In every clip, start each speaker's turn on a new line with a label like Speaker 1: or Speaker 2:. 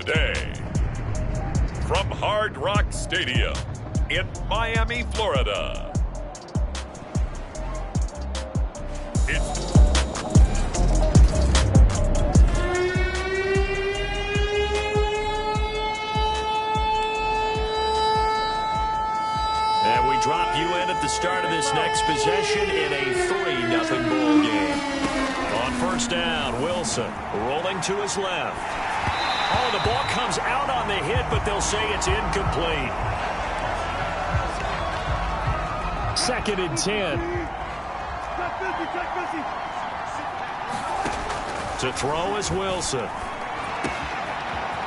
Speaker 1: today. From Hard Rock Stadium in Miami, Florida.
Speaker 2: And we drop you in at the start of this next possession in a 3-0 ball game. On first down, Wilson rolling to his left. Oh, the ball comes out on the hit, but they'll say it's incomplete. 2nd and 10. To throw is Wilson.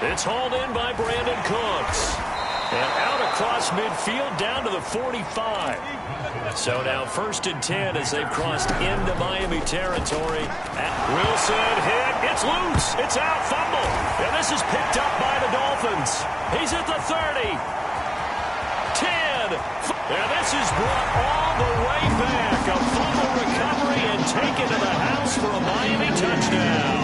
Speaker 2: It's hauled in by Brandon Cooks. And out across midfield down to the 45. So now 1st and 10 as they've crossed into Miami territory. Wilson hit. It's loose. It's out. Fumble. And this is picked up by the Dolphins. He's at the 30. 10. And this is brought all the way back. A fumble recovery and taken to the house for a Miami touchdown.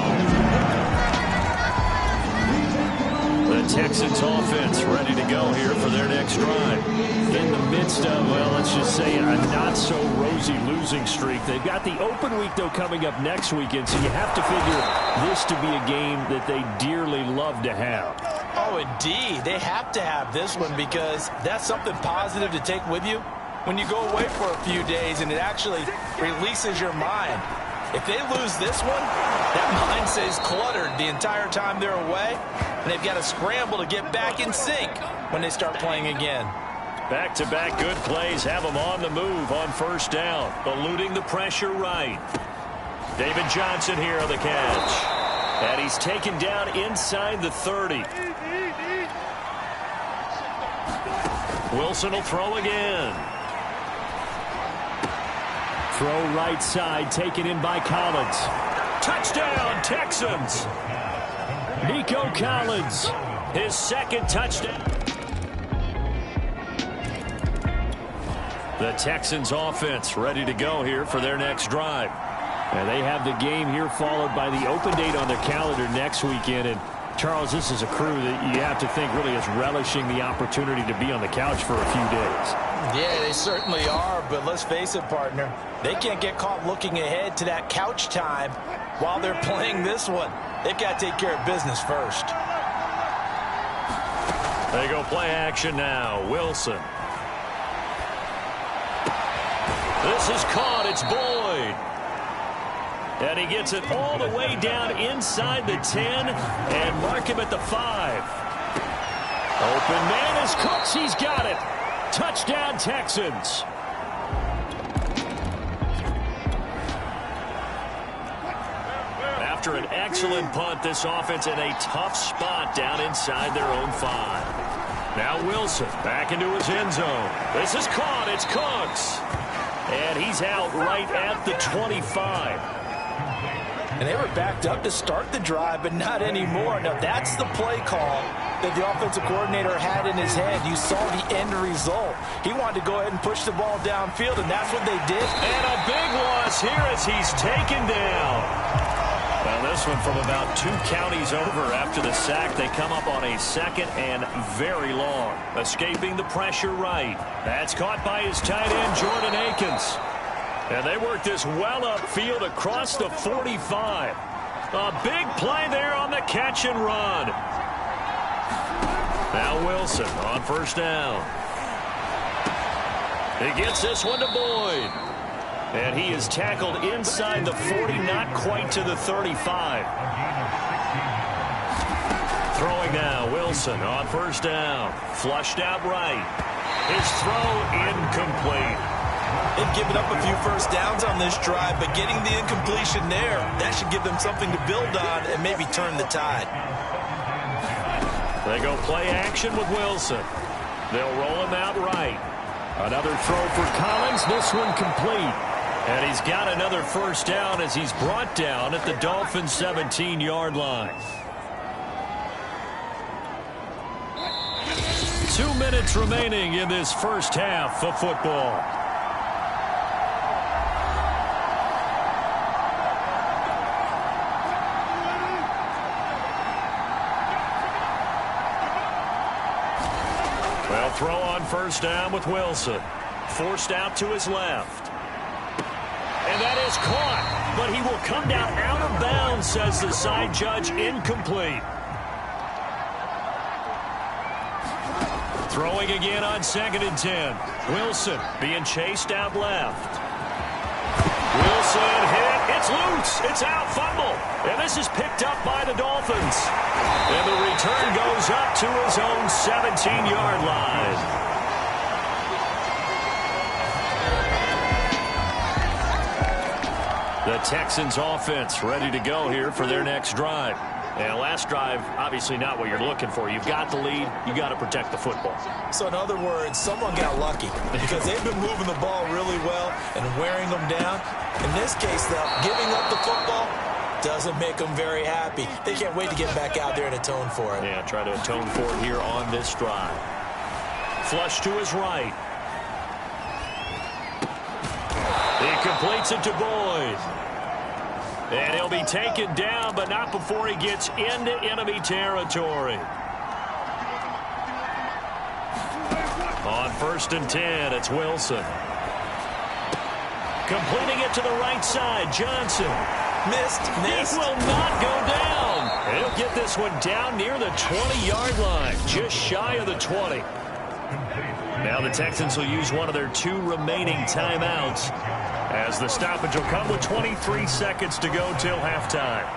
Speaker 2: The Texans offense ready to go here for their next drive. In the midst of, well, let's just say a not-so-rosy losing streak. They've got the open week, though, coming up next weekend, so you have to figure this to be a game that they dearly love to have.
Speaker 3: Oh, indeed. They have to have this one because that's something positive to take with you when you go away for a few days, and it actually releases your mind. If they lose this one, that mind stays cluttered the entire time they're away, and they've got to scramble to get back in sync when they start playing again.
Speaker 2: Back-to-back good plays have them on the move on first down, eluding the pressure right. David Johnson here on the catch. And he's taken down inside the 30. Wilson will throw again. Throw right side, taken in by Collins. Touchdown, Texans. Nico Collins, his 2nd touchdown. The Texans offense ready to go here for their next drive. And they have the game here followed by the open date on their calendar next weekend. And Charles, this is a crew that you have to think really is relishing the opportunity to be on the couch for a few days.
Speaker 3: Yeah, they certainly are, but let's face it, partner. They can't get caught looking ahead to that couch time while they're playing this one. They've got to take care of business first.
Speaker 2: They go play action now. Wilson. This is caught. It's Boyd. And he gets it all the way down inside the 10 and mark him at the 5. Open man is Cooks. He's got it. Touchdown, Texans. After an excellent punt, this offense in a tough spot down inside their own 5. Now Wilson back into his end zone. This is caught. It's Cooks. And he's out right at the 25.
Speaker 3: And they were backed up to start the drive, but not anymore. Now, that's the play call that the offensive coordinator had in his head. You saw the end result. He wanted to go ahead and push the ball downfield, and that's what they did.
Speaker 2: And a big loss here as he's taken down. Well, this one from about 2 counties over after the sack. They come up on a 2nd and very long. Escaping the pressure right. That's caught by his tight end, Jordan Akins. And they work this well upfield across the 45. A big play there on the catch and run. Now Wilson on first down. He gets this one to Boyd. And he is tackled inside the 40, not quite to the 35. Throwing now, Wilson on first down. Flushed out right. His throw incomplete.
Speaker 3: They've given up a few first downs on this drive, but getting the incompletion there, that should give them something to build on and maybe turn the tide.
Speaker 2: They go play action with Wilson. They'll roll him out right. Another throw for Collins. This one complete. And he's got another first down as he's brought down at the Dolphins' 17-yard line. 2 minutes remaining in this first half of football. Well, throw on first down with Wilson. Forced out to his left. And that is caught, but he will come down out of bounds, says the side judge. Incomplete. Throwing again on 2nd and 10. Wilson being chased out left. Wilson hit. It's loose. It's out. Fumble. And this is picked up by the Dolphins. And the return goes up to his own 17-yard line. The Texans offense ready to go here for their next drive. And last drive, obviously not what you're looking for. You've got the lead. You got to protect the football.
Speaker 3: So in other words, someone got lucky because they've been moving the ball really well and wearing them down. In this case, though, giving up the football doesn't make them very happy. They can't wait to get back out there and atone for it.
Speaker 2: Yeah, try to atone for it here on this drive. Flush to his right. He completes it to Boyd. And he'll be taken down, but not before he gets into enemy territory. On 1st and 10, it's Wilson. Completing it to the right side, Johnson.
Speaker 3: Missed.
Speaker 2: It will not go down. He'll get this one down near the 20-yard line, just shy of the 20. Now the Texans will use one of their 2 remaining timeouts, as the stoppage will come with 23 seconds to go till halftime.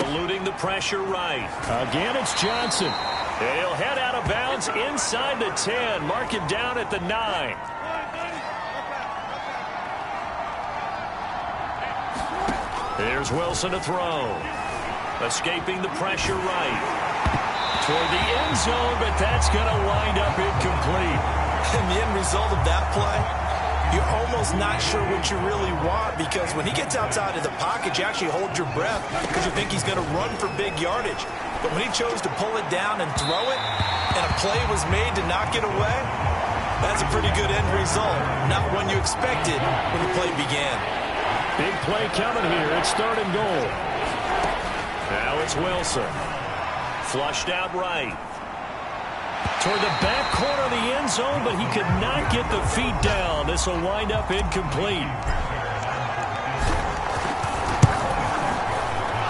Speaker 2: Eluding the pressure right. Again, it's Johnson. He'll head out of bounds inside the 10. Mark him down at the 9. Here's Wilson to throw. Escaping the pressure right. Toward the end zone, but that's going to wind up incomplete.
Speaker 3: And the end result of that play, you're almost not sure what you really want, because when he gets outside of the pocket, you actually hold your breath because you think he's going to run for big yardage. But when he chose to pull it down and throw it, and a play was made to knock it away, that's a pretty good end result. Not one you expected when the play began.
Speaker 2: Big play coming here. It's 3rd and goal. Now it's Wilson. Flushed out right. Toward the back corner of the end zone, but he could not get the feet down. This will wind up incomplete.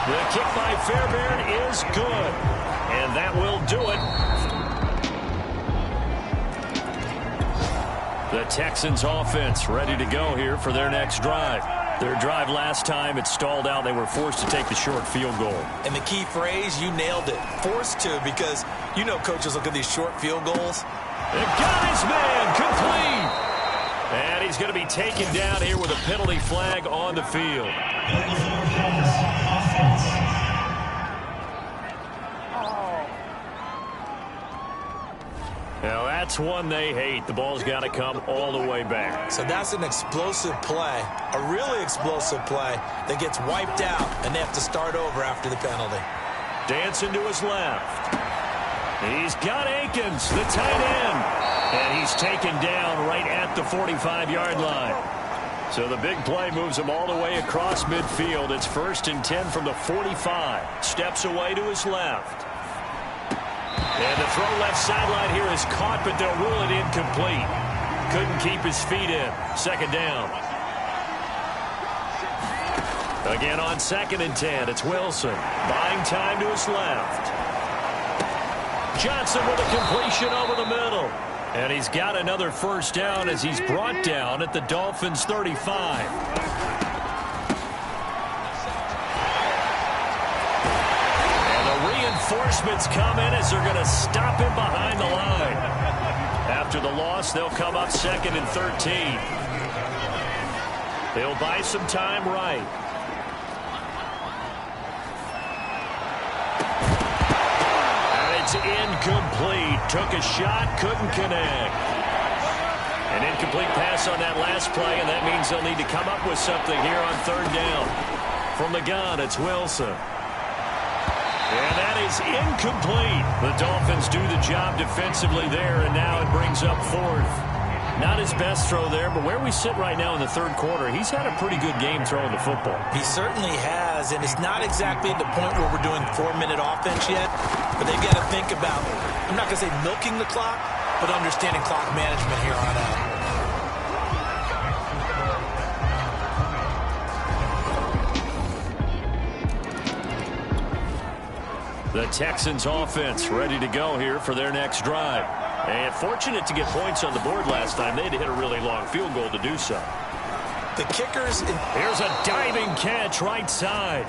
Speaker 2: The kick by Fairbairn is good, and that will do it. The Texans offense ready to go here for their next drive. Their drive last time, it stalled out. They were forced to take the short field goal.
Speaker 3: And the key phrase, you nailed it. Forced to, because you know coaches look at these short field goals.
Speaker 2: They've got his man complete. And he's going to be taken down here with a penalty flag on the field. Now that's one they hate. The ball's got to come all the way back.
Speaker 3: So that's an explosive play, a really explosive play that gets wiped out, and they have to start over after the penalty.
Speaker 2: Dancing to his left. He's got Akins, the tight end. And he's taken down right at the 45-yard line. So the big play moves him all the way across midfield. It's 1st and 10 from the 45. Steps away to his left. And the throw left sideline here is caught, but they'll rule it incomplete. Couldn't keep his feet in. 2nd down. Again on 2nd and 10, it's Wilson. Buying time to his left. Johnson with a completion over the middle. And he's got another 1st down as he's brought down at the Dolphins' 35. Reinforcements come in as they're going to stop him behind the line. After the loss, they'll come up 2nd and 13. They'll buy some time right. And it's incomplete. Took a shot, couldn't connect. An incomplete pass on that last play, and that means they'll need to come up with something here on 3rd down. From the gun, it's Wilson. And that is incomplete. The Dolphins do the job defensively there, and now it brings up 4th. Not his best throw there, but where we sit right now in the 3rd quarter, he's had a pretty good game throwing the football.
Speaker 3: He certainly has, and it's not exactly at the point where we're doing 4-minute offense yet, but they've got to think about, I'm not going to say milking the clock, but understanding clock management here on out.
Speaker 2: The Texans offense ready to go here for their next drive. And fortunate to get points on the board last time. They had to hit a really long field goal to do so.
Speaker 3: The kickers.
Speaker 2: Here's a diving catch right side.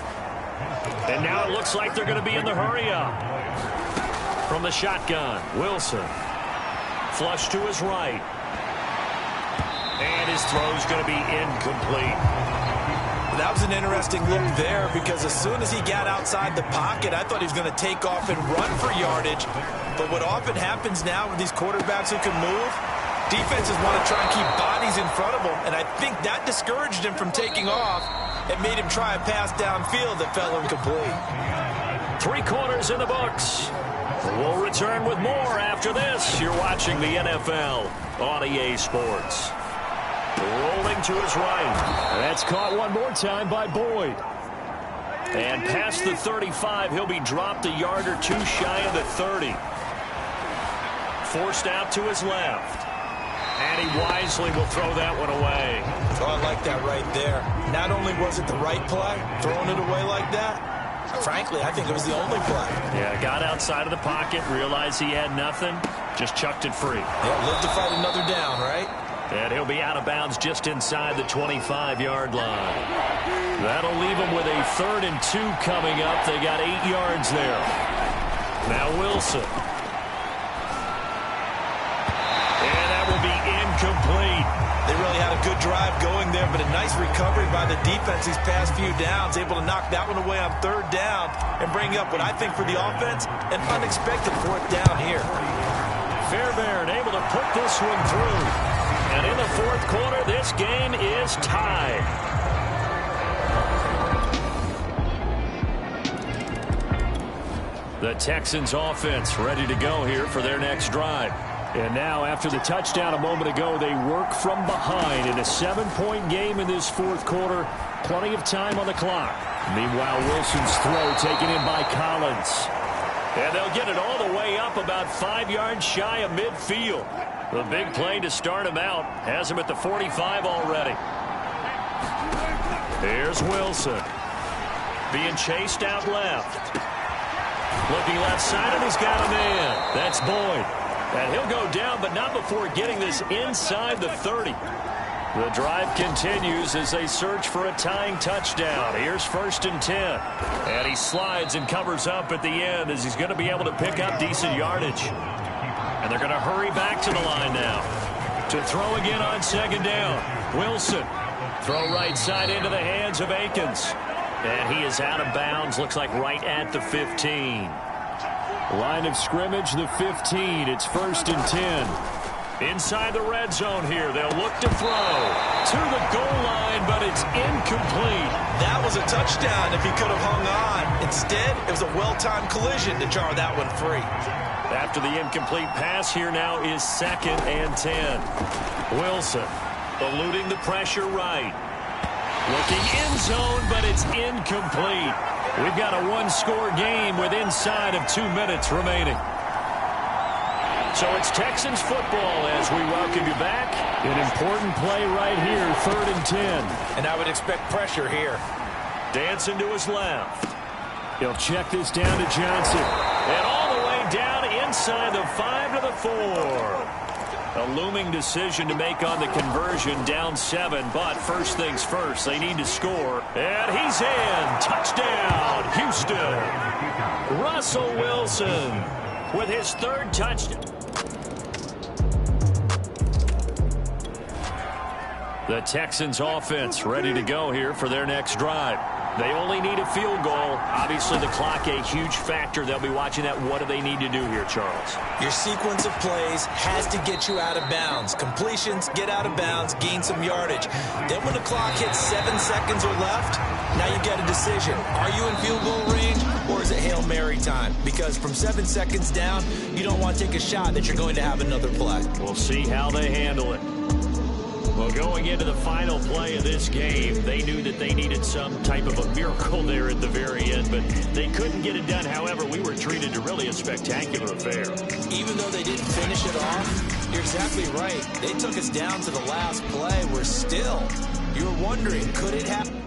Speaker 2: And now it looks like they're going to be in the hurry up. From the shotgun, Wilson. Flush to his right. And his throw's going to be incomplete.
Speaker 3: That was an interesting look there because as soon as he got outside the pocket, I thought he was going to take off and run for yardage. But what often happens now with these quarterbacks who can move, defenses want to try and keep bodies in front of them, and I think that discouraged him from taking off and made him try a pass downfield that fell incomplete.
Speaker 2: 3 quarters in the books. We'll return with more after this. You're watching the NFL on EA Sports. Rolling to his right. That's caught one more time by Boyd. And past the 35, he'll be dropped a yard or two shy of the 30. Forced out to his left. And he wisely will throw that one away.
Speaker 3: Oh, I like that right there. Not only was it the right play, throwing it away like that, frankly, I think it was the only play.
Speaker 2: Yeah, got outside of the pocket, realized he had nothing, just chucked it free.
Speaker 3: Yeah, live to fight another down, right?
Speaker 2: And he'll be out of bounds just inside the 25-yard line. That'll leave him with a 3rd and 2 coming up. They got 8 yards there. Now Wilson. And that will be incomplete.
Speaker 3: They really had a good drive going there, but a nice recovery by the defense these past few downs, able to knock that one away on 3rd down and bring up what I think for the offense, an unexpected 4th down here.
Speaker 2: Fairbairn able to put this one through. And in the 4th quarter, this game is tied. The Texans offense ready to go here for their next drive. And now, after the touchdown a moment ago, they work from behind in a 7-point game in this 4th quarter. Plenty of time on the clock. Meanwhile, Wilson's throw taken in by Collins. And they'll get it all the way up about 5 yards shy of midfield. The big play to start him out has him at the 45 already. Here's Wilson. Being chased out left. Looking left side, and he's got a man. That's Boyd. And he'll go down, but not before getting this inside the 30. The drive continues as they search for a tying touchdown. Here's 1st and 10. And he slides and covers up at the end as he's going to be able to pick up decent yardage. And they're going to hurry back to the line now. To throw again on 2nd down. Wilson. Throw right side into the hands of Akins. And he is out of bounds. Looks like right at the 15. Line of scrimmage, the 15. It's 1st and 10. Inside the red zone here. They'll look to throw. To the goal line, but it's incomplete.
Speaker 3: That was a touchdown if he could have hung on. Instead, it was a well-timed collision to jar that one free.
Speaker 2: After the incomplete pass, here now is 2nd and 10. Wilson eluding the pressure right. Looking in zone, but it's incomplete. We've got a 1-score game with inside of 2 minutes remaining. So it's Texans football as we welcome you back. An important play right here, 3rd and 10.
Speaker 3: And I would expect pressure here.
Speaker 2: Dancing to his left. He'll check this down to Johnson. And all the way down inside the 5 to the 4. A looming decision to make on the conversion, down 7. But first things first, they need to score. And he's in. Touchdown, Houston. Russell Wilson with his 3rd touchdown. The Texans offense ready to go here for their next drive. They only need a field goal. Obviously, the clock a huge factor. They'll be watching that. What do they need to do here, Charles?
Speaker 3: Your sequence of plays has to get you out of bounds. Completions, get out of bounds, gain some yardage. Then when the clock hits 7 seconds or left, now you get a decision. Are you in field goal range, or is it Hail Mary time? Because from 7 seconds down, you don't want to take a shot that you're going to have another play.
Speaker 2: We'll see how they handle it. Well, going into the final play of this game, they knew that they needed some type of a miracle there at the very end, but they couldn't get it done. However, we were treated to really a spectacular affair.
Speaker 3: Even though they didn't finish it off, you're exactly right. They took us down to the last play. We're still, you're wondering, could it happen?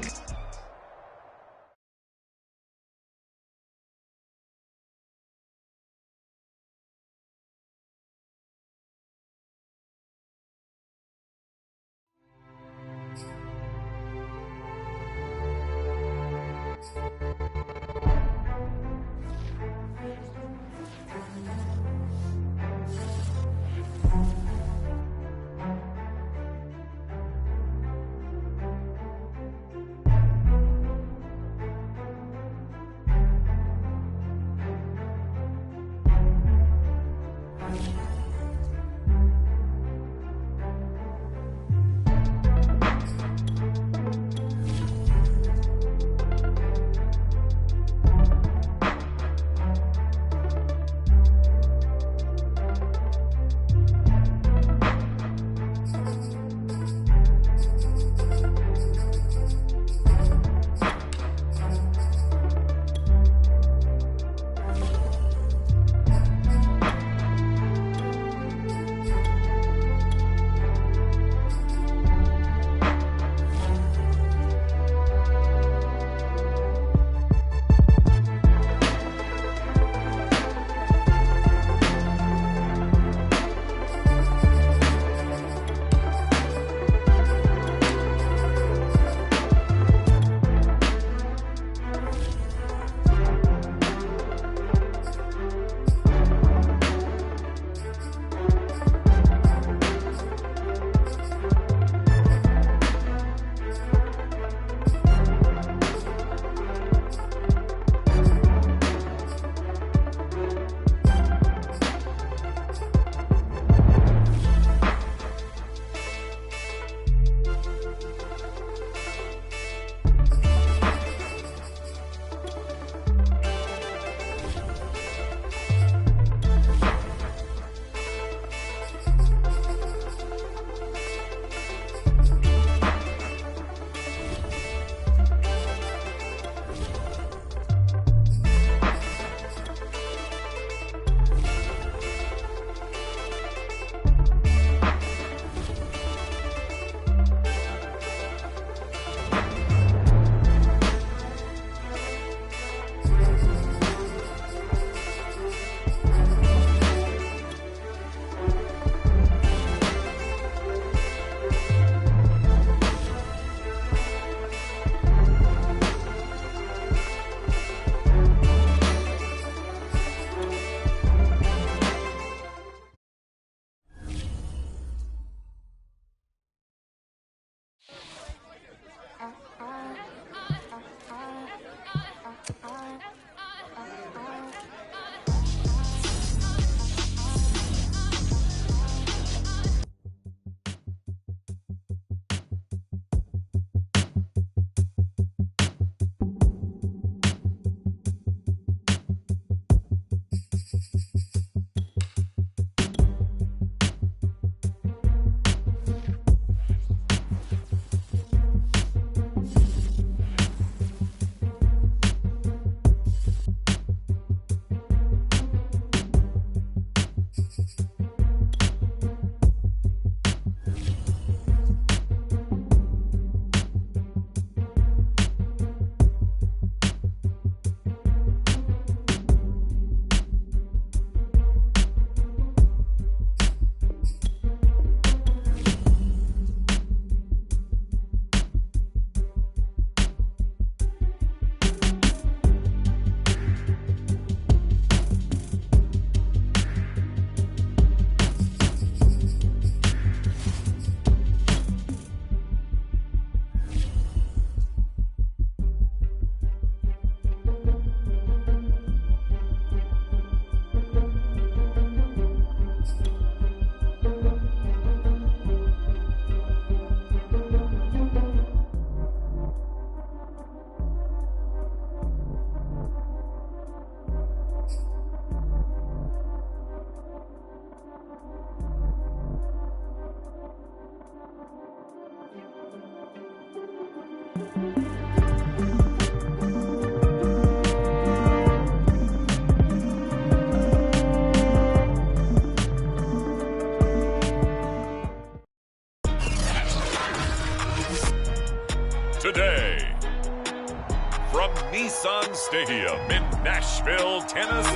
Speaker 1: Stadium in Nashville, Tennessee.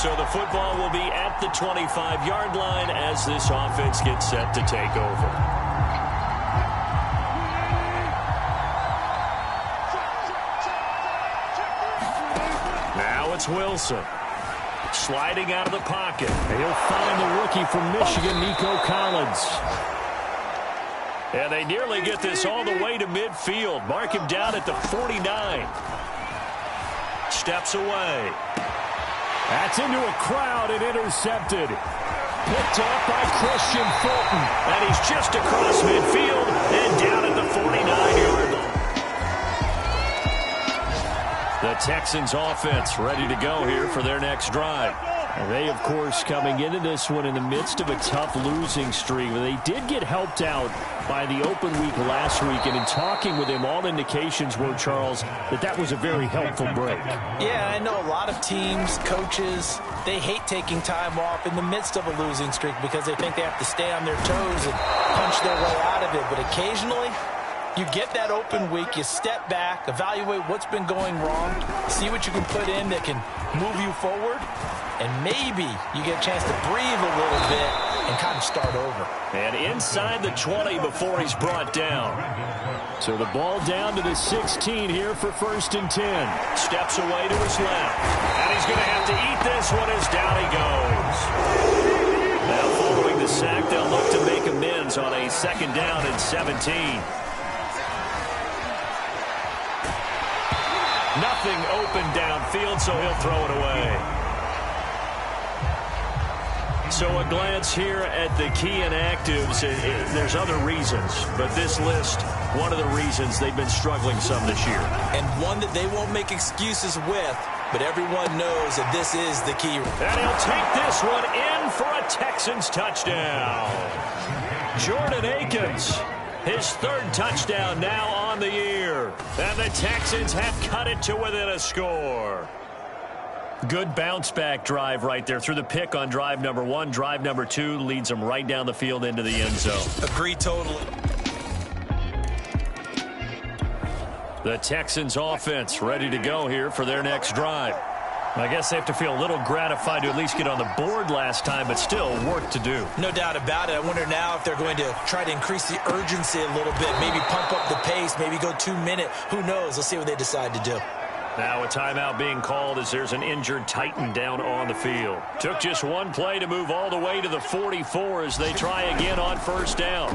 Speaker 2: So the football will be at the 25-yard line as this offense gets set to take over. Now it's Wilson. Sliding out of the pocket. He'll find the rookie from Michigan, Nico Collins. And they nearly get this all the way to midfield. Mark him down at the 49. Steps away. That's into a crowd and intercepted. Picked off by Christian Fulton. And he's just across midfield and down at the 49-yard line. The Texans offense ready to go here for their next drive. And they, of course, coming into this one in the midst of a tough losing streak. They did get helped out by the open week last week. And in talking with him, all indications were, Charles, that was a very helpful break.
Speaker 3: Yeah, I know a lot of teams, coaches, they hate taking time off in the midst of a losing streak because they think they have to stay on their toes and punch their way out of it. But occasionally, you get that open week, you step back, evaluate what's been going wrong, see what you can put in that can move you forward, and maybe you get a chance to breathe a little bit and kind of start over.
Speaker 2: And inside the 20 before he's brought down. So the ball down to the 16 here for 1st and 10. Steps away to his left. And he's going to have to eat this one as down he goes. Now following the sack, they'll look to make amends on a 2nd down and 17. Nothing open downfield, so he'll throw it away. So a glance here at the key inactives. There's other reasons, but this list, one of the reasons they've been struggling some this year.
Speaker 3: And one that they won't make excuses with, but everyone knows that this is the key.
Speaker 2: And he'll take this one in for a Texans touchdown. Jordan Akins, his 3rd touchdown now on the year. And the Texans have cut it to within a score. Good bounce-back drive right there through the pick on drive number 1. Drive number 2 leads them right down the field into the end zone.
Speaker 3: Agree totally.
Speaker 2: The Texans offense ready to go here for their next drive. I guess they have to feel a little gratified to at least get on the board last time, but still work to do.
Speaker 3: No doubt about it. I wonder now if they're going to try to increase the urgency a little bit, maybe pump up the pace, maybe go 2-minute. Who knows? Let's see what they decide to do.
Speaker 2: Now a timeout being called as there's an injured Titan down on the field. Took just one play to move all the way to the 44 as they try again on 1st down.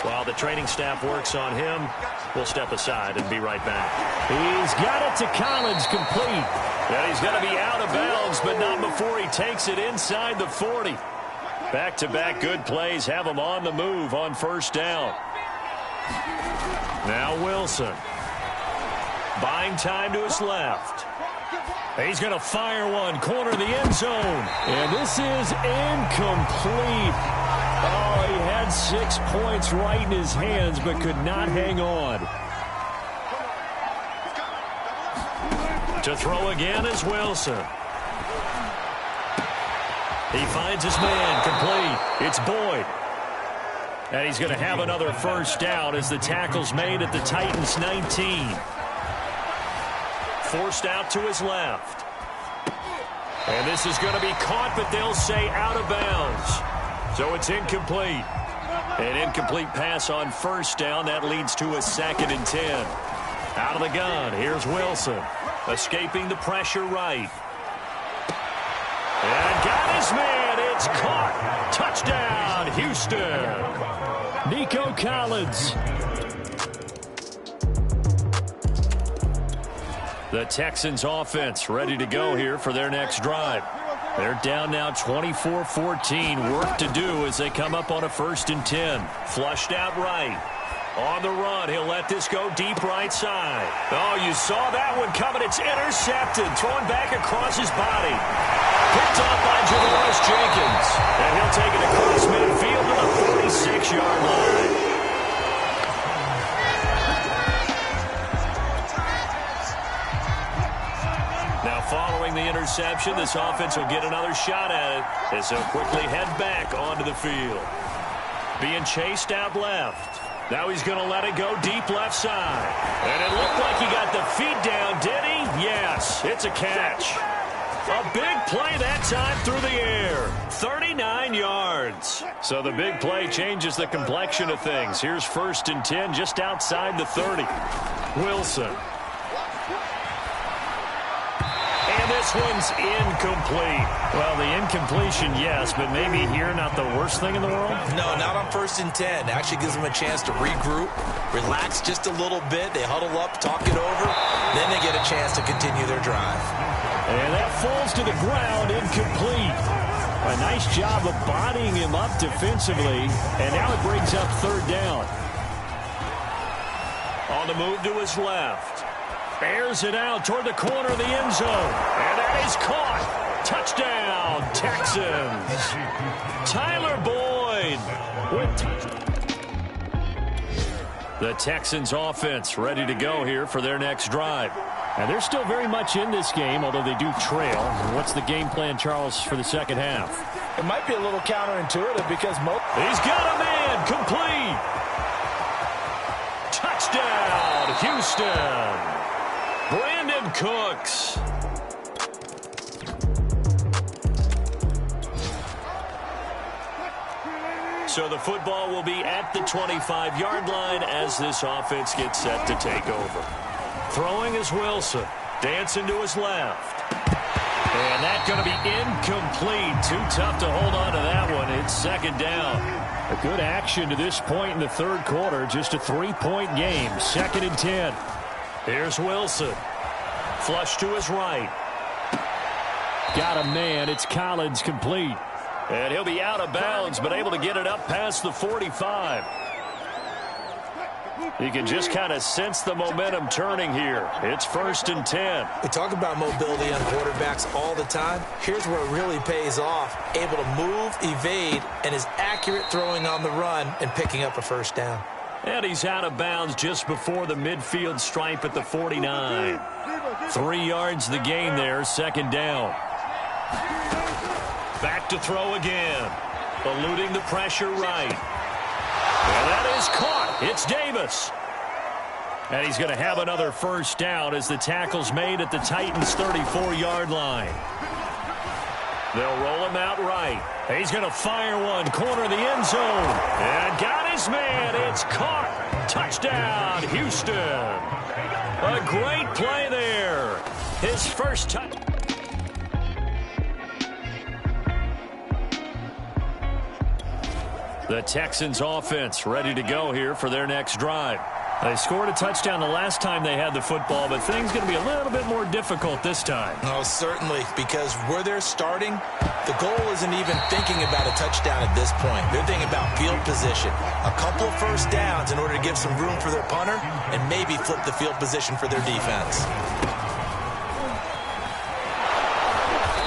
Speaker 2: While the training staff works on him, we'll step aside and be right back. He's got it to Collins, complete. And he's going to be out of bounds, but not before he takes it inside the 40. Back-to-back good plays have him on the move on 1st down. Now Wilson. Buying time to his left. He's going to fire one, corner of the end zone. And this is incomplete. Oh, he had 6 points right in his hands, but could not hang on. To throw again is Wilson. He finds his man, complete. It's Boyd. And he's going to have another 1st down as the tackle's made at the Titans' 19. Forced out to his left. And this is going to be caught, but they'll say out of bounds. So it's incomplete. An incomplete pass on 1st down. That leads to a 2nd and 10. Out of the gun, here's Wilson. Escaping the pressure right. And got his man. It's caught. Touchdown, Houston. Nico Collins. The Texans offense ready to go here for their next drive. They're down now 24-14. Work to do as they come up on a 1st and 10. Flushed out right. On the run, he'll let this go deep right side. Oh, you saw that one coming. It's intercepted. Thrown back across his body. Picked off by Janoris Jenkins. And he'll take it across midfield to the 46-yard line. Now following the interception, this offense will get another shot at it as they'll quickly head back onto the field. being chased out left. Now he's going to let it go deep left side. And it looked like he got the feet down, did he? Yes, it's a catch. A big play that time through the air. 39 yards. So the big play changes the complexion of things. Here's 1st and 10 just outside the 30. Wilson. And this one's incomplete. Well, the incompletion, yes, but maybe here not the worst thing in the world?
Speaker 3: No, not on 1st and 10. Actually gives them a chance to regroup, relax just a little bit. They huddle up, talk it over. Then they get a chance to continue their drive.
Speaker 2: And that falls to the ground, incomplete. A nice job of bodying him up defensively. And now it brings up 3rd down. On the move to his left. Airs it out toward the corner of the end zone. And that is caught. Touchdown, Texans. Tyler Boyd with the Texans offense ready to go here for their next drive. And they're still very much in this game, although they do trail. What's the game plan, Charles, for the second half?
Speaker 3: It might be a little counterintuitive because
Speaker 2: he's got a man complete. Touchdown, Houston. Brandon Cooks. So the football will be at the 25-yard line as this offense gets set to take over. Throwing is Wilson. Dancing to his left. And that's going to be incomplete. Too tough to hold on to that one. It's 2nd down. A good action to this point in the 3rd quarter. Just a 3-point game. 2nd and 10. Here's Wilson. Flush to his right. Got a man. It's Collins complete. And he'll be out of bounds, but able to get it up past the 45. You can just kind of sense the momentum turning here. It's 1st and 10.
Speaker 3: We talk about mobility on quarterbacks all the time. Here's where it really pays off. Able to move, evade, and is accurate throwing on the run and picking up a 1st down.
Speaker 2: And he's out of bounds just before the midfield stripe at the 49. 3 yards the gain there, 2nd down. Back to throw again. Eluding the pressure right. And that is caught. It's Davis. And he's going to have another 1st down as the tackle's made at the Titans' 34-yard line. They'll roll him out right. He's going to fire one, corner of the end zone. And got his man. It's caught. Touchdown, Houston. A great play there. His first touch. The Texans offense ready to go here for their next drive. They scored a touchdown the last time they had the football, but things going to be a little bit more difficult this time.
Speaker 3: Oh, certainly, because where they're starting, the goal isn't even thinking about a touchdown at this point. They're thinking about field position. A couple of 1st downs in order to give some room for their punter and maybe flip the field position for their defense.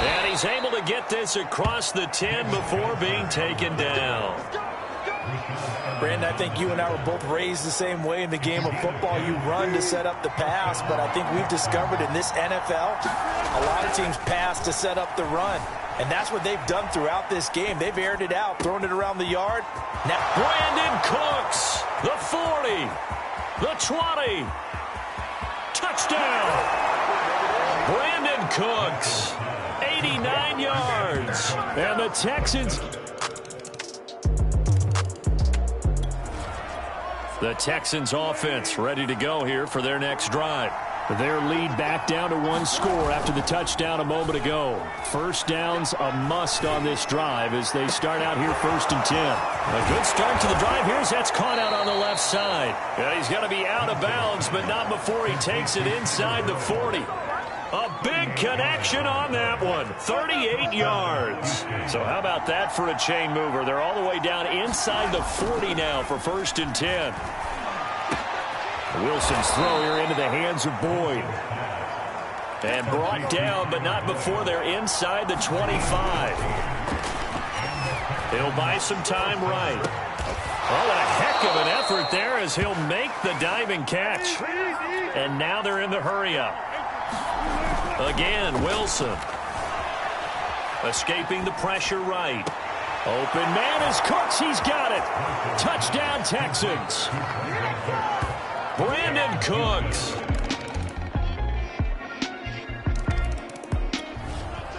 Speaker 2: And he's able to get this across the 10 before being taken down.
Speaker 3: Brandon, I think you and I were both raised the same way in the game of football. You run to set up the pass, but I think we've discovered in this NFL, a lot of teams pass to set up the run. And that's what they've done throughout this game. They've aired it out, thrown it around the yard.
Speaker 2: Now Brandon Cooks, the 40, the 20. Touchdown. Brandon Cooks, 89 yards. And the Texans... The Texans offense ready to go here for their next drive. Their lead back down to 1 score after the touchdown a moment ago. 1st down's a must on this drive as they start out here 1st and 10. A good start to the drive. Here's that's caught out on the left side. And he's going to be out of bounds, but not before he takes it inside the 40. A big connection on that one. 38 yards. So how about that for a chain mover? They're all the way down inside the 40 now for 1st and 10. Wilson's throw here into the hands of Boyd. And brought down, but not before they're inside the 25. He'll buy some time right. Oh, what a heck of an effort there as he'll make the diving catch. And now they're in the hurry-up. Again, Wilson. Escaping the pressure right. Open man is Cooks. He's got it. Touchdown, Texans. Brandon Cooks.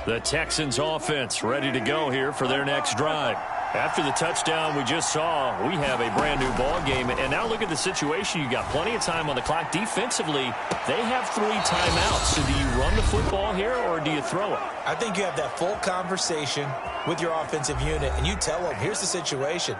Speaker 2: The Texans offense ready to go here for their next drive. After the touchdown we just saw, we have a brand new ball game. And now look at the situation. You got plenty of time on the clock. Defensively, they have 3 timeouts. So do you run the football here or do you throw it?
Speaker 3: I think you have that full conversation with your offensive unit, and you tell them, here's the situation.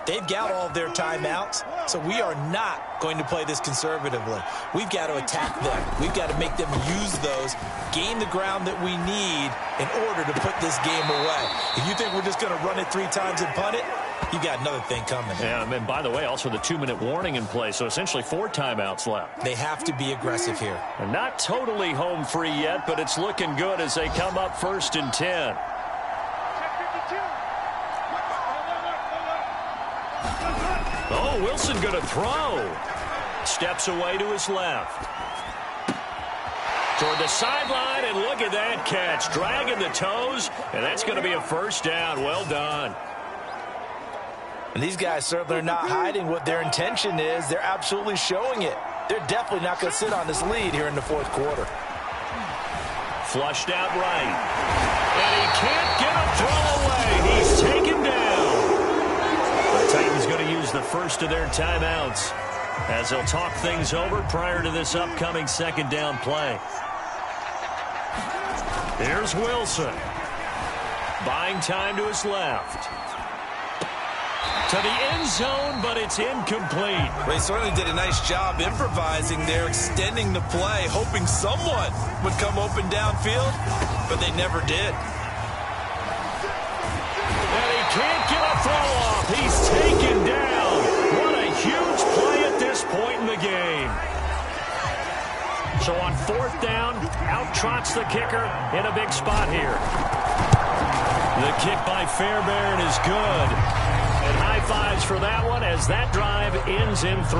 Speaker 3: They've got all of their timeouts, so we are not going to play this conservatively. We've got to attack them. We've got to make them use those, gain the ground that we need in order to put this game away. If you think we're just going to run it 3 times and punt it, you've got another thing coming.
Speaker 2: Yeah, and by the way, also the 2-minute warning in play, so essentially 4 timeouts left.
Speaker 3: They have to be aggressive here.
Speaker 2: And not totally home free yet, but it's looking good as they come up 1st and 10. Oh, Wilson going to throw. Steps away to his left. Toward the sideline, and look at that catch. Dragging the toes, and that's going to be a 1st down. Well done.
Speaker 3: And these guys certainly are not hiding what their intention is. They're absolutely showing it. They're definitely not going to sit on this lead here in the 4th quarter.
Speaker 2: Flushed out right. And he can't get a throw away. He's taken down. The Titans going to use the first of their timeouts as they'll talk things over prior to this upcoming 2nd down play. Here's Wilson. Buying time to his left. To the end zone, but it's incomplete.
Speaker 3: They certainly did a nice job improvising there, extending the play, hoping someone would come open downfield, but they never did.
Speaker 2: And he can't get a throw off. He's taken down. What a huge play at this point in the game. So on 4th down, out trots the kicker in a big spot here. The kick by Fairbairn is good. And high fives for that one as that drive ends in 3.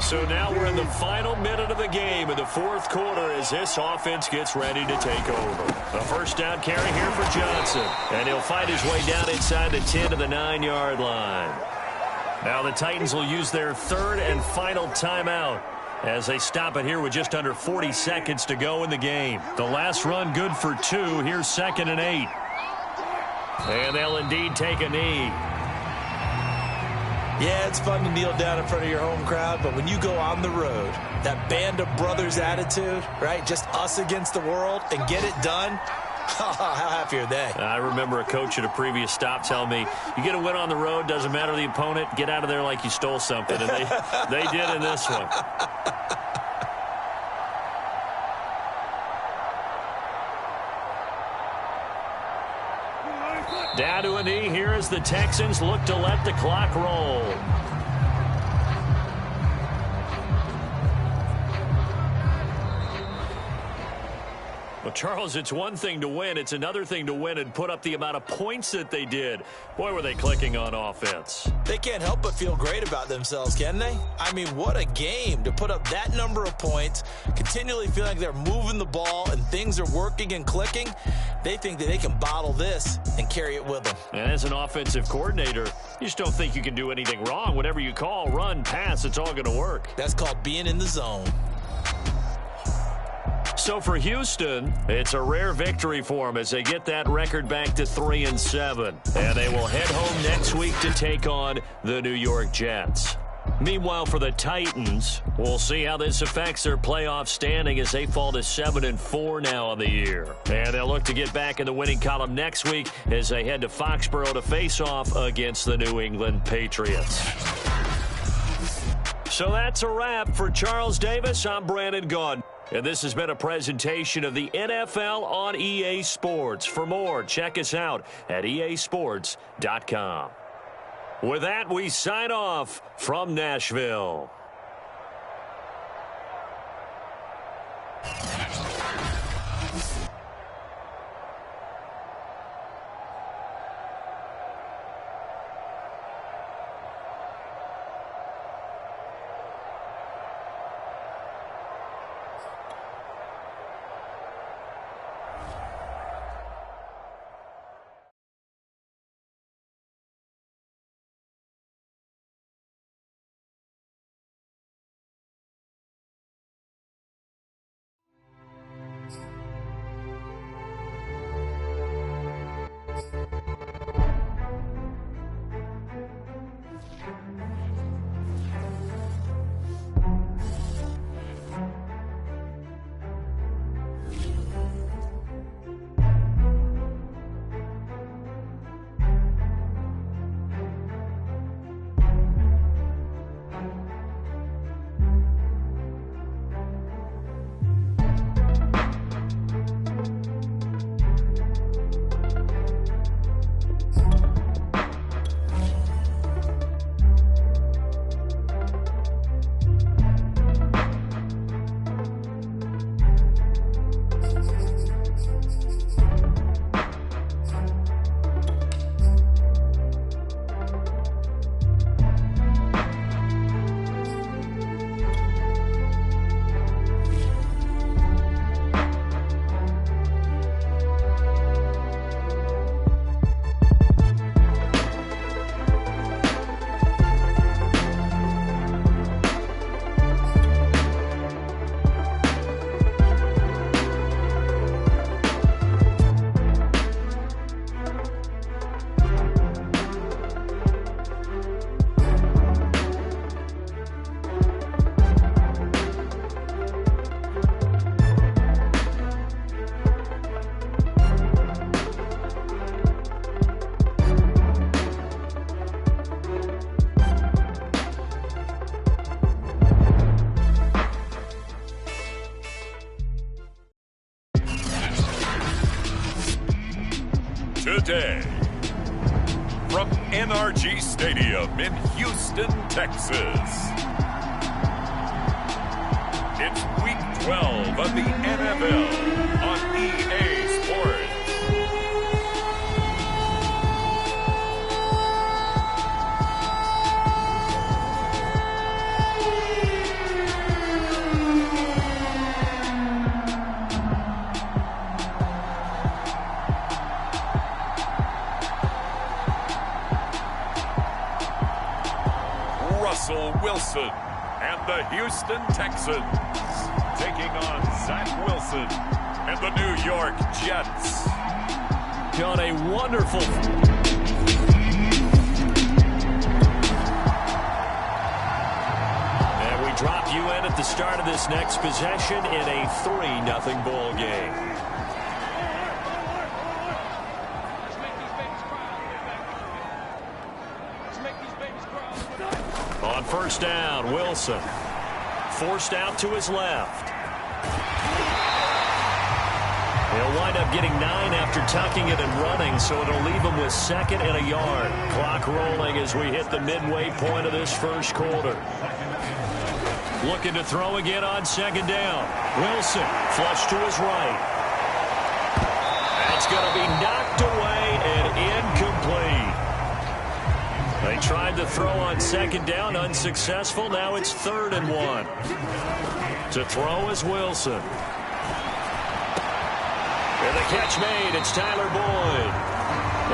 Speaker 2: So now we're in the final minute of the game in the 4th quarter as this offense gets ready to take over. A 1st down carry here for Johnson. And he'll fight his way down inside the 10 to the 9-yard line. Now the Titans will use their 3rd and final timeout as they stop it here with just under 40 seconds to go in the game. The last run good for 2. Here's 2nd and 8. And they'll indeed take a knee.
Speaker 3: Yeah, it's fun to kneel down in front of your home crowd, but when you go on the road, that band of brothers attitude, right, just us against the world, and get it done, how happy are they?
Speaker 2: I remember a coach at a previous stop telling me, you get a win on the road, doesn't matter the opponent, get out of there like you stole something. And they did in this one. Down to a knee here as the Texans look to let the clock roll. Well, Charles, it's one thing to win. It's another thing to win and put up the amount of points that they did. Boy, were they clicking on offense.
Speaker 3: They can't help but feel great about themselves, can they? I mean, what a game to put up that number of points, continually feel like they're moving the ball and things are working and clicking. They think that they can bottle this and carry it with them.
Speaker 2: And as an offensive coordinator, you just don't think you can do anything wrong. Whatever you call, run, pass, it's all going to work.
Speaker 3: That's called being in the zone.
Speaker 2: So for Houston, it's a rare victory for them as they get that record back to 3-7. And they will head home next week to take on the New York Jets. Meanwhile, for the Titans, we'll see how this affects their playoff standing as they fall to 7-4 now on the year. And they'll look to get back in the winning column next week as they head to Foxborough to face off against the New England Patriots. So that's a wrap. For Charles Davis, I'm Brandon Gaudin. And this has been a presentation of the NFL on EA Sports. For more, check us out at easports.com. With that, we sign off from Nashville.
Speaker 1: NRG Stadium in Houston, Texas. It's Week 12 of the NFL on EA Sports. Russell Wilson and the Houston Texans taking on Zach Wilson and the New York Jets.
Speaker 2: Got a wonderful... And we drop you in at the start of this next possession in a 3-0 ball game. On first down, Wilson. Forced out to his left. He'll wind up getting 9 after tucking it and running, so it'll leave him with 2nd and a yard. Clock rolling as we hit the midway point of this first quarter. Looking to throw again on 2nd down. Wilson, flush to his right. That's going to be knocked away and incomplete. They tried to throw on 2nd down, unsuccessful. Now it's 3rd and 1. To throw is Wilson. And the catch made. It's Tyler Boyd.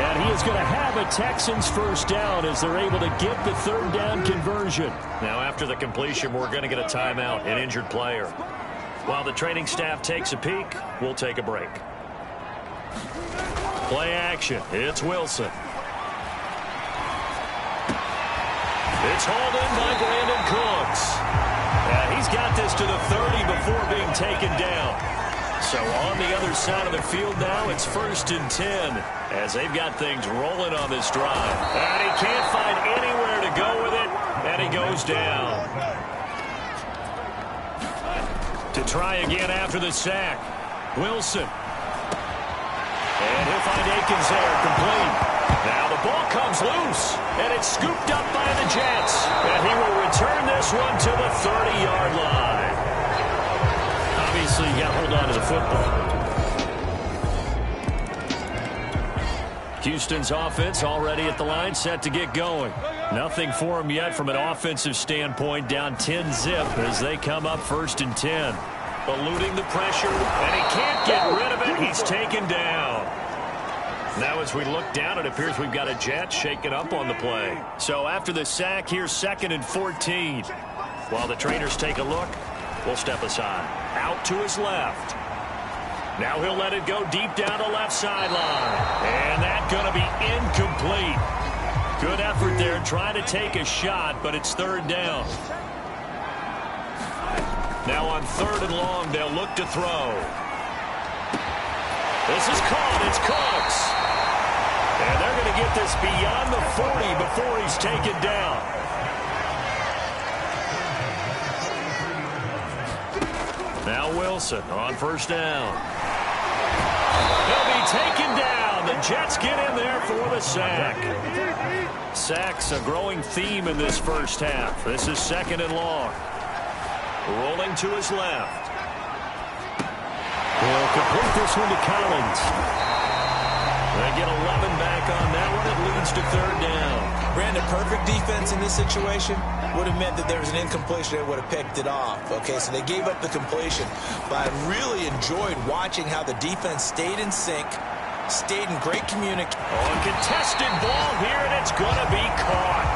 Speaker 2: And he is going to have a Texans first down as they're able to get the 3rd down conversion. Now after the completion, we're going to get a timeout, an injured player. While the training staff takes a peek, we'll take a break. Play action. It's Wilson. It's hauled in by Brandon Cooks. And he's got this to the 30 before being taken down. So on the other side of the field now, it's 1st and 10 as they've got things rolling on this drive. And he can't find anywhere to go with it, and he goes down. To try again after the sack, Wilson. And he'll find Akins there, complete. Now the ball comes loose, and it's scooped up by the Jets. And he will return this one to the 30-yard line. Obviously, you got to hold on to the football. Houston's offense already at the line, set to get going. Nothing for him yet from an offensive standpoint, down 10-zip as they come up 1st and 10. Eluding the pressure, and he can't get rid of it. He's taken down. Now as we look down, it appears we've got a Jet shaken up on the play. So after the sack, here's 2nd and 14. While the trainers take a look, we'll step aside. Out to his left. Now he'll let it go deep down the left sideline. And that's going to be incomplete. Good effort there trying to take a shot, but it's 3rd down. Now on 3rd and long, they'll look to throw. This is caught. It's Cooks. And they're going to get this beyond the 40 before he's taken down. Now Wilson on 1st down. He'll be taken down. The Jets get in there for the sack. Sacks a growing theme in this first half. This is 2nd and long. Rolling to his left. He'll complete this one to Collins. They get 11 back on that one. It leads to 3rd down.
Speaker 3: Brandon, perfect defense in this situation would have meant that there was an incompletion that would have picked it off. Okay, so they gave up the completion. But I really enjoyed watching how the defense stayed in sync, stayed in great communication.
Speaker 2: On contested ball here, and it's going to be caught.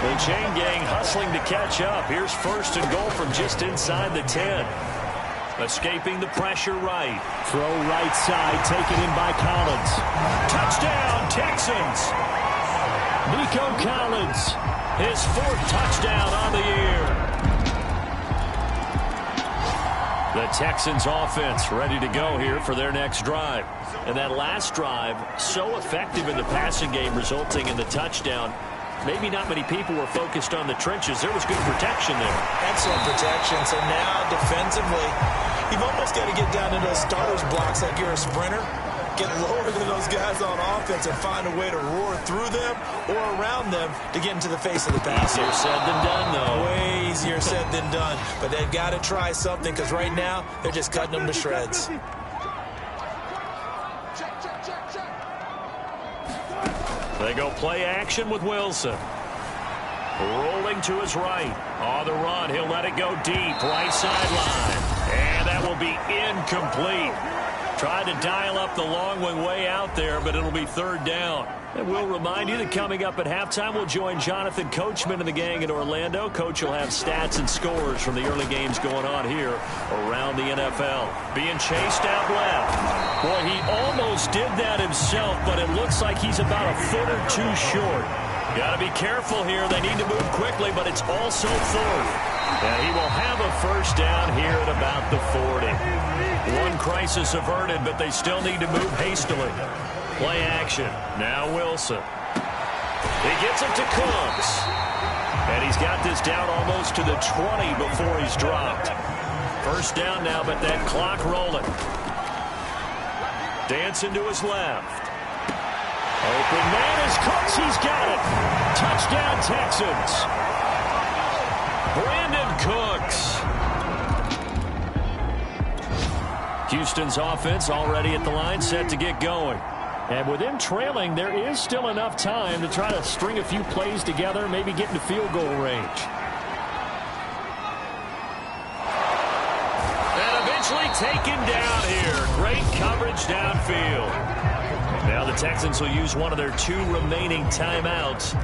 Speaker 2: The chain gang hustling to catch up. Here's 1st and goal from just inside the 10. Escaping the pressure right. Throw right side, taken in by Collins. Touchdown, Texans. Nico Collins, his 4th touchdown on the year. The Texans offense ready to go here for their next drive. And that last drive, so effective in the passing game, resulting in the touchdown. Maybe not many people were focused on the trenches. There was good protection there.
Speaker 3: Excellent protection. So now defensively, you've almost got to get down to those starters blocks like you're a sprinter. get lower than those guys on offense and find a way to roar through them or around them to get into the face of the passer.
Speaker 2: Easier said than done, though.
Speaker 3: Way easier said than done. But they've got to try something because right now they're just cutting them to shreds.
Speaker 2: They go play action with Wilson. Rolling to his right. On the run, he'll let it go deep. Right sideline. And that will be incomplete. Tried to dial up the long one way out there, but it'll be third down. And we'll remind you that coming up at halftime, we'll join Jonathan Coachman and the gang in Orlando. Coach will have stats and scores from the early games going on here around the NFL. Being chased out left. Boy, he almost did that himself, but it looks like he's about a foot or two short. Got to be careful here. They need to move quickly, but it's also fourth. And he will have a first down here at about the 40. One crisis averted, but they still need to move hastily. Play action. Now Wilson. He gets it to Cooks. And he's got this down almost to the 20 before he's dropped. First down now, but that clock rolling. Dancing to his left. Open man is Cooks. He's got it. Touchdown Texans. Brandon Cooks. Houston's offense already at the line, set to get going. And with them trailing, there is still enough time to try to string a few plays together, maybe get into field goal range. And eventually taken down here. Great coverage downfield. Now the Texans will use one of their two remaining timeouts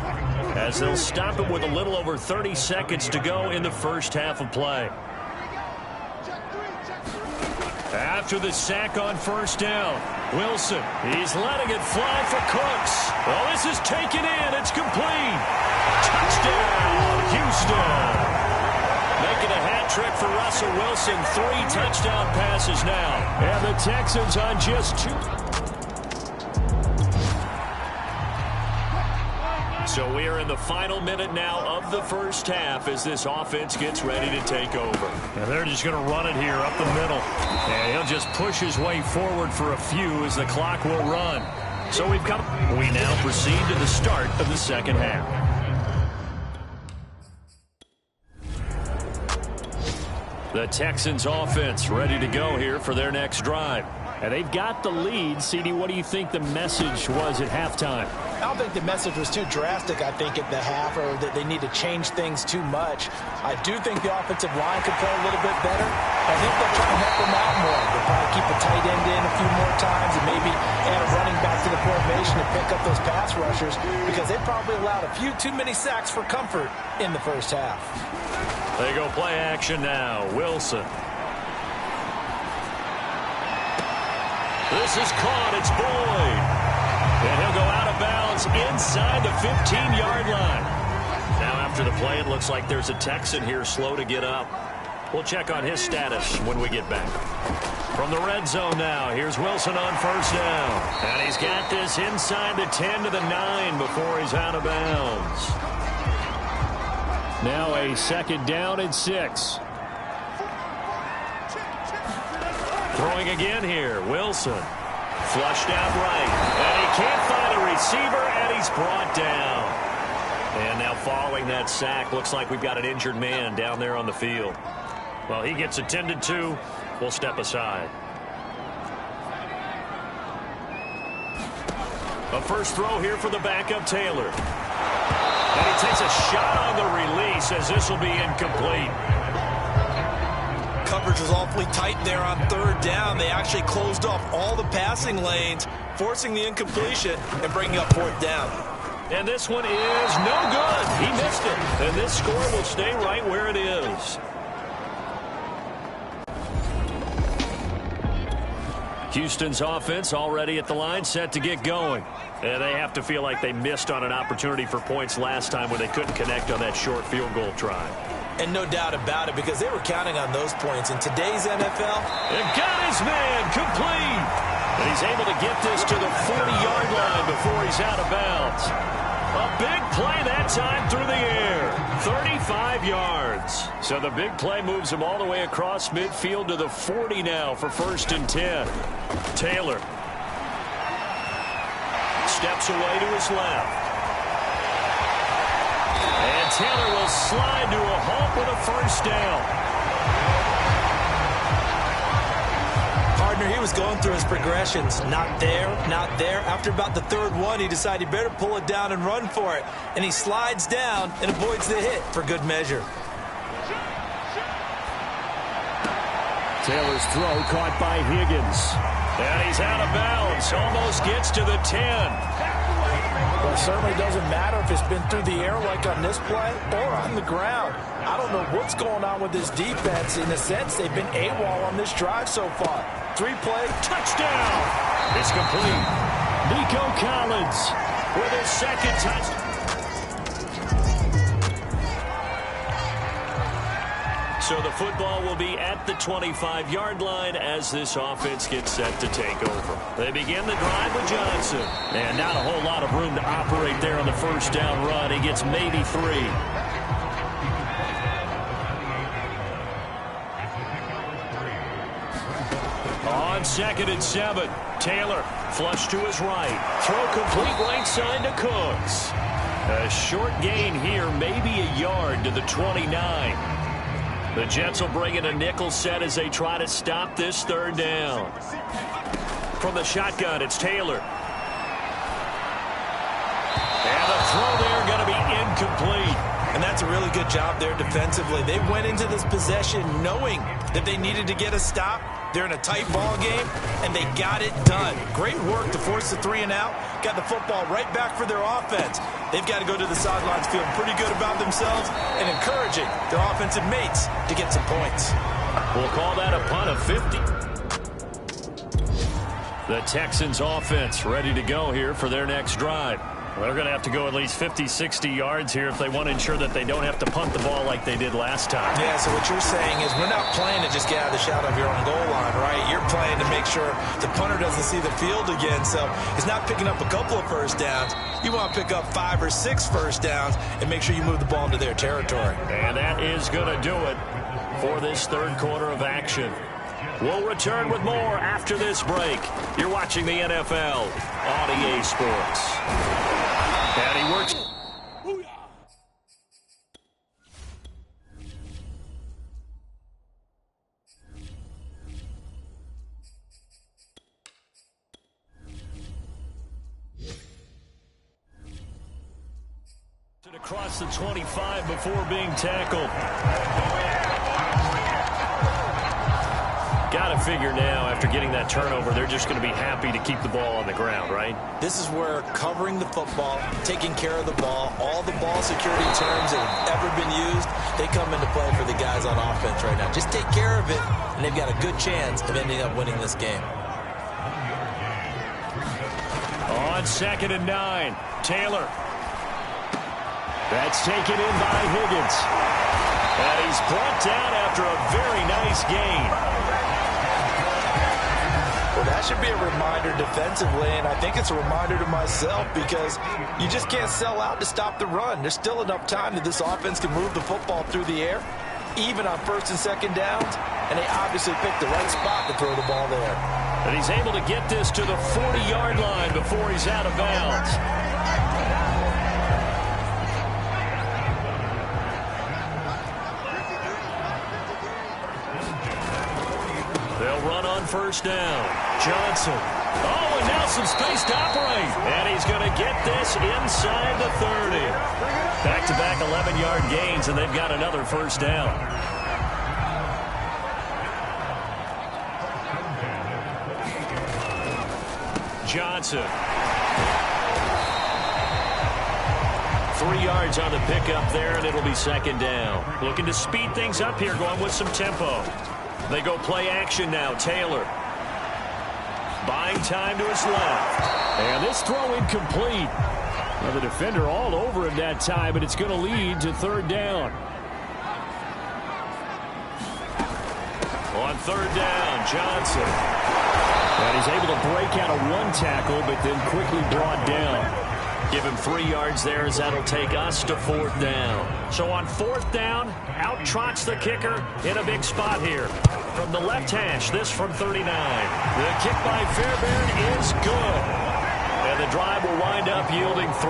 Speaker 2: as they'll stop it with a little over 30 seconds to go in the first half of play. After the sack on first down, Wilson, he's letting it fly for Cooks. Well, this is taken in. It's complete. Touchdown, Houston. Making a hat trick for Russell Wilson. 3 touchdown passes now. And the Texans on just 2. So we are in the final minute now of the first half as this offense gets ready to take over. And they're just going to run it here up the middle. And he'll just push his way forward for a few as the clock will run. So we now proceed to the start of the second half. The Texans offense ready to go here for their next drive. And they've got the lead. CD, what do you think the message was at halftime?
Speaker 3: I don't think the message was too drastic, I think, at the half, or that they need to change things too much. I do think the offensive line could play a little bit better. I think they'll try and help them out more. They'll probably keep a tight end in a few more times and maybe add a running back to the formation to pick up those pass rushers because they probably allowed a few too many sacks for comfort in the first half.
Speaker 2: They go play action now. Wilson. This is caught. It's Boyd. And he'll go out of bounds inside the 15-yard line. Now after the play, it looks like there's a Texan here slow to get up. We'll check on his status when we get back. From the red zone now, here's Wilson on first down. And he's got this inside the 10 to the 9 before he's out of bounds. Now a second down and 6. Throwing again here, Wilson. Flushed out right. And he can't find a receiver, and he's brought down. And now following that sack, looks like we've got an injured man down there on the field. Well, he gets attended to. We'll step aside. A first throw here for the backup, Taylor. And he takes a shot on the release as this will be incomplete.
Speaker 3: Coverage was awfully tight there on third down. They actually closed off all the passing lanes, forcing the incompletion and bringing up fourth down.
Speaker 2: And this one is no good. He missed it. And this score will stay right where it is. Houston's offense already at the line, set to get going. And they have to feel like they missed on an opportunity for points last time when they couldn't connect on that short field goal try.
Speaker 3: And no doubt about it, because they were counting on those points. In today's NFL,
Speaker 2: and got his man complete. And he's able to get this to the 40-yard line before he's out of bounds. A big play that time through the air. 35 yards. So the big play moves him all the way across midfield to the 40 now for 1st and 10. Taylor. steps away to his left. And Taylor will slide to a halt with a first down.
Speaker 3: Partner, he was going through his progressions. Not there, not there. After about the third one, he decided he better pull it down and run for it. And he slides down and avoids the hit for good measure.
Speaker 2: Taylor's throw caught by Higgins. And he's out of bounds. Almost gets to the 10.
Speaker 3: Well, it certainly doesn't matter if it's been through the air like on this play or on the ground. I don't know what's going on with this defense. In a sense, they've been AWOL on this drive so far. 3-play, touchdown.
Speaker 2: It's complete. Nico Collins with his second touchdown. So the football will be at the 25-yard line as this offense gets set to take over. They begin the drive with Johnson. And not a whole lot of room to operate there on the first down run. He gets maybe 3. On 2nd and 7, Taylor flush to his right. Throw complete right side to Cooks. A short gain here, maybe a yard to the 29. The Jets will bring in a nickel set as they try to stop this third down. From the shotgun, it's Taylor. And the throw there going to be incomplete.
Speaker 3: And that's a really good job there defensively. They went into this possession knowing that they needed to get a stop. They're in a tight ball game, and they got it done. Great work to force the 3 and out. Got the football right back for their offense. They've got to go to the sidelines feeling pretty good about themselves and encouraging their offensive mates to get some points.
Speaker 2: We'll call that a punt of 50. The Texans offense ready to go here for their next drive. They're going to have to go at least 50, 60 yards here if they want to ensure that they don't have to punt the ball like they did last time.
Speaker 3: Yeah, so what you're saying is we're not playing to just get out of the shadow of your own goal line, right? You're playing to make sure the punter doesn't see the field again. So it's not picking up a couple of first downs. You want to pick up 5 or 6 first downs and make sure you move the ball into their territory. And that is going to do it for this third quarter of action. We'll return with more after this break. You're watching the NFL on EA Sports. And he works. Across the 25 before being tackled. Got to figure now, after getting that turnover, they're just going to be happy to keep the ball on the ground, right? This is where covering the football, taking care of the ball, all the ball security terms that have ever been used, they come into play for the guys on offense right now. Just take care of it, and they've got a good chance of ending up winning this game. On 2nd and 9, Taylor. That's taken in by Higgins. And he's brought down after a very nice gain. Well, that should be a reminder defensively, and I think it's a reminder to myself because you just can't sell out to stop the run. There's still enough time that this offense can move the football through the air, even on 1st and 2nd downs, and they obviously picked the right spot to throw the ball there. And he's able to get this to the 40-yard line before he's out of bounds. They'll run on 1st down. Johnson. Oh, and now some space to operate. And he's going to get this inside the 30. Back-to-back 11-yard gains, and they've got another 1st down. Johnson. 3 yards on the pickup there, and it'll be 2nd down. Looking to speed things up here, going with some tempo. They go play action now. Taylor. Buying time to his left. And this throw incomplete. Well, the defender all over him that time, but it's going to lead to 3rd down. On 3rd down, Johnson. And he's able to break out of 1 tackle, but then quickly brought down. Give him 3 yards there as that'll take us to 4th down. So on 4th down, out trots the kicker in a big spot here. From the left hash, this from 39. The kick by Fairbairn is good. And
Speaker 2: And the drive will wind up yielding 3.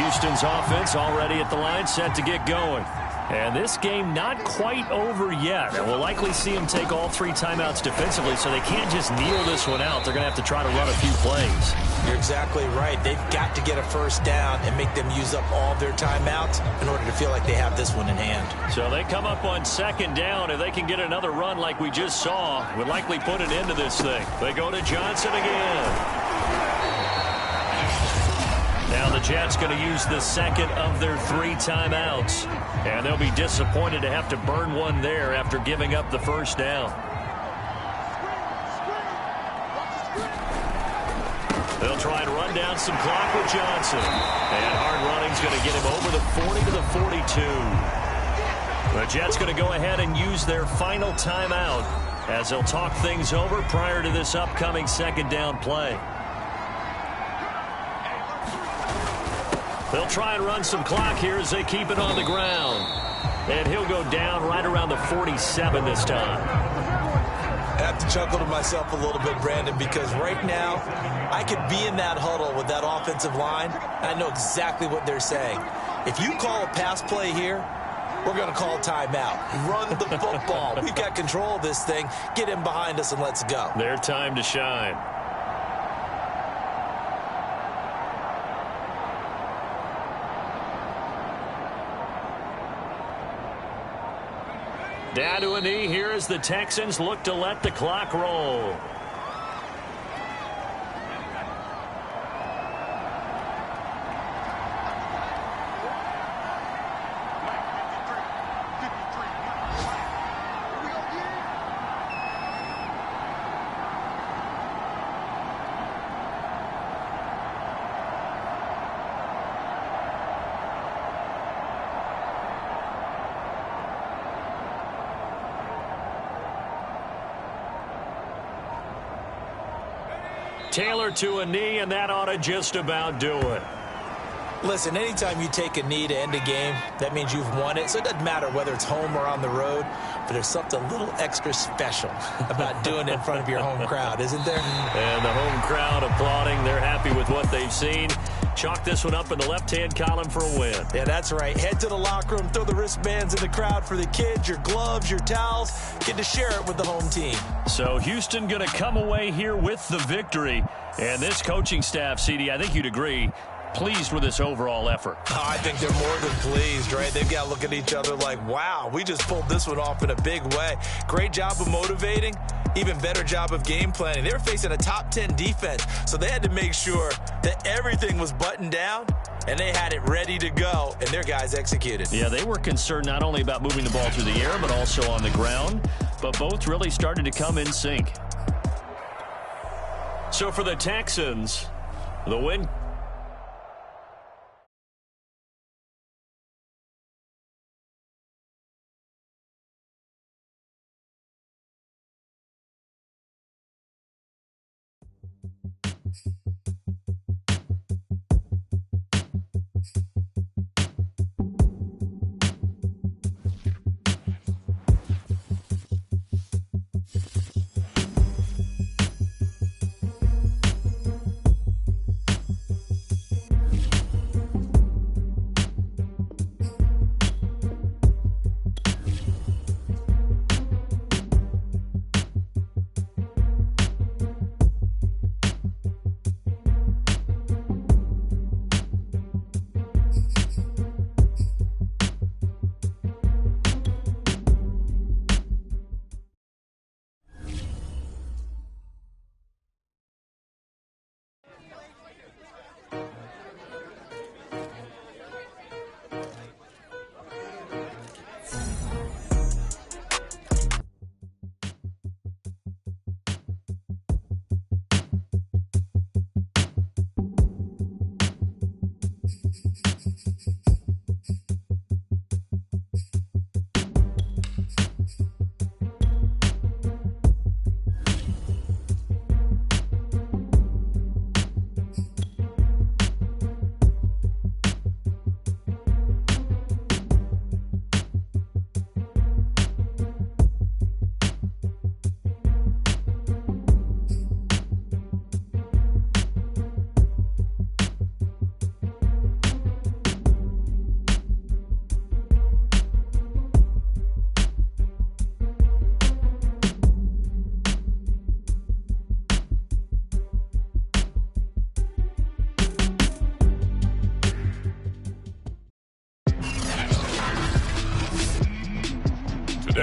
Speaker 2: Houston's offense already at the line, set to get going. And this game not quite over yet. And we'll likely see them take all 3 timeouts defensively, so they can't just kneel this one out. They're going to have to try to run a few plays.
Speaker 3: You're exactly right. They've got to get a first down and make them use up all their timeouts in order to feel like they have this one in hand.
Speaker 2: So they come up on second down. If they can get another run like we just saw, would likely put an end to this thing. They go to Johnson again. Now the Jets going to use the second of their 3 timeouts. And they'll be disappointed to have to burn one there after giving up the first down. They'll try and run down some clock with Johnson. And hard running's going to get him over the 40 to the 42. The Jets going to go ahead and use their final timeout as they'll talk things over prior to this upcoming second down play. They'll try and run some clock here as they keep it on the ground. And he'll go down right around the 47 this time.
Speaker 3: I have to chuckle to myself a little bit, Brandon, because right now I could be in that huddle with that offensive line. I know exactly what they're saying. If you call a pass play here, we're going to call timeout. Run the football. We've got control of this thing. Get him behind us and let's go.
Speaker 2: Their time to shine. Down to a knee here as the Texans look to let the clock roll. Taylor to a knee, and that ought to just about do it.
Speaker 3: Listen, anytime you take a knee to end a game, that means you've won it. So it doesn't matter whether it's home or on the road, but there's something a little extra special about doing it in front of your home crowd, isn't there?
Speaker 2: And the home crowd applauding. They're happy with what they've seen. Chalk this one up in the left-hand column for a win.
Speaker 3: Yeah, that's right. Head to the locker room, throw the wristbands in the crowd for the kids, your gloves, your towels. Get to share it with the home team.
Speaker 2: So Houston going to come away here with the victory. And this coaching staff, CD, I think you'd agree, pleased with this overall effort.
Speaker 3: Oh, I think they're more than pleased, right? They've got to look at each other like, wow, we just pulled this one off in a big way. Great job of motivating. Even better job of game planning. They were facing a top 10 defense, so they had to make sure that everything was buttoned down, and they had it ready to go, and their guys executed.
Speaker 2: Yeah, they were concerned not only about moving the ball through the air, but also on the ground, but both really started to come in sync. So for the Texans, the win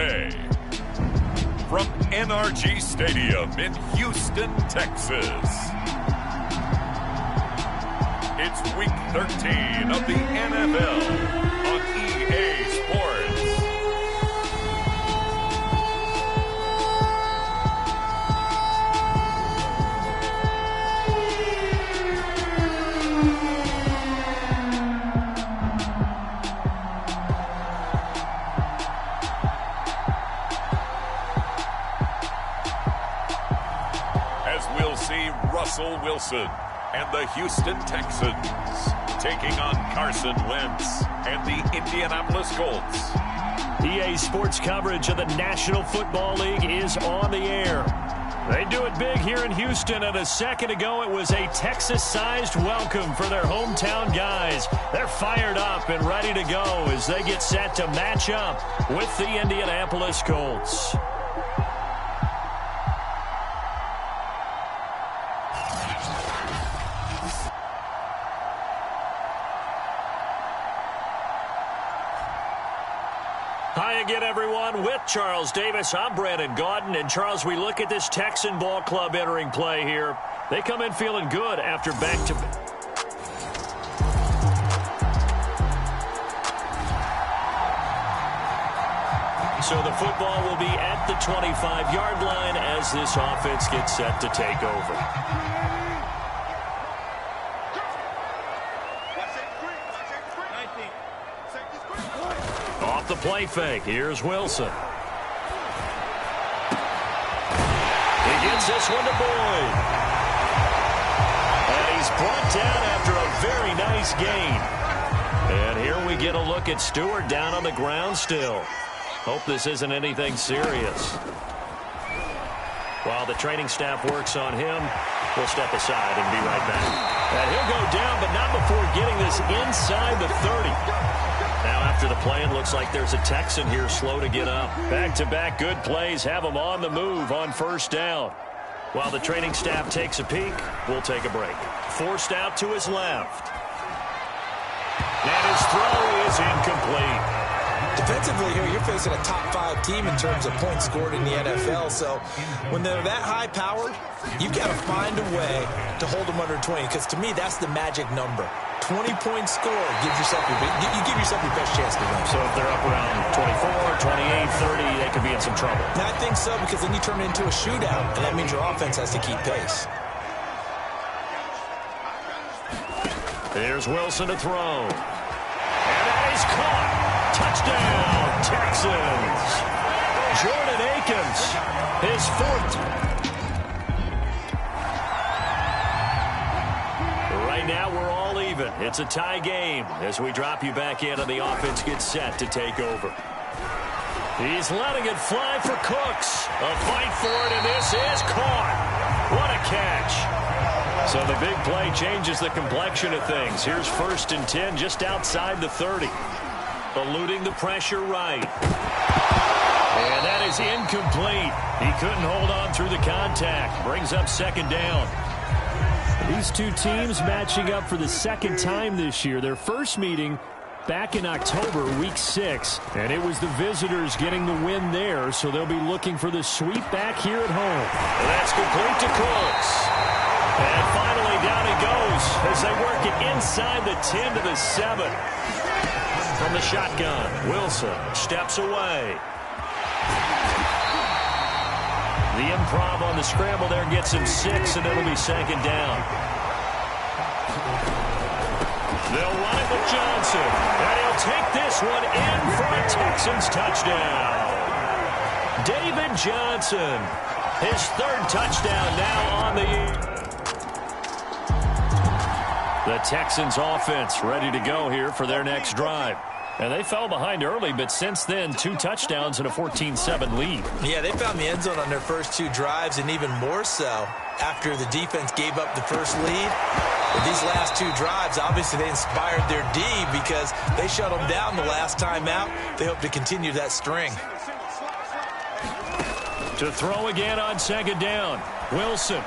Speaker 1: Thursday. From NRG Stadium in Houston, Texas. It's Week 13 of the NFL on EA Sports. As we'll see Russell Wilson and the Houston Texans taking on Carson Wentz and the Indianapolis Colts.
Speaker 2: EA Sports coverage of the National Football League is on the air. They do it big here in Houston, and a second ago it was a Texas-sized welcome for their hometown guys. They're fired up and ready to go as they get set to match up with the Indianapolis Colts. Hi again, everyone. With Charles Davis, I'm Brandon Gaudin. And, Charles, we look at this Texan ball club entering play here. They come in feeling good after back-to-back. So the football will be at the 25-yard line as this offense gets set to take over. Off the play fake, here's Wilson. He gets this one to Boyd. And he's brought down after a very nice gain. And here we get a look at Stewart down on the ground still. Hope this isn't anything serious. While the training staff works on him, we'll step aside and be right back. And he'll go down, but not before getting this inside the 30. Now after the play, it looks like there's a Texan here slow to get up. Back-to-back good plays have him on the move on first down. While the training staff takes a peek, we'll take a break. Forced out to his left. And his throw is incomplete.
Speaker 3: Defensively here, you're facing a top-5 team in terms of points scored in the NFL. So when they're that high-powered, you've got to find a way to hold them under 20. Because to me, that's the magic number. 20-point score gives yourself you give yourself your best chance to win.
Speaker 2: So if they're up around 24, 28, 30, they could be in some trouble.
Speaker 3: And I think so, because then you turn it into a shootout, and that means your offense has to keep pace.
Speaker 2: Here's Wilson to throw. And that is caught. Touchdown, Texans. Jordan Akins, his fourth. Right now, we're all even. It's a tie game as we drop you back in and the offense gets set to take over. He's letting it fly for Cooks. A fight for it, and this is caught. What a catch. So the big play changes the complexion of things. Here's 1st and 10 just outside the 30. Eluding the pressure right. And that is incomplete. He couldn't hold on through the contact. Brings up 2nd down.
Speaker 4: These two teams matching up for the 2nd time this year. Their first meeting back in October, week 6. And it was the visitors getting the win there, so they'll be looking for the sweep back here at home.
Speaker 2: And that's complete to Cooks. And finally down he goes as they work it inside the 10 to the 7. From the shotgun, Wilson steps away. The improv on the scramble there gets him 6, and it'll be 2nd down. They'll run it with Johnson, and he'll take this one in for a Texans touchdown. David Johnson, his 3rd touchdown now on the year. The Texans offense ready to go here for their next drive. And they fell behind early, but since then, 2 touchdowns and a 14-7 lead.
Speaker 3: Yeah, they found the end zone on their first 2 drives, and even more so after the defense gave up the first lead. But these last 2 drives, obviously they inspired their D because they shut them down the last time out. They hope to continue that string.
Speaker 2: To throw again on 2nd down, Wilson.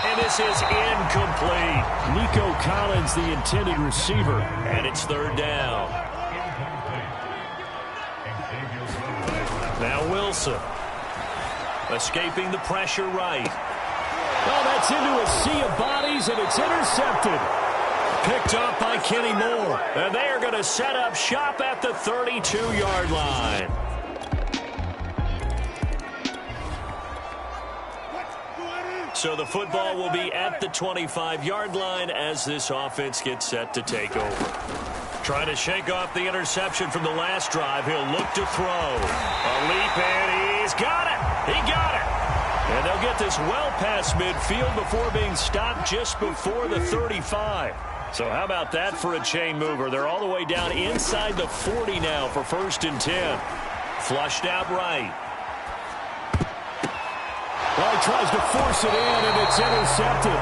Speaker 2: And this is incomplete.
Speaker 4: Nico Collins, the intended receiver.
Speaker 2: And it's 3rd down. Wilson. Escaping the pressure right.
Speaker 4: Oh, that's into a sea of bodies, and it's intercepted.
Speaker 2: Picked off by Kenny Moore. And they are going to set up shop at the 32-yard line. So the football will be at the 25-yard line as this offense gets set to take over. Trying to shake off the interception from the last drive. He'll look to throw. A leap, and he's got it. He got it. And they'll get this well past midfield before being stopped just before the 35. So how about that for a chain mover? They're all the way down inside the 40 now for 1st and 10. Flushed out right.
Speaker 4: Well, he tries to force it in, and it's intercepted.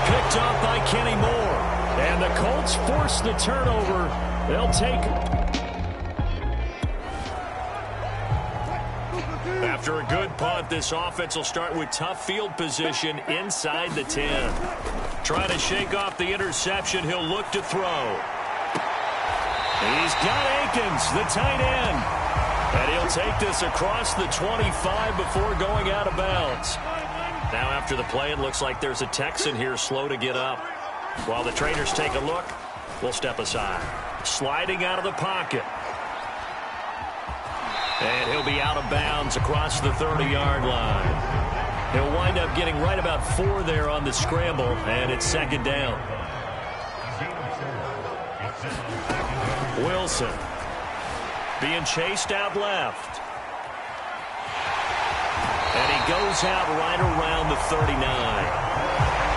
Speaker 2: Picked off by Kenny Moore.
Speaker 4: And the Colts force the turnover. They'll take.
Speaker 2: After a good punt, this offense will start with tough field position inside the 10. Trying to shake off the interception. He'll look to throw. He's got Akins, the tight end. And he'll take this across the 25 before going out of bounds. Now after the play, it looks like there's a Texan here slow to get up. While the trainers take a look, we'll step aside. Sliding out of the pocket. And he'll be out of bounds across the 30-yard line. He'll wind up getting right about 4 there on the scramble, and it's 2nd down. Wilson being chased out left. And he goes out right around the 39.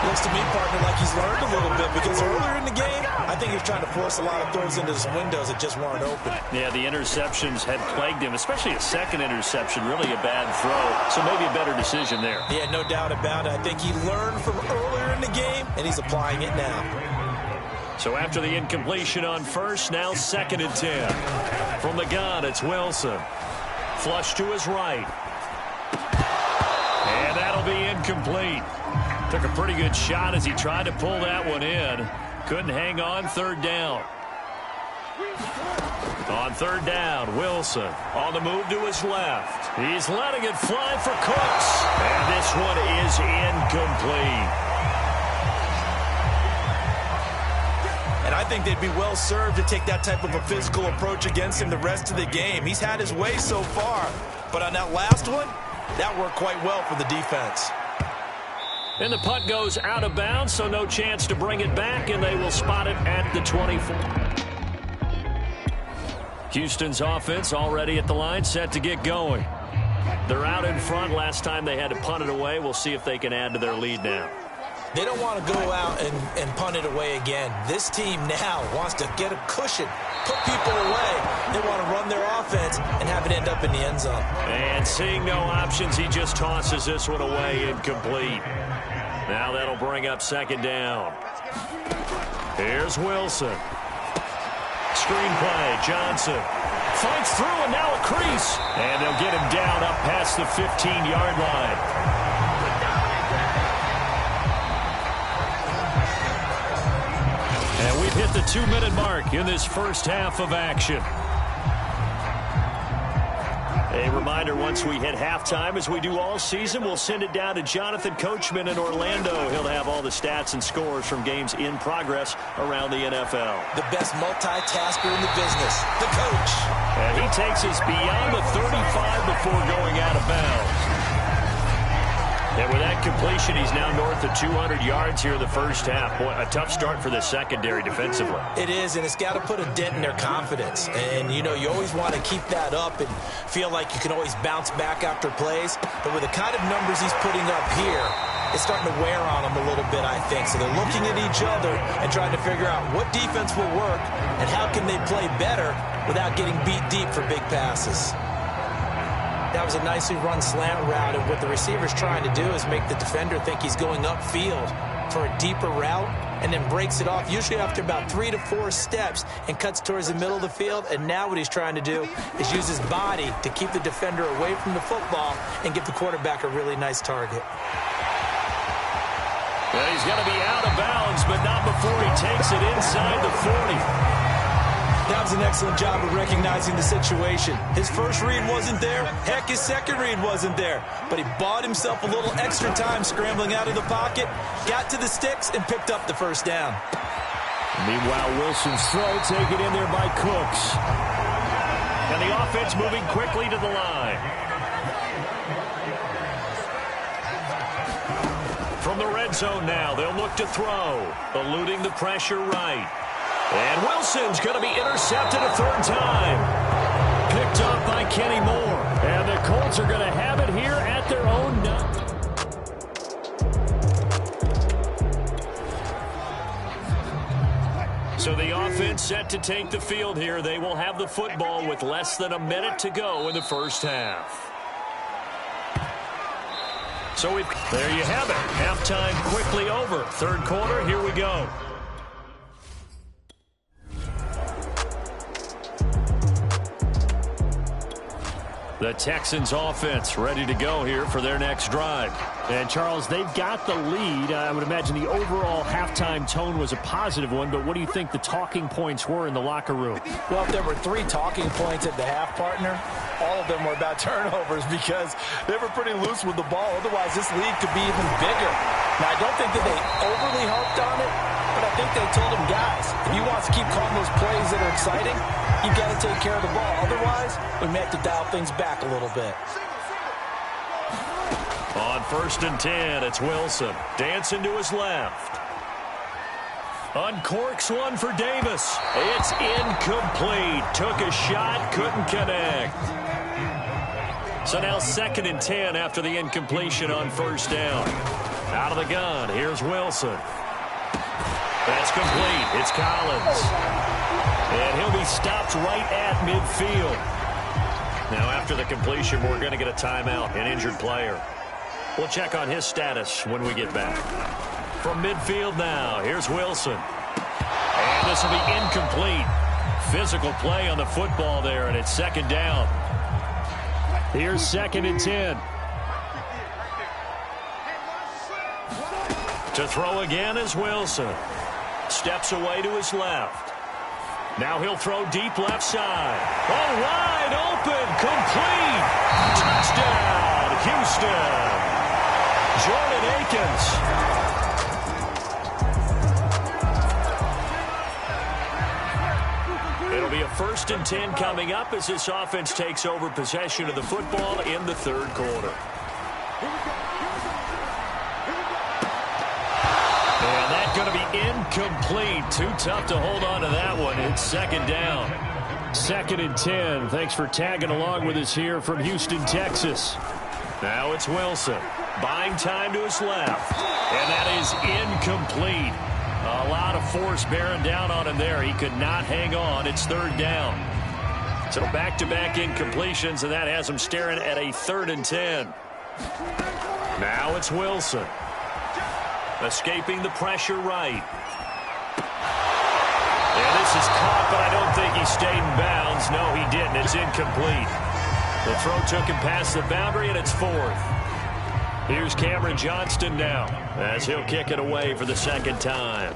Speaker 3: Looks to me, partner, like he's learned a little bit, because earlier in the game, I think he was trying to force a lot of throws into some windows that just weren't open.
Speaker 2: Yeah, the interceptions had plagued him, especially a second interception, really a bad throw. So maybe a better decision there.
Speaker 3: Yeah, no doubt about it. I think he learned from earlier in the game, and he's applying it now.
Speaker 2: So after the incompletion on first, now 2nd and 10. From the gun, it's Wilson. Flush to his right. And that'll be incomplete. Took a pretty good shot as he tried to pull that one in. Couldn't hang on. 3rd down. On 3rd down, Wilson on the move to his left. He's letting it fly for Cooks. And this one is incomplete.
Speaker 3: And I think they'd be well served to take that type of a physical approach against him the rest of the game. He's had his way so far. But on that last one, that worked quite well for the defense.
Speaker 2: And the punt goes out of bounds, so no chance to bring it back, and they will spot it at the 24. Houston's offense already at the line, set to get going. They're out in front. Last time they had to punt it away. We'll see if they can add to their lead now.
Speaker 3: They don't want to go out and punt it away again. This team now wants to get a cushion, put people away. They want to run their offense and have it end up in the end zone.
Speaker 2: And seeing no options, he just tosses this one away, incomplete. Now that'll bring up 2nd down. Here's Wilson. Screen play, Johnson. Fights through, and now a crease. And they'll get him down up past the 15-yard line. And we've hit the 2-minute mark in this first half of action. A reminder, once we hit halftime, as we do all season, we'll send it down to Jonathan Coachman in Orlando. He'll have all the stats and scores from games in progress around the NFL.
Speaker 3: The best multitasker in the business, the coach.
Speaker 2: And he takes us beyond the 35 before going out of bounds. And with that completion, he's now north of 200 yards here in the first half. Boy, a tough start for the secondary defensively.
Speaker 3: It is, and it's got to put a dent in their confidence. And, you know, you always want to keep that up and feel like you can always bounce back after plays. But with the kind of numbers he's putting up here, it's starting to wear on them a little bit, I think. So they're looking at each other and trying to figure out what defense will work and how can they play better without getting beat deep for big passes. That was a nicely run slant route, and what the receiver's trying to do is make the defender think he's going upfield for a deeper route and then breaks it off, usually after about 3 to 4 steps, and cuts towards the middle of the field. And now what he's trying to do is use his body to keep the defender away from the football and give the quarterback a really nice target.
Speaker 2: Well, he's going to be out of bounds, but not before he takes it inside the 40.
Speaker 3: That was an excellent job of recognizing the situation. His first read wasn't there. Heck, his second read wasn't there. But he bought himself a little extra time scrambling out of the pocket, got to the sticks, and picked up the first down.
Speaker 4: Meanwhile, Wilson's throw taken in there by Cooks.
Speaker 2: And the offense moving quickly to the line. From the red zone now, they'll look to throw, eluding the pressure right. And Wilson's going to be intercepted a third time.
Speaker 4: Picked up by Kenny Moore. And the Colts are going to have it here at their own 9.
Speaker 2: So the offense set to take the field here. They will have the football with less than a minute to go in the first half. So there you have it. Halftime quickly over. Third quarter, here we go. The Texans offense ready to go here for their next drive.
Speaker 4: And, Charles, they've got the lead. I would imagine the overall halftime tone was a positive one, but what do you think the talking points were in the locker room?
Speaker 3: Well, if there were 3 talking points at the half, partner, all of them were about turnovers because they were pretty loose with the ball. Otherwise, this lead could be even bigger. Now, I don't think that they overly harped on it, but I think they told him, guys, if you want to keep calling those plays that are exciting, you've got to take care of the ball. Otherwise, we may have to dial things back a little bit.
Speaker 2: On 1st and 10, it's Wilson. Dancing to his left. Uncorks one for Davis. It's incomplete. Took a shot, couldn't connect. So now 2nd and 10 after the incompletion on 1st down. Out of the gun, here's Wilson. That's complete. It's Collins. And he'll be stopped right at midfield. Now after the completion, we're going to get a timeout, an injured player. We'll check on his status when we get back. From midfield now, here's Wilson. And this will be incomplete. Physical play on the football there, and it's 2nd down.
Speaker 4: Here's 2nd and 10.
Speaker 2: To throw again is Wilson. Steps away to his left. Now he'll throw deep left side. Oh, wide open, complete. Touchdown, Houston. Jordan Akins. It'll be a 1st and 10 coming up as this offense takes over possession of the football in the 3rd quarter. And that's going to be incomplete. Too tough to hold on to that one. It's 2nd down.
Speaker 4: 2nd and 10. Thanks for tagging along with us here from Houston, Texas.
Speaker 2: Now it's Wilson. Buying time to his left. And that is incomplete. A lot of force bearing down on him there. He could not hang on. It's 3rd down. So back-to-back incompletions, and that has him staring at a 3rd and 10. Now it's Wilson. Escaping the pressure right. And this is caught, but I don't think he stayed in bounds. No, he didn't. It's incomplete. The throw took him past the boundary, and it's 4th. Here's Cameron Johnston now as he'll kick it away for the 2nd time.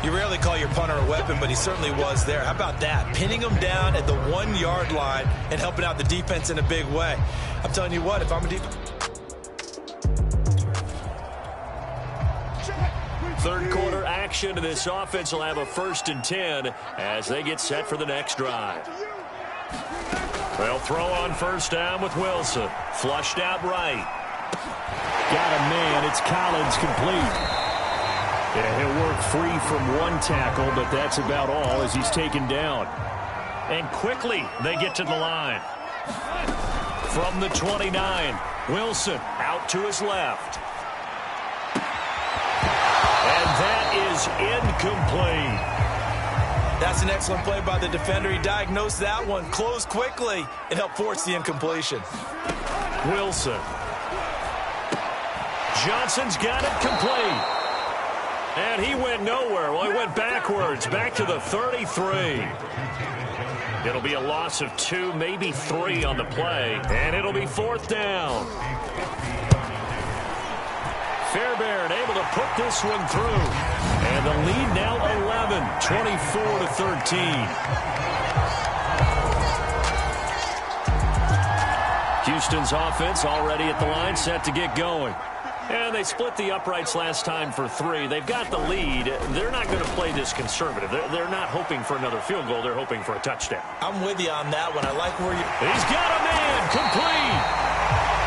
Speaker 3: You rarely call your punter a weapon, but he certainly was there. How about that? Pinning him down at the 1-yard line and helping out the defense in a big way. I'm telling you what, if I'm a defense...
Speaker 2: 3rd quarter action, and this offense will have a 1st and 10 as they get set for the next drive. They'll throw on 1st down with Wilson. Flushed out right.
Speaker 4: Got a man. It's Collins, complete. Yeah, he'll work free from one tackle, but that's about all as he's taken down.
Speaker 2: And quickly they get to the line. From the 29, Wilson out to his left. And that is incomplete.
Speaker 3: That's an excellent play by the defender. He diagnosed that one, closed quickly, and helped force the incompletion.
Speaker 2: Wilson. Johnson's got it complete. And he went nowhere. Well, he went backwards, back to the 33. It'll be a loss of 2, maybe 3 on the play, and it'll be 4th down. Fairbairn able to put this one through. And the lead now 11, 24-13. Houston's offense already at the line, set to get going. And they split the uprights last time for 3. They've got the lead. They're not going to play this conservative. They're not hoping for another field goal. They're hoping for a touchdown.
Speaker 3: I'm with you on that one. I like where you...
Speaker 2: He's got a man, complete.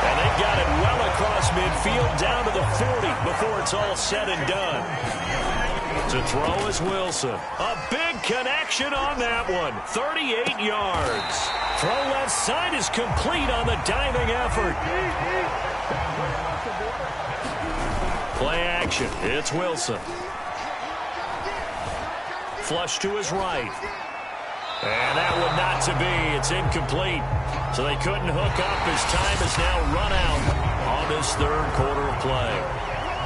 Speaker 2: And they've got it well across midfield down to the 40 before it's all said and done. To throw is Wilson. A big connection on that one. 38 yards. Throw left side is complete on the diving effort. Play action. It's Wilson. Flush to his right. And that one not to be. It's incomplete. So they couldn't hook up as time has now run out on this third quarter of play.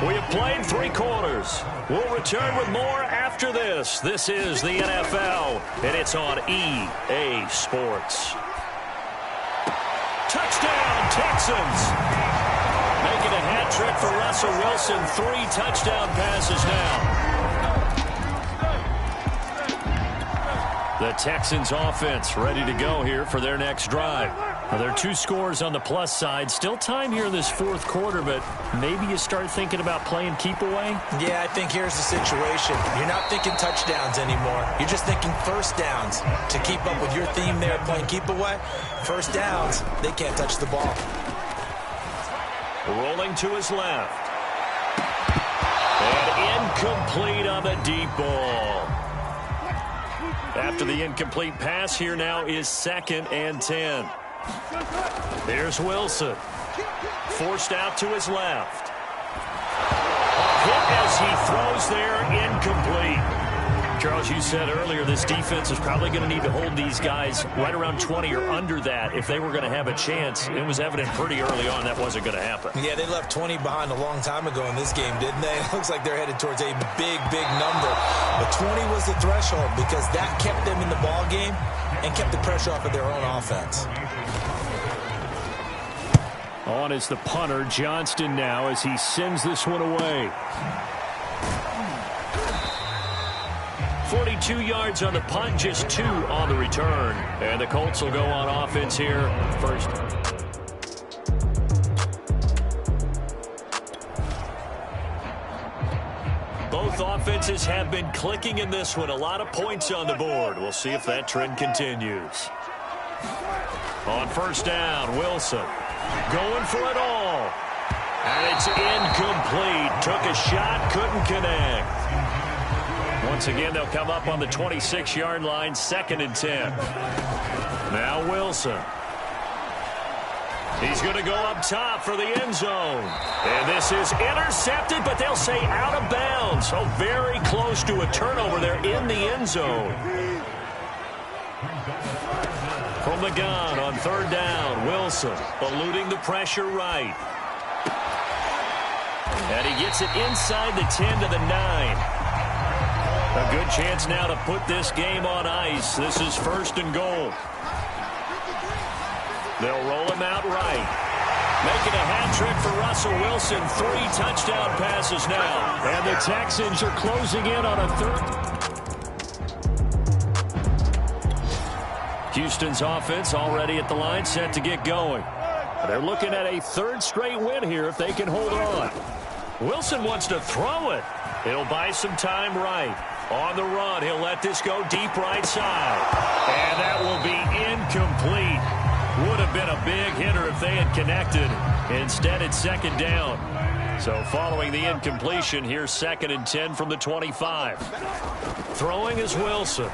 Speaker 2: We have played 3 quarters. We'll return with more after this. This is the NFL, and it's on EA Sports. Touchdown, Texans. Making a hat trick for Russell Wilson. 3 touchdown passes now. The Texans offense ready to go here for their next drive. Now, there are 2 scores on the plus side. Still time here in this fourth quarter, but maybe you start thinking about playing keep away?
Speaker 3: Yeah, I think here's the situation. You're not thinking touchdowns anymore. You're just thinking first downs. To keep up with your theme there, playing keep away, first downs, they can't touch the ball.
Speaker 2: Rolling to his left. And incomplete on the deep ball. After the incomplete pass, here now is 2nd and 10. There's Wilson. Forced out to his left. Hit as he throws there, incomplete. Charles, you said earlier this defense is probably going to need to hold these guys right around 20 or under that if they were going to have a chance. It was evident pretty early on that wasn't going to happen.
Speaker 3: Yeah, they left 20 behind a long time ago in this game, didn't they? It looks like they're headed towards a big, big number. But 20 was the threshold because that kept them in the ball game and kept the pressure off of their own offense.
Speaker 4: On is the punter, Johnston now, as he sends this one away.
Speaker 2: 42 yards on the punt, just 2 on the return. And the Colts will go on offense here first. Both offenses have been clicking in this one. A lot of points on the board. We'll see if that trend continues. On first down, Wilson going for it all. And it's incomplete. Took a shot, couldn't connect. Once again, they'll come up on the 26-yard line, 2nd and 10. Now Wilson. He's going to go up top for the end zone. And this is intercepted, but they'll say out of bounds. So very close to a turnover there in the end zone. From the gun on 3rd down, Wilson eluding the pressure right. And he gets it inside the 10 to the 9. A good chance now to put this game on ice. This is 1st and goal. They'll roll him out right. Making a hat trick for Russell Wilson. 3 touchdown passes now.
Speaker 4: And the Texans are closing in on a 3rd.
Speaker 2: Houston's offense already at the line, set to get going. They're looking at a 3rd straight win here if they can hold on. Wilson wants to throw it. He'll buy some time right. On the run, he'll let this go deep right side. And that will be incomplete. Would have been a big hitter if they had connected. Instead, it's 2nd down. So following the incompletion, here's 2nd and 10 from the 25. Throwing is Wilson.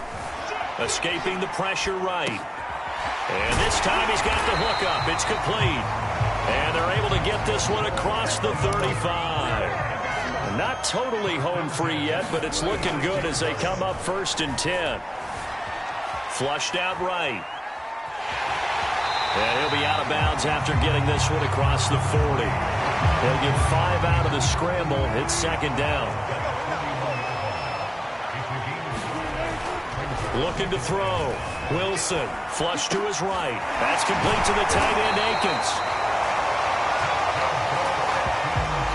Speaker 2: Escaping the pressure right. And this time he's got the hook up. It's complete. And they're able to get this one across the 35. Not totally home free yet, but it's looking good as they come up 1st and 10. Flushed out right. And he'll be out of bounds after getting this one across the 40. They'll get 5 out of the scramble. It's 2nd down. Looking to throw. Wilson, flush to his right. That's complete to the tight end, Akins.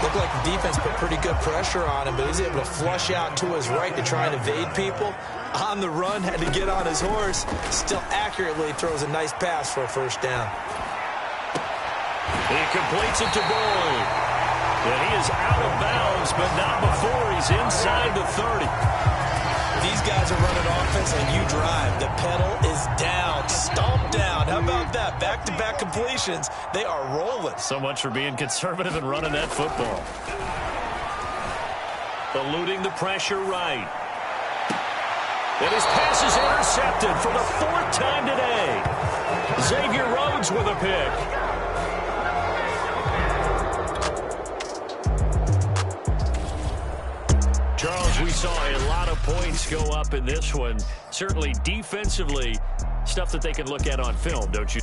Speaker 3: The Looked like the defense put pretty good pressure on him, but he's able to flush out to his right to try and evade people. On the run, had to get on his horse. Still accurately throws a nice pass for a first down.
Speaker 2: He completes it to Boyd. And he is out of bounds, but not before he's inside the 30.
Speaker 3: These guys are running offense and you drive. The pedal is down, stomped down. How about that? Back-to-back completions. They are rolling.
Speaker 2: So much for being conservative and running that football. Eluding the pressure right. And his pass is intercepted for the 4th time today. Xavier Rhodes with a pick. Charles, we saw a lot of points go up in this one. Certainly defensively, stuff that they can look at on film, don't you?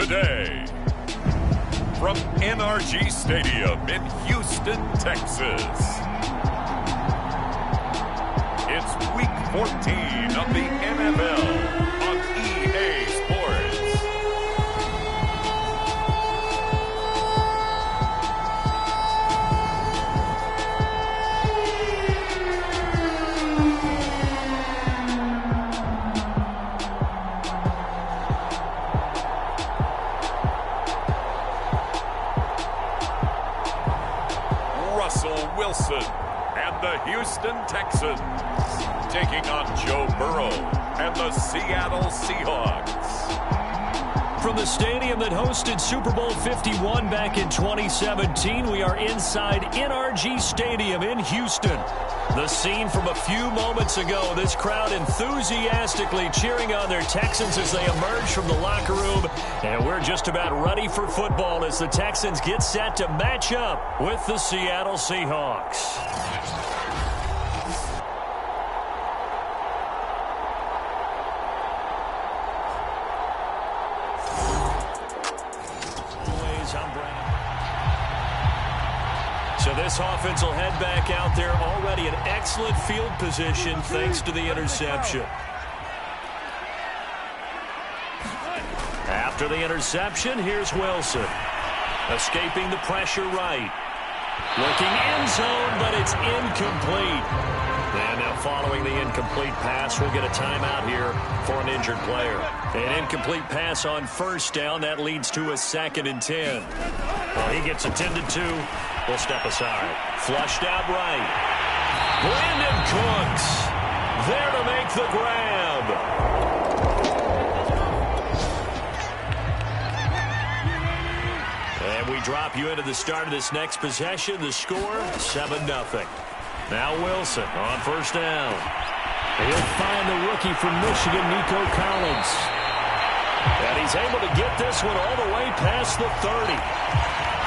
Speaker 1: Today, from NRG Stadium in Houston, Texas, it's Week 14 of the NFL on EA Sports. Russell Wilson and the Houston Texans taking on Joe Burrow and the Seattle Seahawks.
Speaker 2: From the stadium that hosted Super Bowl 51 back in 2017, we are inside NRG Stadium in Houston. The scene from a few moments ago, this crowd enthusiastically cheering on their Texans as they emerge from the locker room. And we're just about ready for football as the Texans get set to match up with the Seattle Seahawks. So this offense will head back out there, already in excellent field position thanks to the interception. After the interception, here's Wilson. Escaping the pressure right. Looking end zone, but it's incomplete. And now following the incomplete pass, we'll get a timeout here for an injured player. An incomplete pass on first down. That leads to a 2nd and 10. Well, he gets attended to. We'll step aside. Flushed out right. Brandon Cooks there to make the grab. And we drop you into the start of this next possession. The score, 7-0. Now Wilson on first down.
Speaker 4: He'll find the rookie from Michigan, Nico Collins.
Speaker 2: And he's able to get this one all the way past the 30.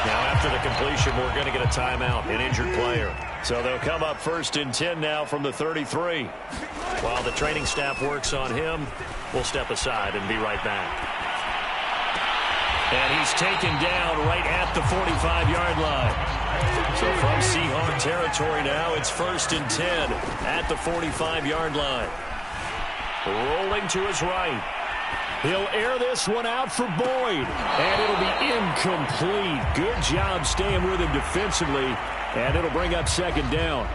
Speaker 2: Now after the completion, we're going to get a timeout, an injured player. So they'll come up 1st and 10 now from the 33. While the training staff works on him, we'll step aside and be right back. And he's taken down right at the 45-yard line. So from Seahawk territory now, it's 1st and 10 at the 45-yard line. Rolling to his right.
Speaker 4: He'll air this one out for Boyd. And it'll be incomplete. Good job staying with him defensively. And it'll bring up 2nd down.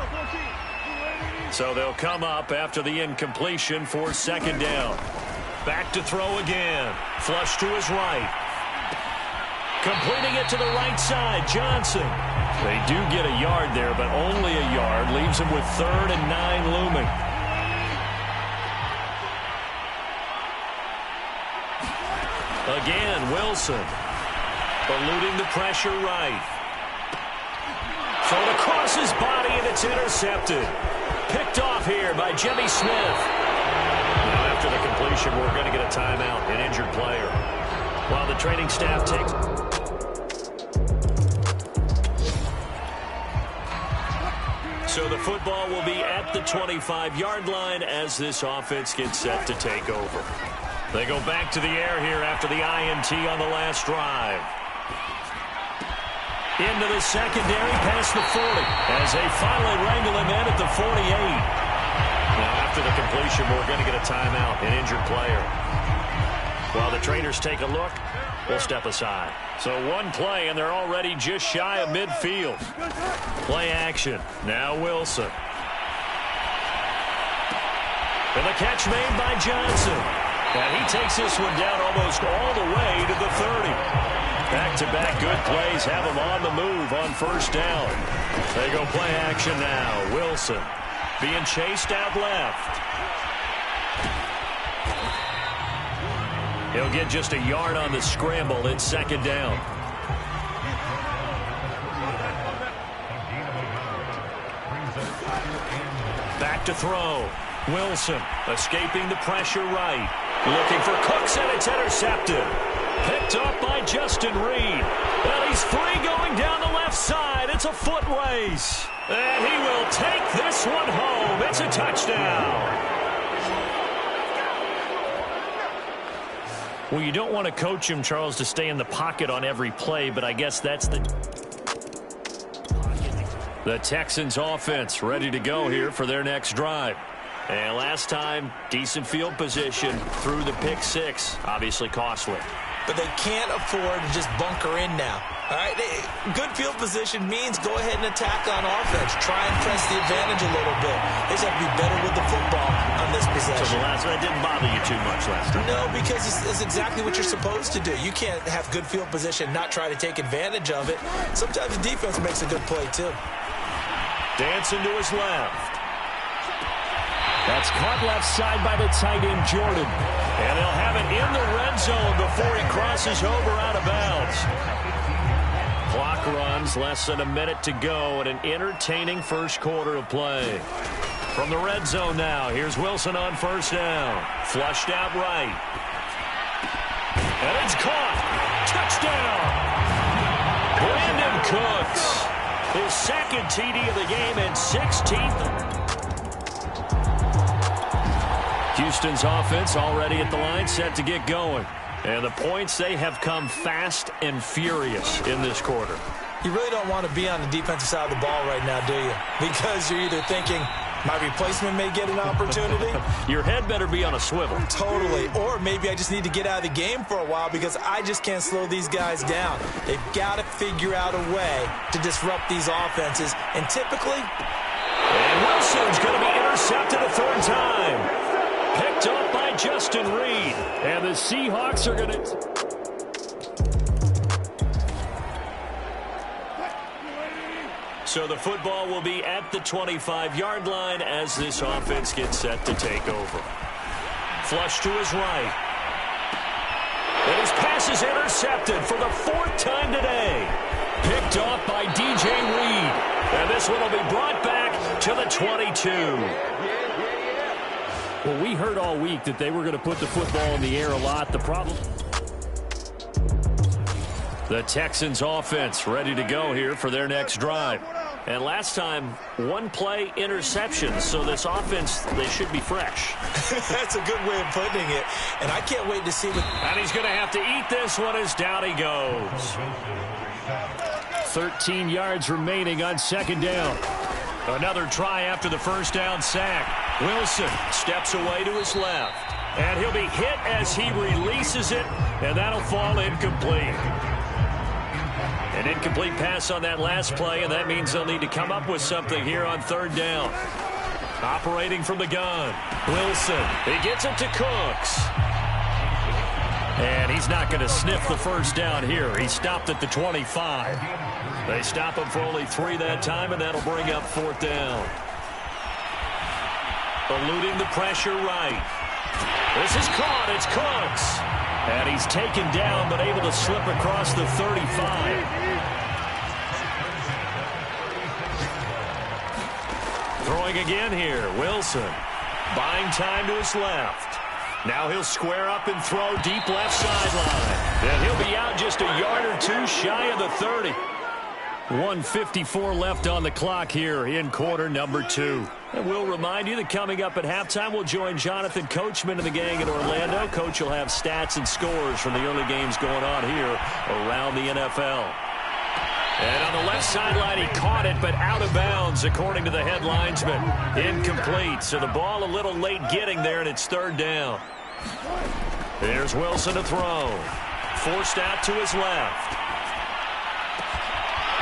Speaker 2: So they'll come up after the incompletion for 2nd down. Back to throw again. Flush to his right. Completing it to the right side, Johnson. They do get a yard there, but only a yard. Leaves him with 3rd and 9 looming. Again, Wilson. Eluding the pressure right. Thrown across his body, and it's intercepted. Picked off here by Jimmy Smith. Now after the completion, we're going to get a timeout, an injured player. While the training staff takes... So the football will be at the 25-yard line as this offense gets set to take over. They go back to the air here after the INT on the last drive. Into the secondary past the 40 as they finally wrangle him in at the 48. Now after the completion, we're going to get a timeout, an injured player. While the trainers take a look, we'll step aside. So one play, and they're already just shy of midfield. Play action. Now Wilson. And the catch made by Johnson. And he takes this one down almost all the way to the 30. Back-to-back good plays have him on the move on first down. They go play action now. Wilson being chased out left. He'll get just a yard on the scramble. It's 2nd down. Back to throw. Wilson escaping the pressure right. Looking for Cooks, and it's intercepted. Picked up by Justin Reed. And he's free going down the left side. It's a foot race. And he will take this one home. It's a touchdown.
Speaker 4: Well, you don't want to coach him, Charles, to stay in the pocket on every play, but I guess that's the
Speaker 2: Texans offense ready to go here for their next drive. And last time, decent field position through the pick 6. Obviously costly.
Speaker 3: But they can't afford to just bunker in now. All right, good field position means go ahead and attack on offense. Try and press the advantage a little bit. They just have to be better with the football on this possession.
Speaker 2: So the last one didn't bother you too much last time?
Speaker 3: No, because it's exactly what you're supposed to do. You can't have good field position, not try to take advantage of it. Sometimes the defense makes a good play, too.
Speaker 2: Dancing to his left.
Speaker 4: That's caught left side by the tight end, Jordan.
Speaker 2: And they'll have it in the red zone before he crosses over out of bounds. Clock runs, less than a minute to go, and an entertaining first quarter of play. From the red zone now, here's Wilson on first down. Flushed out right. And it's caught. Touchdown. Brandon Cooks. His 2nd TD of the game and 16th. Houston's offense already at the line, set to get going. And the points, they have come fast and furious in this quarter.
Speaker 3: You really don't want to be on the defensive side of the ball right now, do you? Because you're either thinking, my replacement may get an opportunity.
Speaker 2: Your head better be on a swivel.
Speaker 3: Totally. Or maybe I just need to get out of the game for a while because I just can't slow these guys down. They've got to figure out a way to disrupt these offenses. And typically...
Speaker 2: And Wilson's going to be intercepted a third time. Picked up by Justin Reed.
Speaker 4: And the Seahawks are going to...
Speaker 2: So the football will be at the 25-yard line as this offense gets set to take over. Flush to his right. And his pass is intercepted for the fourth time today. Picked off by DJ Reed. And this one will be brought back to the 22.
Speaker 4: Well, we heard all week that they were going to put the football in the air a lot. The problem...
Speaker 2: The Texans offense ready to go here for their next drive. And last time, one play interception. So this offense, they should be fresh.
Speaker 3: That's a good way of putting it. And I can't wait to see what...
Speaker 2: And he's going to have to eat this one as down he goes.
Speaker 4: 13 yards remaining on second down.
Speaker 2: Another try after the first down sack. Wilson steps away to his left. And he'll be hit as he releases it. And that'll fall incomplete. An incomplete pass on that last play, and that means they'll need to come up with something here on third down. Operating from the gun. Wilson. He gets it to Cooks. And he's not going to sniff the first down here. He stopped at the 25. They stop him for only 3 that time, and that'll bring up fourth down. Eluding the pressure right. This is caught. It's Cooks. And he's taken down, but able to slip across the 35. Throwing again here, Wilson. Buying time to his left. Now he'll square up and throw deep left sideline. And he'll be out just a yard or two shy of the 30. 1:54 left on the clock here in quarter number 2. And we'll remind you that coming up at halftime, we'll join Jonathan Coachman and the gang in Orlando. Coach will have stats and scores from the early games going on here around the NFL. And on the left sideline, he caught it, but out of bounds, according to the head linesman. Incomplete, so the ball a little late getting there, and it's third down. Here's Wilson to throw. Forced out to his left.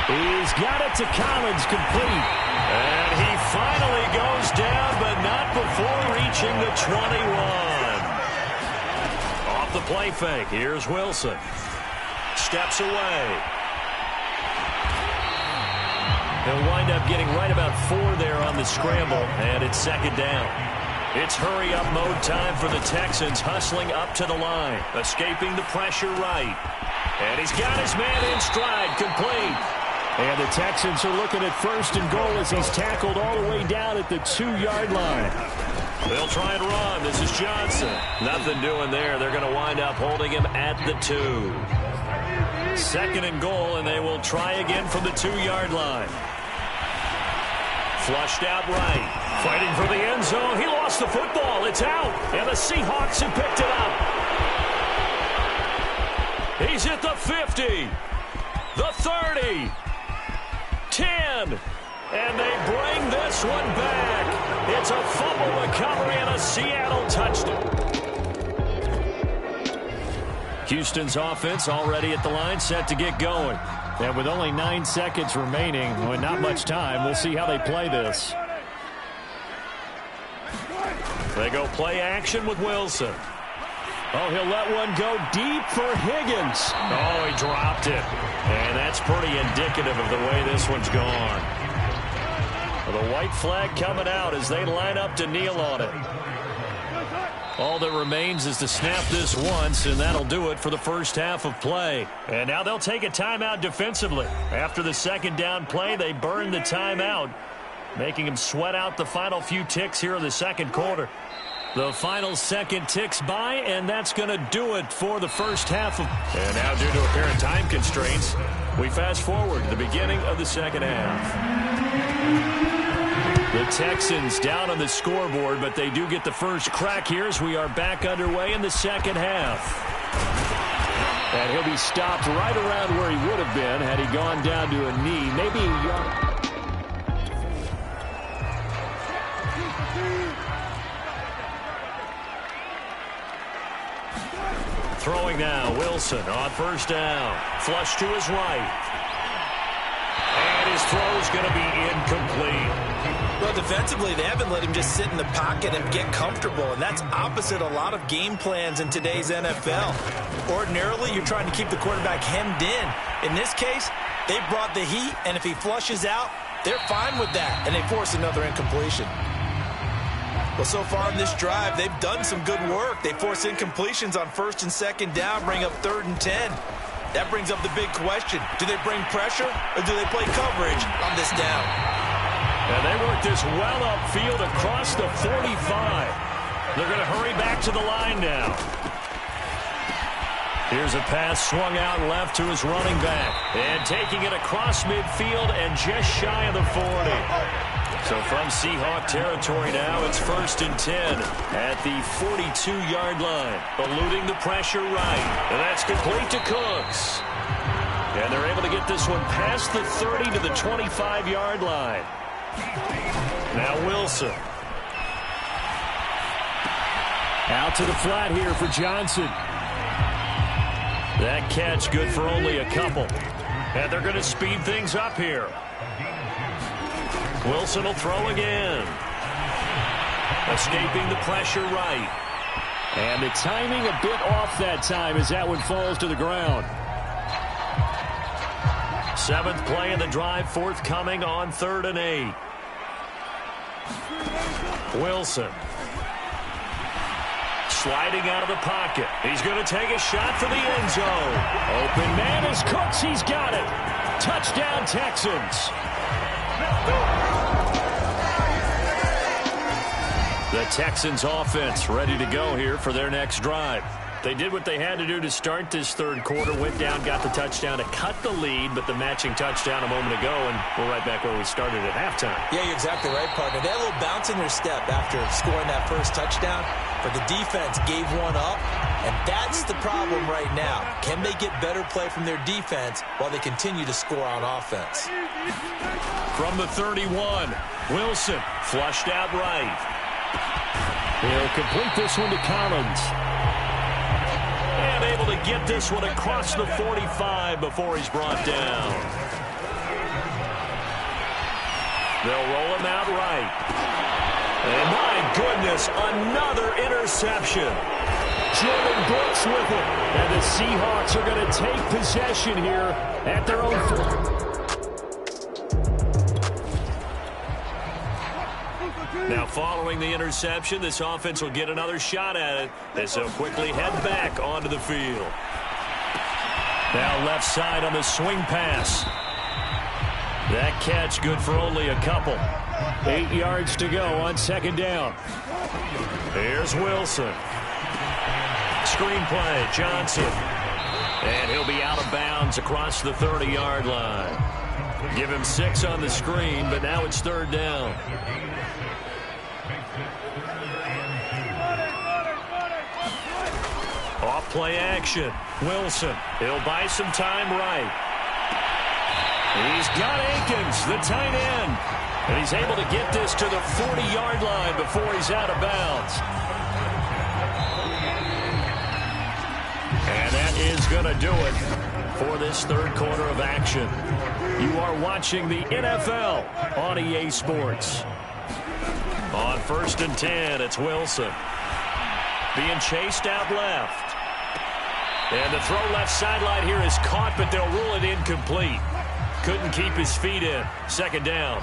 Speaker 4: He's got it to Collins, complete.
Speaker 2: And he finally goes down, but not before reaching the 21. Off the play fake, here's Wilson. Steps away. He'll wind up getting right about 4 there on the scramble, and it's second down. It's hurry-up mode time for the Texans, hustling up to the line, escaping the pressure right. And he's got his man in stride, complete.
Speaker 4: And the Texans are looking at first and goal as he's tackled all the way down at the 2-yard line.
Speaker 2: They'll try and run. This is Johnson. Nothing doing there. They're going to wind up holding him at the 2. Second and goal, and they will try again from the 2-yard line. Flushed out right. Fighting for the end zone. He lost the football. It's out. And the Seahawks have picked it up. He's at the 50. The 30. 10. And they bring this one back. It's a fumble recovery and a Seattle touchdown. Houston's offense already at the line, set to get going.
Speaker 4: And with only 9 seconds remaining, with not much time, we'll see how they play this.
Speaker 2: They go play action with Wilson.
Speaker 4: Oh, he'll let one go deep for Higgins.
Speaker 2: Oh, he dropped it. And that's pretty indicative of the way this one's gone. Well, the white flag coming out as they line up to kneel on it. All that remains is to snap this once, and that'll do it for the first half of play. And now they'll take a timeout defensively. After the second down play, they burn the timeout, making them sweat out the final few ticks here in the second quarter. The final second ticks by, and that's going to do it for the first half of... And now, due to apparent time constraints, we fast forward to the beginning of the second half. The Texans down on the scoreboard, but they do get the first crack here as we are back underway in the second half.
Speaker 4: And he'll be stopped right around where he would have been had he gone down to a knee. Maybe a yard. Throwing now, Wilson on first down. Flush to his right. And his throw is going to be incomplete.
Speaker 3: Well, defensively, they haven't let him just sit in the pocket and get comfortable, and that's opposite a lot of game plans in today's NFL. Ordinarily, you're trying to keep the quarterback hemmed in. In this case, they brought the heat, and if he flushes out, they're fine with that, and they force another incompletion. Well, so far in this drive, they've done some good work. They force incompletions on first and second down, bring up 3rd and 10. That brings up the big question. Do they bring pressure, or do they play coverage on this down?
Speaker 2: And they work this well upfield across the 45. They're going to hurry back to the line now. Here's a pass swung out left to his running back. And taking it across midfield and just shy of the 40. So from Seahawk territory now, it's 1st and 10 at the 42-yard line. Eluding the pressure right. And that's complete to Cooks. And they're able to get this one past the 30 to the 25-yard line. Now Wilson.
Speaker 4: Out to the flat here for Johnson.
Speaker 2: That catch good for only a couple. And they're going to speed things up here. Wilson will throw again. Escaping the pressure right.
Speaker 4: And the timing a bit off that time as that one falls to the ground.
Speaker 2: 7th play in the drive, forthcoming on 3rd and 8. Wilson. Sliding out of the pocket. He's going to take a shot for the end zone.
Speaker 4: Open man is Cooks. He's got it. Touchdown, Texans.
Speaker 2: The Texans offense ready to go here for their next drive. They did what they had to do to start this 3rd quarter, went down, got the touchdown to cut the lead, but the matching touchdown a moment ago, and we're right back where we started at halftime.
Speaker 3: Yeah, you're exactly right, partner. They had a little bounce in their step after scoring that first touchdown, but the defense gave one up, and that's the problem right now. Can they get better play from their defense while they continue to score on offense?
Speaker 2: From the 31, Wilson flushed out right.
Speaker 4: He'll complete this one to Collins.
Speaker 2: And able to get this one across the 45 before he's brought down. They'll roll him out right. And my goodness, another interception.
Speaker 4: Jordan Brooks with it. And the Seahawks are going to take possession here at their own 40.
Speaker 2: Now, following the interception, this offense will get another shot at it as they'll quickly head back onto the field. Now left side on the swing pass. That catch good for only a couple.
Speaker 4: 8 yards to go on 2nd down.
Speaker 2: Here's Wilson. Screen play, Johnson. And he'll be out of bounds across the 30-yard line. Give him 6 on the screen, but now it's 3rd down. Off play action. Wilson. He'll buy some time right. He's got Akins, the tight end. And he's able to get this to the 40-yard line before he's out of bounds. And that is going to do it for this 3rd quarter of action. You are watching the NFL on EA Sports. On 1st and 10, it's Wilson. Being chased out left. And the throw left sideline here is caught, but they'll rule it incomplete. Couldn't keep his feet in. 2nd down.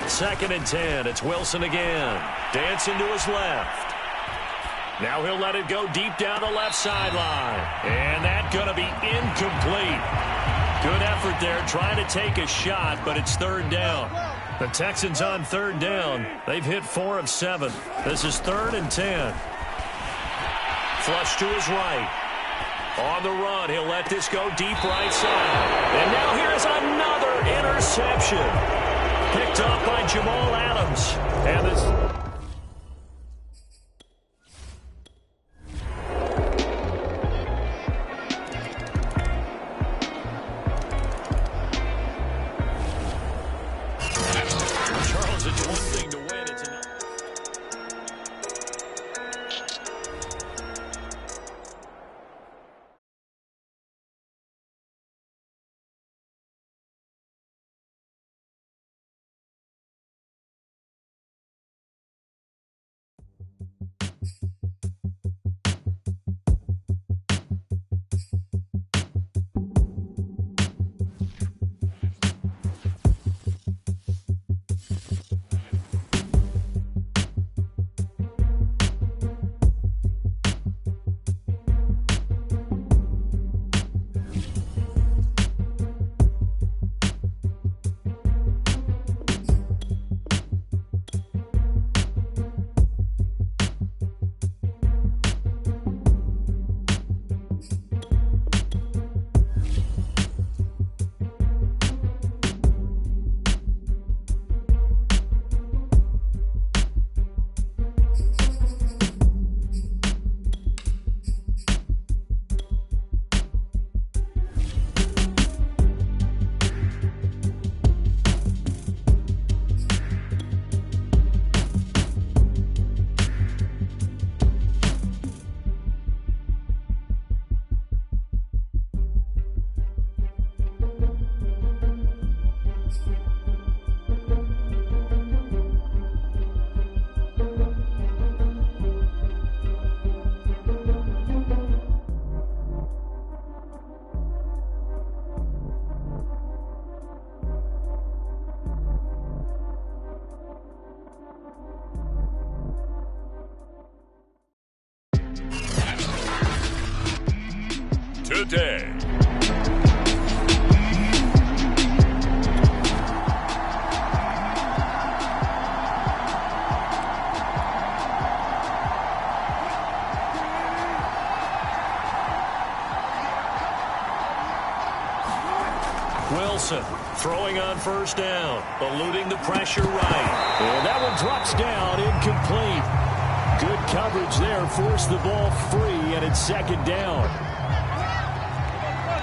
Speaker 2: 2nd and 10. It's Wilson again. Dancing to his left. Now he'll let it go deep down the left sideline. And that's going to be incomplete. Good effort there trying to take a shot, but it's 3rd down. The Texans on 3rd down. They've hit 4 of 7. This is 3rd and 10. Flush to his right. On the run, he'll let this go deep right side. And now here's another interception. Picked up by Jamal Adams. And this... Wilson throwing on first down, eluding the pressure right.
Speaker 4: And that one drops down, incomplete. Good coverage there, forced the ball free, and it's second down.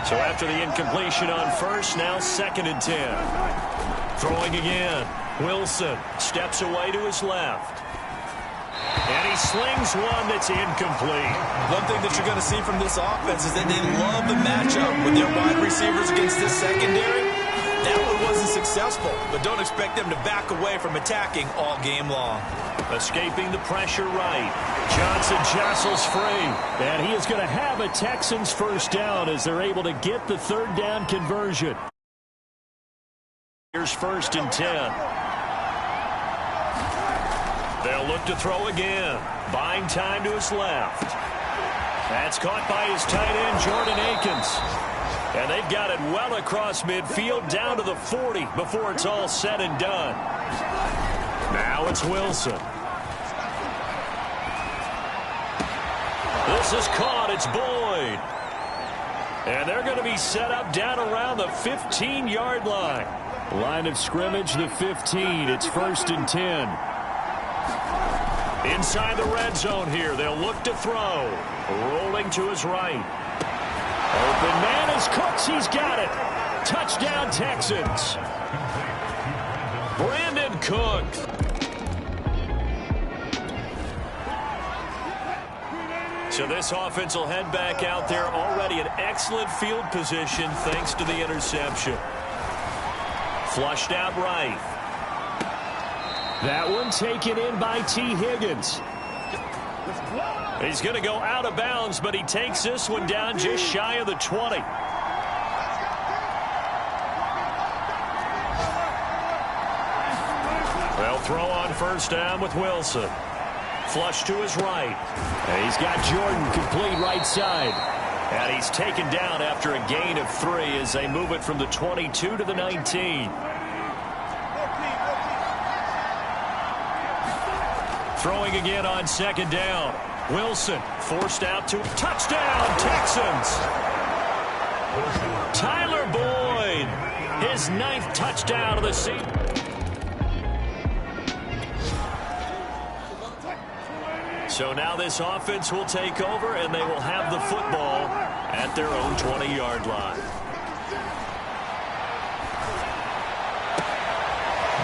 Speaker 2: So after the incompletion on first, now 2nd and 10. Throwing again. Wilson steps away to his left. And he slings one that's incomplete.
Speaker 3: One thing that you're going to see from this offense is that they love the matchup with their wide receivers against this secondary. That one wasn't successful, but don't expect them to back away from attacking all game long.
Speaker 2: Escaping the pressure right. Johnson jostles free.
Speaker 4: And he is going to have a Texans first down as they're able to get the third down conversion.
Speaker 2: Here's 1st and 10. They'll look to throw again. Buying time to his left. That's caught by his tight end, Jordan Akins. And they've got it well across midfield down to the 40 before it's all said and done. Now it's Wilson. This is caught. It's Boyd. And they're going to be set up down around the 15-yard line.
Speaker 4: Line of scrimmage, the 15. It's 1st and 10.
Speaker 2: Inside the red zone here. They'll look to throw. Rolling to his right.
Speaker 4: Open man is Cooks. He's got it. Touchdown, Texans.
Speaker 2: Brandon Cooks. So this offense will head back out there already in excellent field position thanks to the interception. Flushed out right.
Speaker 4: That one taken in by T. Higgins.
Speaker 2: He's going to go out of bounds, but he takes this one down just shy of the 20. They'll throw on first down with Wilson. Flush to his right.
Speaker 4: And he's got Jordan complete right side.
Speaker 2: And he's taken down after a gain of 3 as they move it from the 22 to the 19. Throwing again on 2nd down. Wilson forced out to touchdown, Texans. Tyler Boyd, his 9th touchdown of the season. So now this offense will take over, and they will have the football at their own 20-yard line.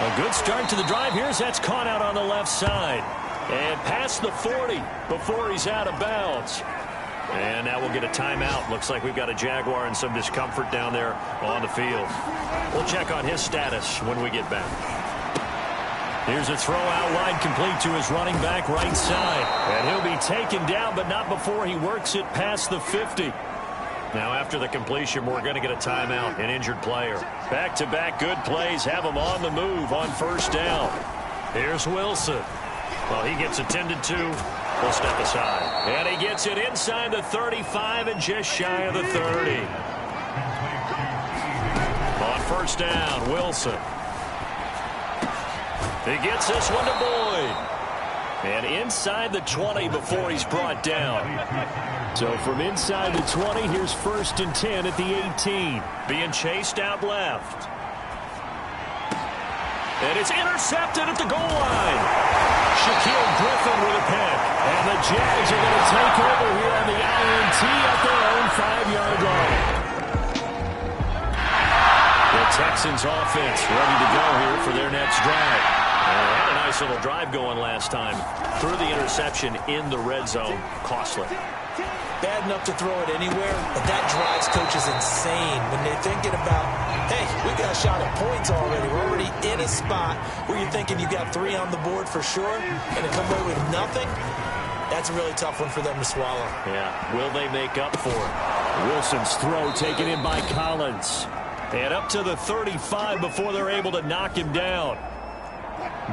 Speaker 4: A good start to the drive here as that's caught out on the left side. And past the 40 before he's out of bounds.
Speaker 2: And now we'll get a timeout. Looks like we've got a Jaguar in some discomfort down there on the field. We'll check on his status when we get back.
Speaker 4: Here's a throw out wide complete to his running back right side. And he'll be taken down, but not before he works it past the 50.
Speaker 2: Now after the completion, we're going to get a timeout, an injured player.
Speaker 4: Back-to-back good plays have him on the move on first down.
Speaker 2: Here's Wilson. Well, he gets attended to. We'll step aside.
Speaker 4: And he gets it inside the 35 and just shy of the 30.
Speaker 2: On first down, Wilson.
Speaker 4: He gets this one to Boyd. And inside the 20 before he's brought down. So from inside the 20, here's 1st and 10 at the 18.
Speaker 2: Being chased out left.
Speaker 4: And it's intercepted at the goal line. Shaquille Griffin with a pick. And the Jags are going to take over here on the INT at their own 5-yard line. The Texans offense ready to go here for their next drive.
Speaker 2: They had a nice little drive going last time. Threw the interception in the red zone. Costly.
Speaker 3: Bad enough to throw it anywhere, but that drives coaches insane when they're thinking about, hey, we got a shot at points already. We're already in a spot where you're thinking you got 3 on the board for sure, and to come away with nothing, that's a really tough one for them to swallow.
Speaker 2: Yeah, will they make up for it?
Speaker 4: Wilson's throw taken in by Collins. And up to the 35 before they're able to knock him down.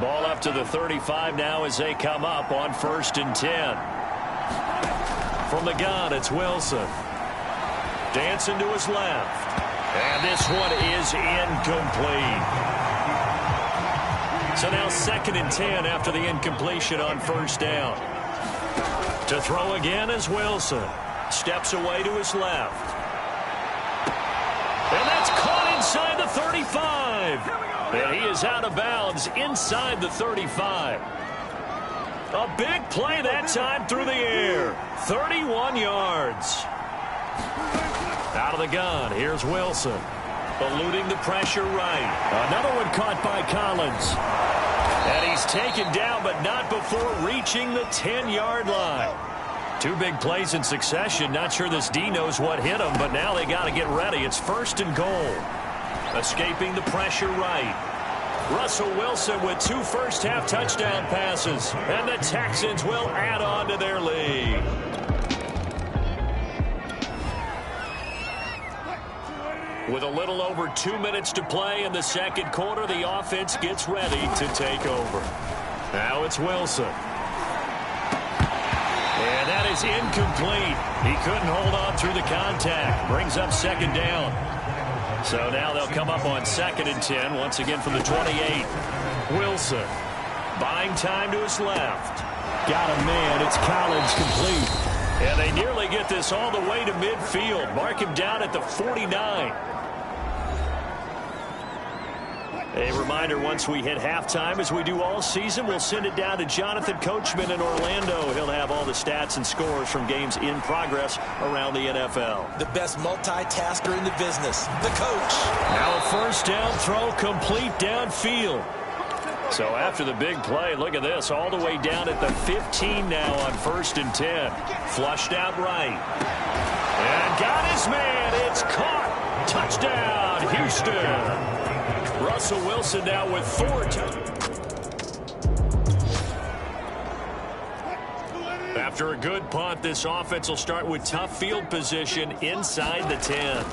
Speaker 4: Ball up to the 35 now as they come up on 1st and 10. From the gun, it's Wilson. Dancing to his left. And this one is incomplete. So now 2nd and 10 after the incompletion on first down. To throw again is Wilson. Steps away to his left. And that's caught inside
Speaker 2: goes out of bounds inside the 35. A big play that time through the air. 31 yards. Out of the gun, here's Wilson. Eluding the pressure right.
Speaker 4: Another one caught by Collins.
Speaker 2: And he's taken down, but not before reaching the 10-yard line. Two big plays in succession. Not sure this D knows what hit him, but now they got to get ready. It's 1st and goal. Escaping the pressure right. Russell Wilson with 2 first-half touchdown passes. And the Texans will add on to their lead. With a little over 2 minutes to play in the second quarter, the offense gets ready to take over. Now it's Wilson. And that is incomplete. He couldn't hold on through the contact. Brings up 2nd down. So now they'll come up on 2nd and 10, once again from the 28. Wilson buying time to his left.
Speaker 4: Got a man. It's Collins, complete.
Speaker 2: And they nearly get this all the way to midfield. Mark him down at the 49. A reminder, once we hit halftime, as we do all season, we'll send it down to Jonathan Coachman in Orlando. He'll have all the stats and scores from games in progress around the NFL.
Speaker 3: The best multitasker in the business, the coach.
Speaker 2: Now a 1st down throw complete downfield. So after the big play, look at this, all the way down at the 15 now on 1st and 10. Flushed out right. And got his man. It's caught. Touchdown, Houston. Russell Wilson now with 4 After a good punt, this offense will start with tough field position inside the 10.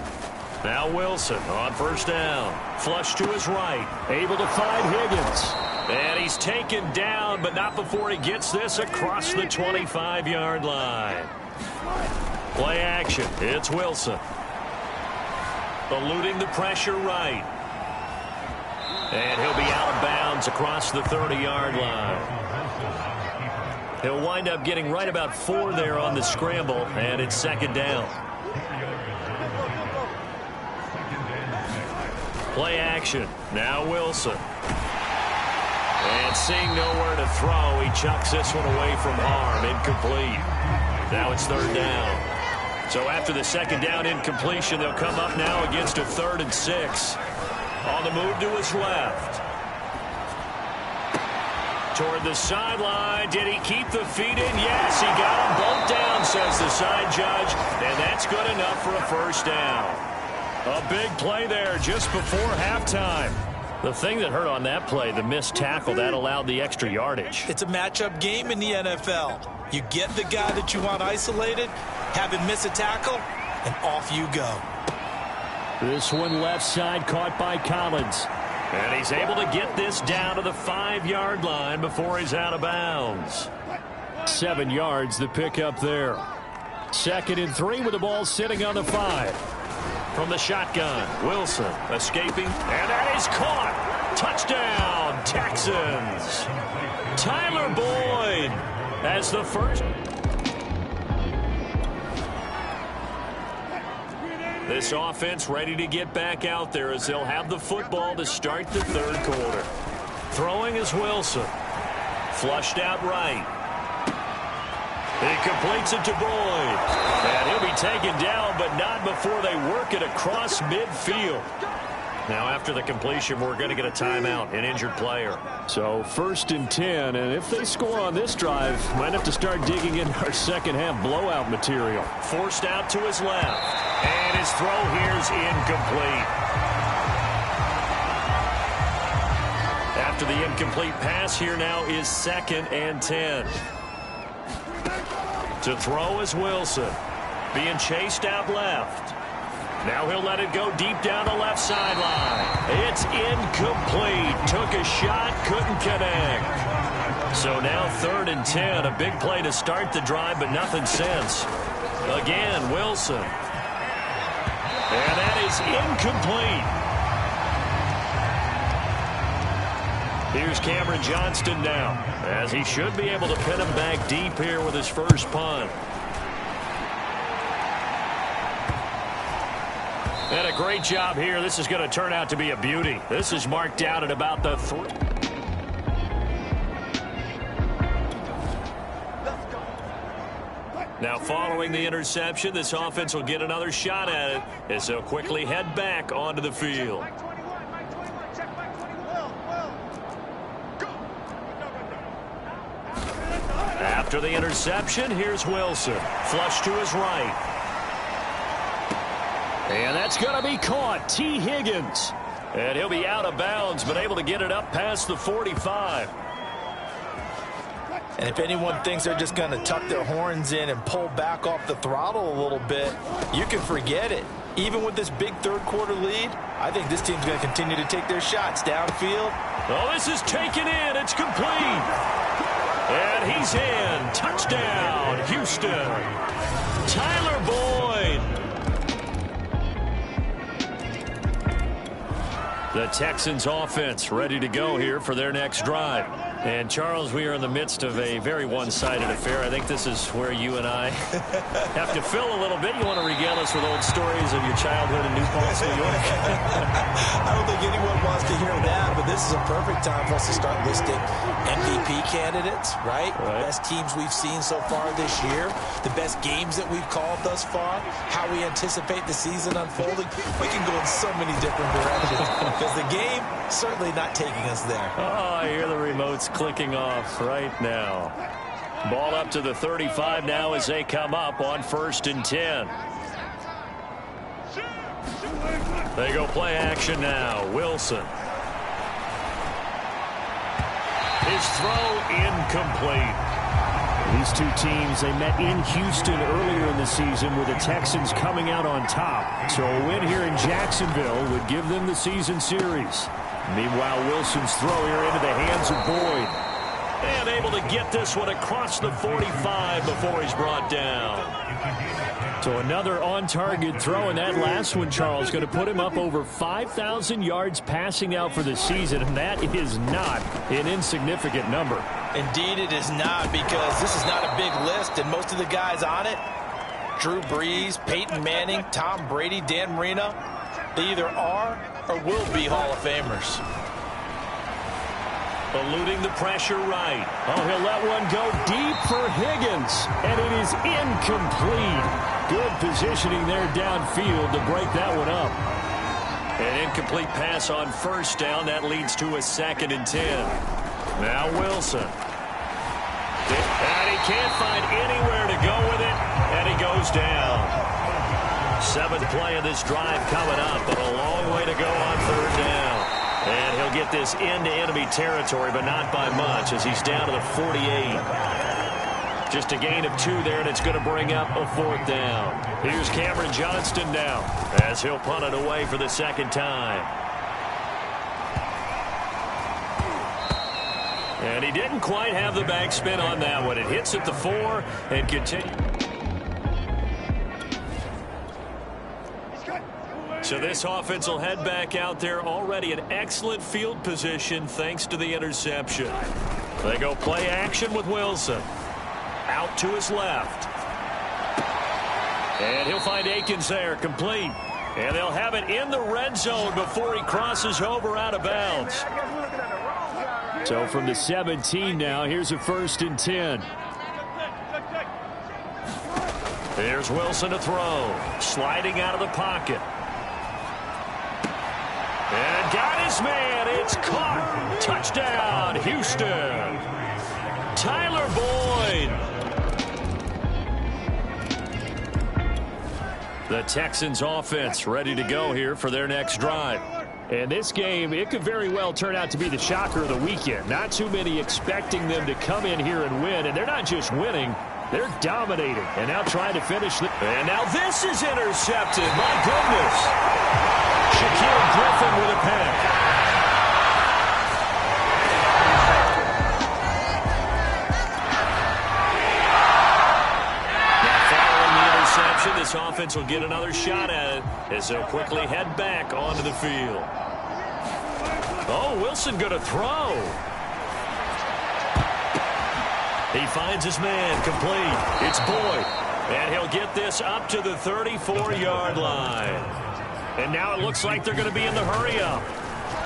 Speaker 2: Now Wilson on 1st down. Flush to his right.
Speaker 4: Able to find Higgins.
Speaker 2: And he's taken down, but not before he gets this across the 25-yard line. Play action. It's Wilson. Eluding the pressure right. And he'll be out of bounds across the 30-yard line. He'll wind up getting right about 4 there on the scramble, and it's 2nd down. Play action. Now Wilson. And seeing nowhere to throw, he chucks this one away from harm. Incomplete. Now it's 3rd down. So after the 2nd down incompletion, they'll come up now against a 3rd and 6. On the move to his left. Toward the sideline. Did he keep the feet in? Yes, he got them both down, says the side judge. And that's good enough for a 1st down. A big play there just before halftime. The thing that hurt on that play, the missed tackle, that allowed the extra yardage.
Speaker 3: It's a matchup game in the NFL. You get the guy that you want isolated, have him miss a tackle, and off you go.
Speaker 4: This one left side caught by Collins.
Speaker 2: And he's able to get this down to the 5-yard line before he's out of bounds.
Speaker 4: 7 yards, the pickup there. 2nd and 3 with the ball sitting on the 5.
Speaker 2: From the shotgun, Wilson escaping, and that is caught. Touchdown, Texans. Tyler Boyd as the first. This offense ready to get back out there as they'll have the football to start the 3rd quarter. Throwing is Wilson. Flushed out right. He completes it to Boyd. And he'll be taken down, but not before they work it across midfield. Now after the completion, we're going to get a timeout, an injured player.
Speaker 4: So 1st and 10, and if they score on this drive, might have to start digging in our 2nd half blowout material.
Speaker 2: Forced out to his left. And his throw here's incomplete. After the incomplete pass, here now is 2nd and 10. To throw is Wilson. Being chased out left. Now he'll let it go deep down the left sideline. It's incomplete. Took a shot, couldn't connect. So now 3rd and 10. A big play to start the drive, but nothing since. Again, Wilson. And that is incomplete. Here's Cameron Johnston now, as he should be able to pin him back deep here with his first punt. And a great job here. This is going to turn out to be a beauty. This is marked down at about the 3. Now following the interception, this offense will get another shot at it as they'll quickly head back onto the field. After the interception, here's Wilson. Flush to his right. And that's going to be caught. T. Higgins. And he'll be out of bounds, but able to get it up past the 45.
Speaker 3: And if anyone thinks they're just going to tuck their horns in and pull back off the throttle a little bit, you can forget it. Even with this big third-quarter lead, I think this team's going to continue to take their shots downfield.
Speaker 2: Oh, this is taken in. It's complete. And he's in. Touchdown, Houston. Tyler Boyd. The Texans offense ready to go here for their next drive. And, Charles, we are in the midst of a very one-sided affair. I think this is where you and I have to fill a little bit. You want to regale us with old stories of your childhood in New Paltz, New York?
Speaker 3: I don't think anyone wants to hear that, but this is a perfect time for us to start listing MVP candidates, right? The best teams we've seen so far this year, the best games that we've called thus far, how we anticipate the season unfolding. We can go in so many different directions because the game certainly not taking us there.
Speaker 2: Oh, I hear the remotes clicking off right now. Ball up to the 35 now as they come up on 1st and 10. They go play action now. Wilson. His throw incomplete.
Speaker 4: These two teams, they met in Houston earlier in the season with the Texans coming out on top. So a win here in Jacksonville would give them the season series. Meanwhile, Wilson's throw here into the hands of Boyd.
Speaker 2: And able to get this one across the 45 before he's brought down.
Speaker 4: So another on-target throw, and that last one, Charles, going to put him up over 5,000 yards passing out for the season, and that is not an insignificant number.
Speaker 3: Indeed it is not, because this is not a big list, and most of the guys on it, Drew Brees, Peyton Manning, Tom Brady, Dan Marino, they either are or will be Hall of Famers.
Speaker 2: Eluding the pressure right.
Speaker 4: Oh, he'll let one go deep for Higgins, and it is incomplete. Good positioning there downfield to break that one up.
Speaker 2: An incomplete pass on 1st down. That leads to a 2nd and 10. Now Wilson. And he can't find anywhere to go with it, and he goes down. 7th play of this drive coming up, but a long way to go on 3rd down. And he'll get this into enemy territory, but not by much as he's down to the 48. Just a gain of 2 there, and it's going to bring up a 4th down. Here's Cameron Johnston now as he'll punt it away for the 2nd time. And he didn't quite have the backspin on that one. It hits at the 4 and continues. So this offense will head back out there, already in excellent field position thanks to the interception. They go play action with Wilson. Out to his left. And he'll find Akins there, complete. And they'll have it in the red zone before he crosses over out of bounds.
Speaker 4: So from the 17 now, here's a 1st and 10.
Speaker 2: There's Wilson to throw. Sliding out of the pocket. And got his man. It's caught. Touchdown, Houston. Tyler Boyd. The Texans offense ready to go here for their next drive.
Speaker 4: And this game, it could very well turn out to be the shocker of the weekend. Not too many expecting them to come in here and win. And they're not just winning, they're dominating. And now trying to finish.
Speaker 2: And now this is intercepted. My goodness. Shaquille Griffin with a pick. Now following the interception, this offense will get another shot at it as they'll quickly head back onto the field. Oh, Wilson going to throw. He finds his man, complete. It's Boyd. And he'll get this up to the 34-yard line. And now it looks like they're going to be in the hurry-up.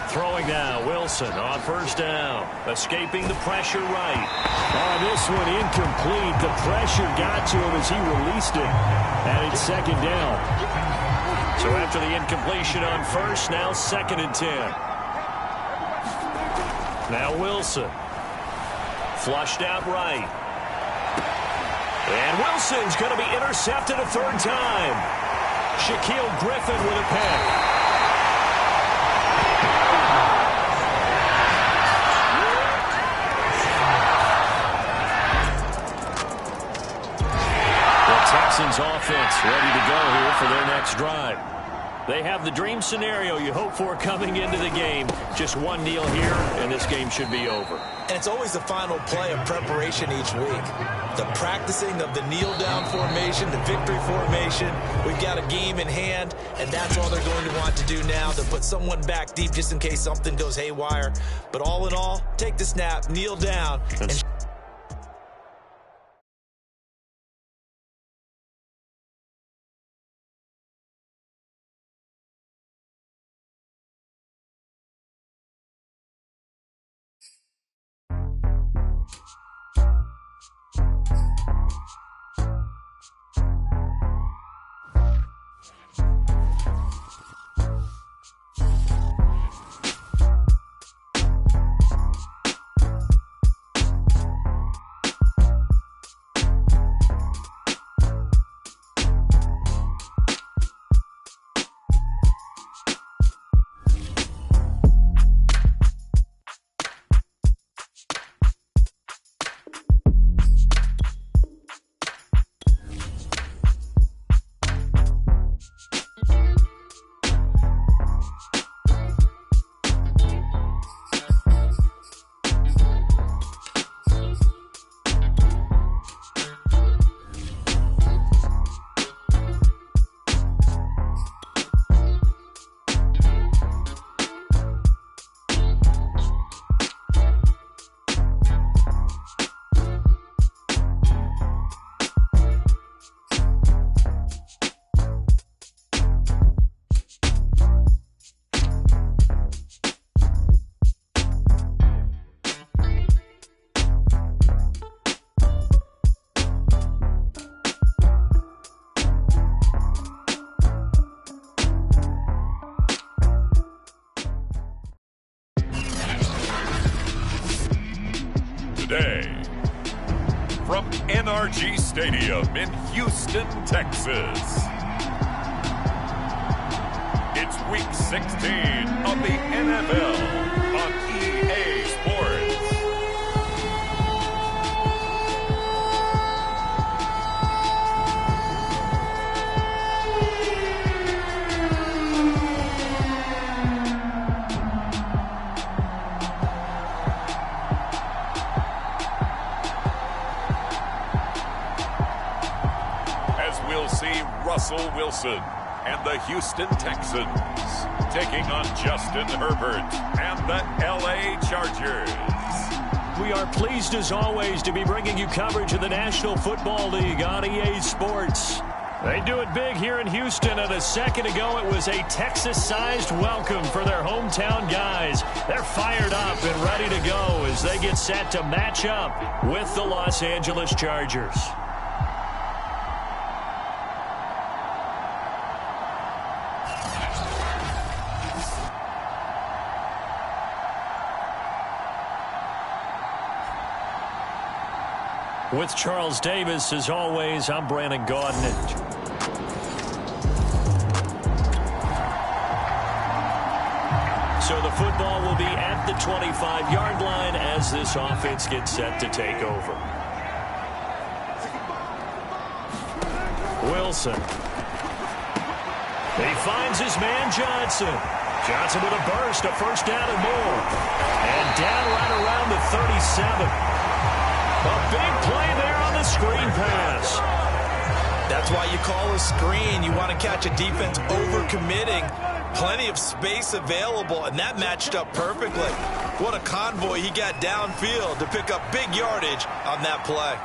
Speaker 2: Throwing now, Wilson on first down. Escaping the pressure right.
Speaker 4: Oh, this one incomplete. The pressure got to him as he released it. And it's second down.
Speaker 2: So after the incompletion on first, now 2nd and 10. Now Wilson. Flushed out right. And Wilson's going to be intercepted a 3rd time. Shaquille Griffin with a pick. Texans offense ready to go here for their next drive. They have the dream scenario you hope for coming into the game. Just one kneel here, and this game should be over.
Speaker 3: And it's always the final play of preparation each week. The practicing of the kneel-down formation, the victory formation. We've got a game in hand, and that's all they're going to want to do now, to put someone back deep just in case something goes haywire. But all in all, take the snap, kneel down, and
Speaker 1: today from NRG Stadium in Houston, Texas. It's Week 16 of the NFL on EA Sports. Russell Wilson and the Houston Texans taking on Justin Herbert and the LA Chargers.
Speaker 2: We are pleased as always to be bringing you coverage of the National Football League on EA Sports. They do it big here in Houston, and a second ago it was a Texas-sized welcome for their hometown guys. They're fired up and ready to go as they get set to match up with the Los Angeles Chargers. With Charles Davis, as always, I'm Brandon Gaudin. So the football will be at the 25-yard line as this offense gets set to take over. Wilson. He finds his man Johnson. Johnson with a burst, a first down and more. And down right around the 37. A big play there on the screen pass.
Speaker 3: That's why you call a screen. You want to catch a defense overcommitting. Plenty of space available, and that matched up perfectly. What a convoy he got downfield to pick up big yardage on that play.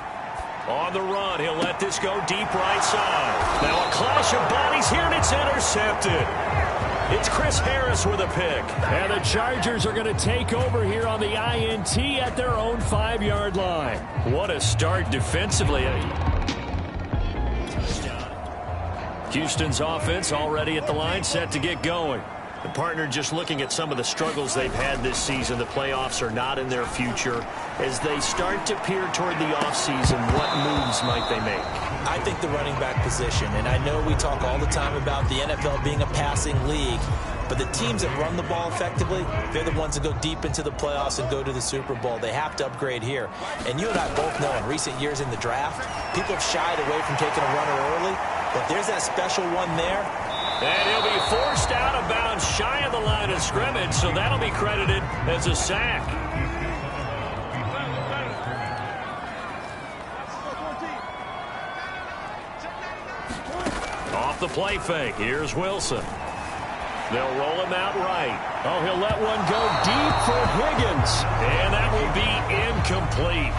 Speaker 2: On the run, he'll let this go deep right side. Now a clash of bodies here, and it's intercepted. It's Chris Harris with a pick.
Speaker 4: And the Chargers are going to take over here on the INT at their own 5-yard line.
Speaker 2: What a start defensively. Houston's offense already at the line, set to get going. The partner just looking at some of the struggles they've had this season. The playoffs are not in their future. As they start to peer toward the offseason, what moves might they make?
Speaker 3: I think the running back position, and I know we talk all the time about the NFL being a passing league, but the teams that run the ball effectively, they're the ones that go deep into the playoffs and go to the Super Bowl. They have to upgrade here. And you and I both know in recent years in the draft, people have shied away from taking a runner early, but there's that special one there.
Speaker 2: And he'll be forced out of bounds shy of the line of scrimmage, so that'll be credited as a sack. Off the play fake, here's Wilson. They'll roll him out right.
Speaker 4: Oh, he'll let one go deep for Higgins.
Speaker 2: And that will be incomplete.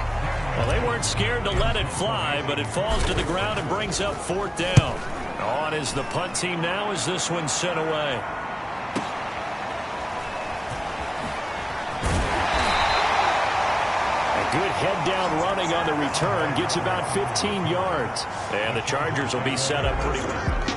Speaker 2: Well, they weren't scared to let it fly, but it falls to the ground and brings up 4th down. On is the punt team now as this one's sent away.
Speaker 4: A good head-down running on the return gets about 15 yards.
Speaker 2: And the Chargers will be set up pretty well.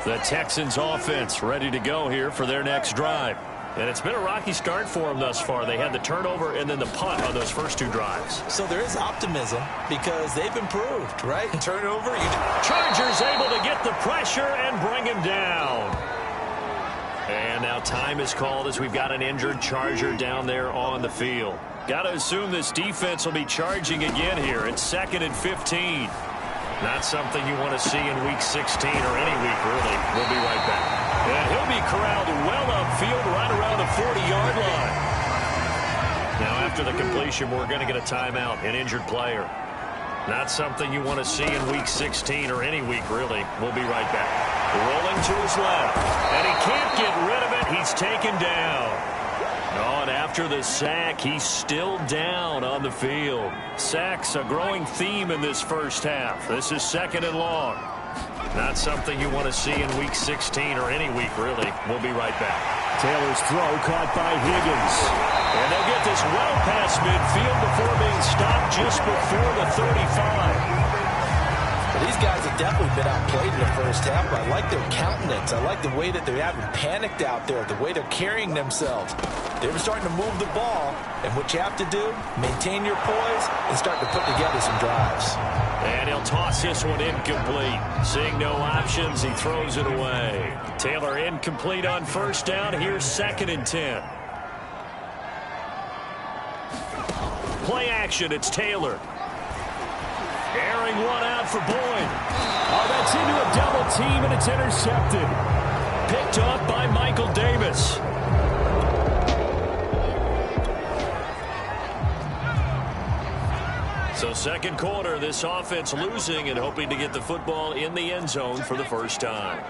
Speaker 2: The Texans offense ready to go here for their next drive. And it's been a rocky start for them thus far. They had the turnover and then the punt on those first 2 drives.
Speaker 3: So there is optimism because they've improved, right? Turnover.
Speaker 2: Chargers able to get the pressure and bring him down. And now time is called as we've got an injured Charger down there on the field. Got to assume this defense will be charging again here. It's 2nd and 15. Not something you want to see in Week 16 or any week, really. We'll be right back. And he'll be corralled well upfield right around the 40-yard line. Now, after the completion, we're going to get a timeout, an injured player. Not something you want to see in Week 16 or any week, really. We'll be right back. Rolling to his left, and he can't get rid of it. He's taken down. Oh, and after the sack, he's still down on the field. Sacks a growing theme in this first half. This is 2nd and long. Not something you want to see in Week 16 or any week, really. We'll be right back.
Speaker 4: Taylor's throw caught by Higgins.
Speaker 2: And they'll get this well past midfield before being stopped just before the 35.
Speaker 3: These guys have definitely been outplayed in the first half, but I like their countenance. I like the way that they haven't panicked out there, the way they're carrying themselves. They were starting to move the ball, and what you have to do, maintain your poise and start to put together some drives.
Speaker 2: And he'll toss this one incomplete. Seeing no options, he throws it away. Taylor incomplete on first down. Here's 2nd and 10. Play action, it's Taylor. Airing one out for Boyd.
Speaker 4: Oh, that's into a double team, and it's intercepted.
Speaker 2: Picked up by Michael Davis. So 2nd quarter, this offense losing and hoping to get the football in the end zone for the first time.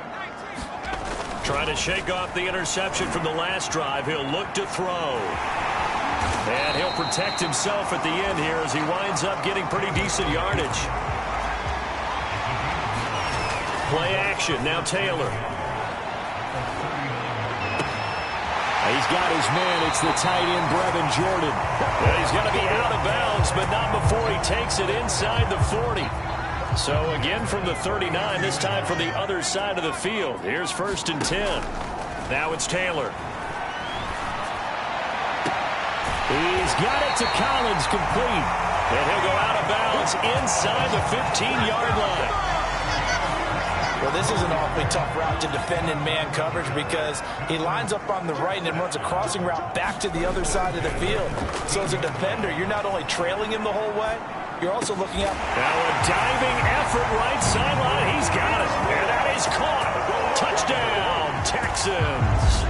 Speaker 2: Trying to shake off the interception from the last drive. He'll look to throw. And he'll protect himself at the end here as he winds up getting pretty decent yardage. Play action, now Taylor.
Speaker 4: He's got his man. It's the tight end, Brevin Jordan.
Speaker 2: Well, he's going to be out of bounds, but not before he takes it inside the 40. So again from the 39, this time from the other side of the field. Here's 1st and 10. Now it's Taylor.
Speaker 4: He's got it to Collins, complete.
Speaker 2: And he'll go out of bounds inside the 15-yard line.
Speaker 3: Well, this is an awfully tough route to defend in man coverage because he lines up on the right and then runs a crossing route back to the other side of the field. So as a defender, you're not only trailing him the whole way, you're also looking out.
Speaker 2: Now a diving effort right sideline. He's got it. And that is caught. Touchdown, Texans.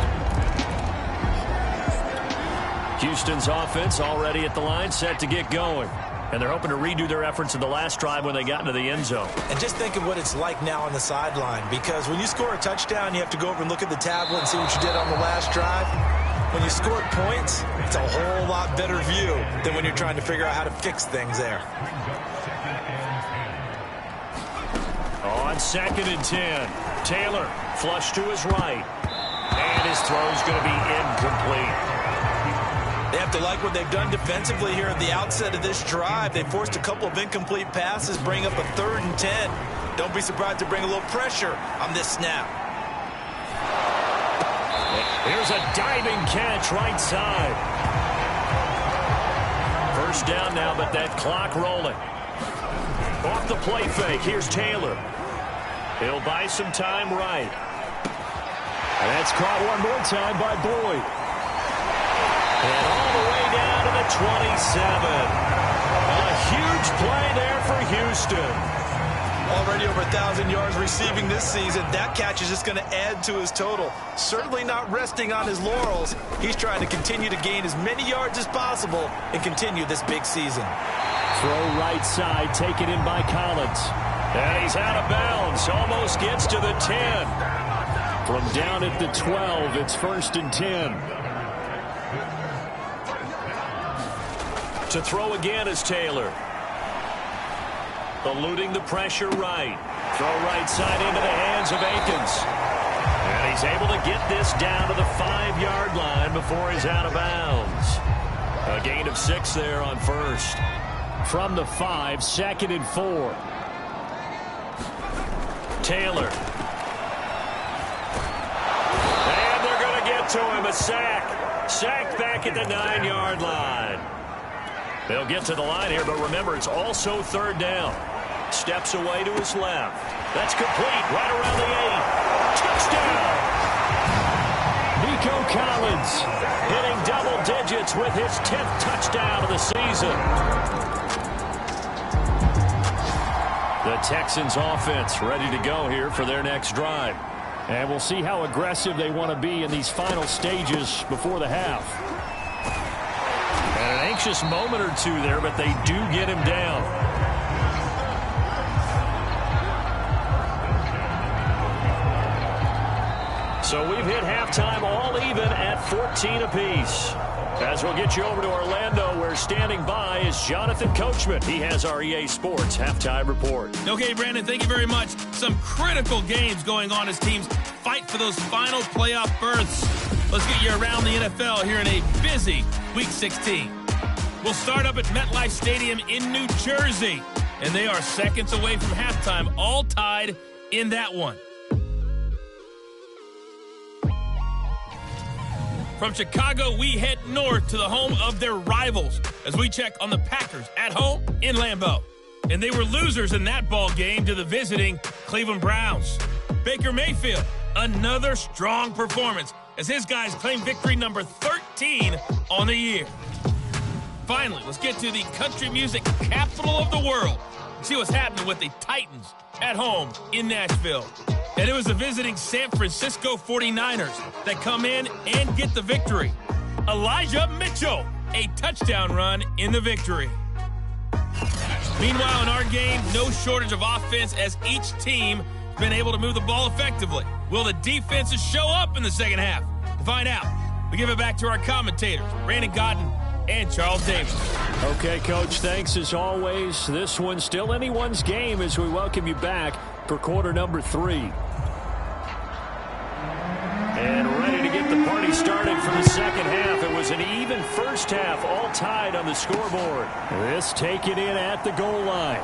Speaker 2: Houston's offense already at the line, set to get going. And they're hoping to redo their efforts in the last drive when they got into the end zone.
Speaker 3: And just think of what it's like now on the sideline, because when you score a touchdown, you have to go over and look at the tablet and see what you did on the last drive. When you scored points, it's a whole lot better view than when you're trying to figure out how to fix things there.
Speaker 2: On on 2nd and 10. Taylor flush to his right. And his throw's going to be incomplete.
Speaker 3: They have to like what they've done defensively here at the outset of this drive. They forced a couple of incomplete passes, bring up a 3rd and 10. Don't be surprised to bring a little pressure on this snap.
Speaker 2: Here's a diving catch right side. First down now, but that clock rolling. Off the play fake, here's Taylor. He'll buy some time right.
Speaker 4: And that's caught one more time by Boyd.
Speaker 2: And all the way down to the 27. A huge play there for Houston.
Speaker 3: Already over 1,000 yards receiving this season. That catch is just going to add to his total. Certainly not resting on his laurels. He's trying to continue to gain as many yards as possible and continue this big season.
Speaker 4: Throw right side, taken in by Collins.
Speaker 2: And he's out of bounds. Almost gets to the 10.
Speaker 4: From down at the 12, it's 1st and 10.
Speaker 2: To throw again is Taylor. Eluding the pressure right. Throw right side into the hands of Akins. And he's able to get this down to the 5-yard line before he's out of bounds. A gain of 6 there on first.
Speaker 4: From the 5, 2nd and 4.
Speaker 2: Taylor. And they're going to get to him. A sack. Sacked back at the 9-yard line. They'll get to the line here, but remember, it's also 3rd down. Steps away to his left. That's complete right around the 8. Touchdown!
Speaker 4: Nico Collins
Speaker 2: hitting double digits with his 10th touchdown of the season. The Texans offense ready to go here for their next drive.
Speaker 4: And we'll see how aggressive they want to be in these final stages before the half.
Speaker 2: And an anxious moment or two there, but they do get him down. So we've hit halftime all even at 14 apiece. As we'll get you over to Orlando, where standing by is Jonathan Coachman. He has our EA Sports halftime report.
Speaker 5: Okay, Brandon, thank you very much. Some critical games going on as teams fight for those final playoff berths. Let's get you around the NFL here in a busy Week 16. We'll start up at MetLife Stadium in New Jersey, and they are seconds away from halftime, all tied in that one. From Chicago, we head north to the home of their rivals as we check on the Packers at home in Lambeau. And they were losers in that ball game to the visiting Cleveland Browns. Baker Mayfield, another strong performance as his guys claim victory number 13 on the year. Finally, let's get to the country music capital of the world. See what's happening with the Titans at home in Nashville. And it was the visiting San Francisco 49ers that come in and get the victory. Elijah Mitchell, a touchdown run in the victory. Meanwhile, in our game, no shortage of offense as each team has been able to move the ball effectively. Will the defenses show up in the second half? To find out, we give it back to our commentators, Brandon Godden and Charles Davis.
Speaker 4: Okay, Coach, thanks as always. This one's still anyone's game as we welcome you back for quarter number 3.
Speaker 2: And ready to get the party started for the second half. It was an even first half, all tied on the scoreboard.
Speaker 4: This taken in at the goal line.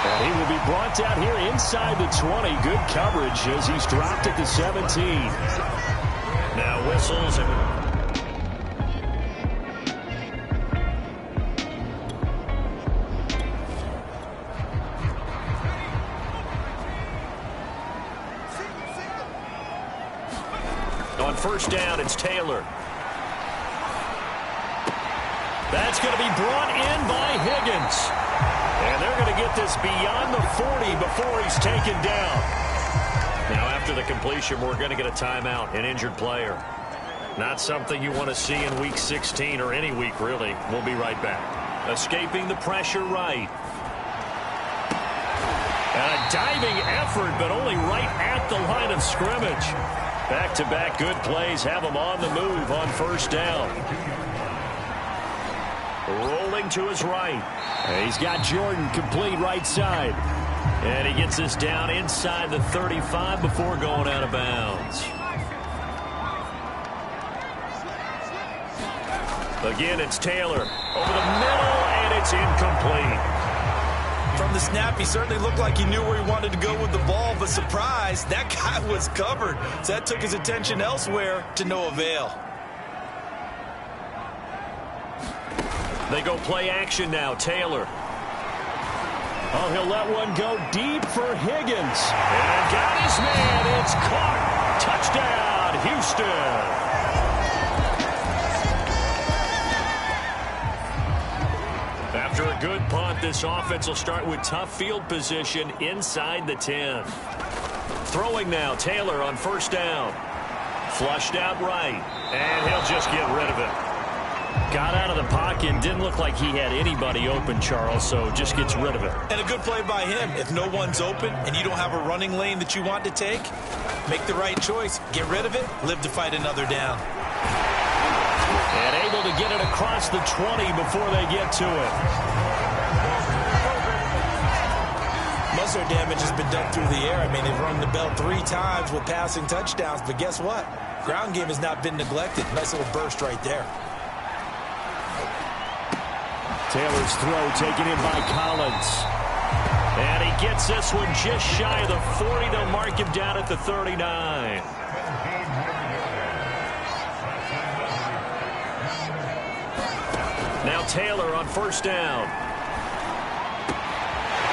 Speaker 4: And he will be brought down here inside the 20. Good coverage as he's dropped at the 17.
Speaker 2: Now whistles and... On first down, it's Taylor. That's going to be brought in by Higgins. And they're going to get this beyond the 40 before he's taken down. Now, after the completion, we're going to get a timeout, an injured player. Not something you want to see in Week 16 or any week, really. We'll be right back. Escaping the pressure right. And a diving effort, but only right at the line of scrimmage. Back-to-back good plays have them on the move on first down. Rolling to his right.
Speaker 4: He's got Jordan complete right side.
Speaker 2: And he gets this down inside the 35 before going out of bounds. Again, it's Taylor. Over the middle, and it's incomplete.
Speaker 3: From the snap, he certainly looked like he knew where he wanted to go with the ball, but surprise, that guy was covered. So that took his attention elsewhere to no avail.
Speaker 2: They go play action now. Taylor.
Speaker 4: Oh, he'll let one go deep for Higgins.
Speaker 2: And got his man. It's caught. Touchdown, Houston. After a good punt, this offense will start with tough field position inside the 10. Throwing now, Taylor on first down. Flushed out right, and he'll just get rid of it.
Speaker 4: Got out of the pocket and didn't look like he had anybody open, Charles, so just gets rid of it.
Speaker 3: And a good play by him. If no one's open and you don't have a running lane that you want to take, make the right choice. Get rid of it, live to fight another down.
Speaker 4: And able to get it across the 20 before they get to it.
Speaker 3: Most of their damage has been done through the air. I mean, they've rung the bell 3 times with passing touchdowns, but guess what? Ground game has not been neglected. Nice little burst right there.
Speaker 4: Taylor's throw taken in by Collins.
Speaker 2: And he gets this one just shy of the 40. They'll mark him down at the 39. Now Taylor on first down.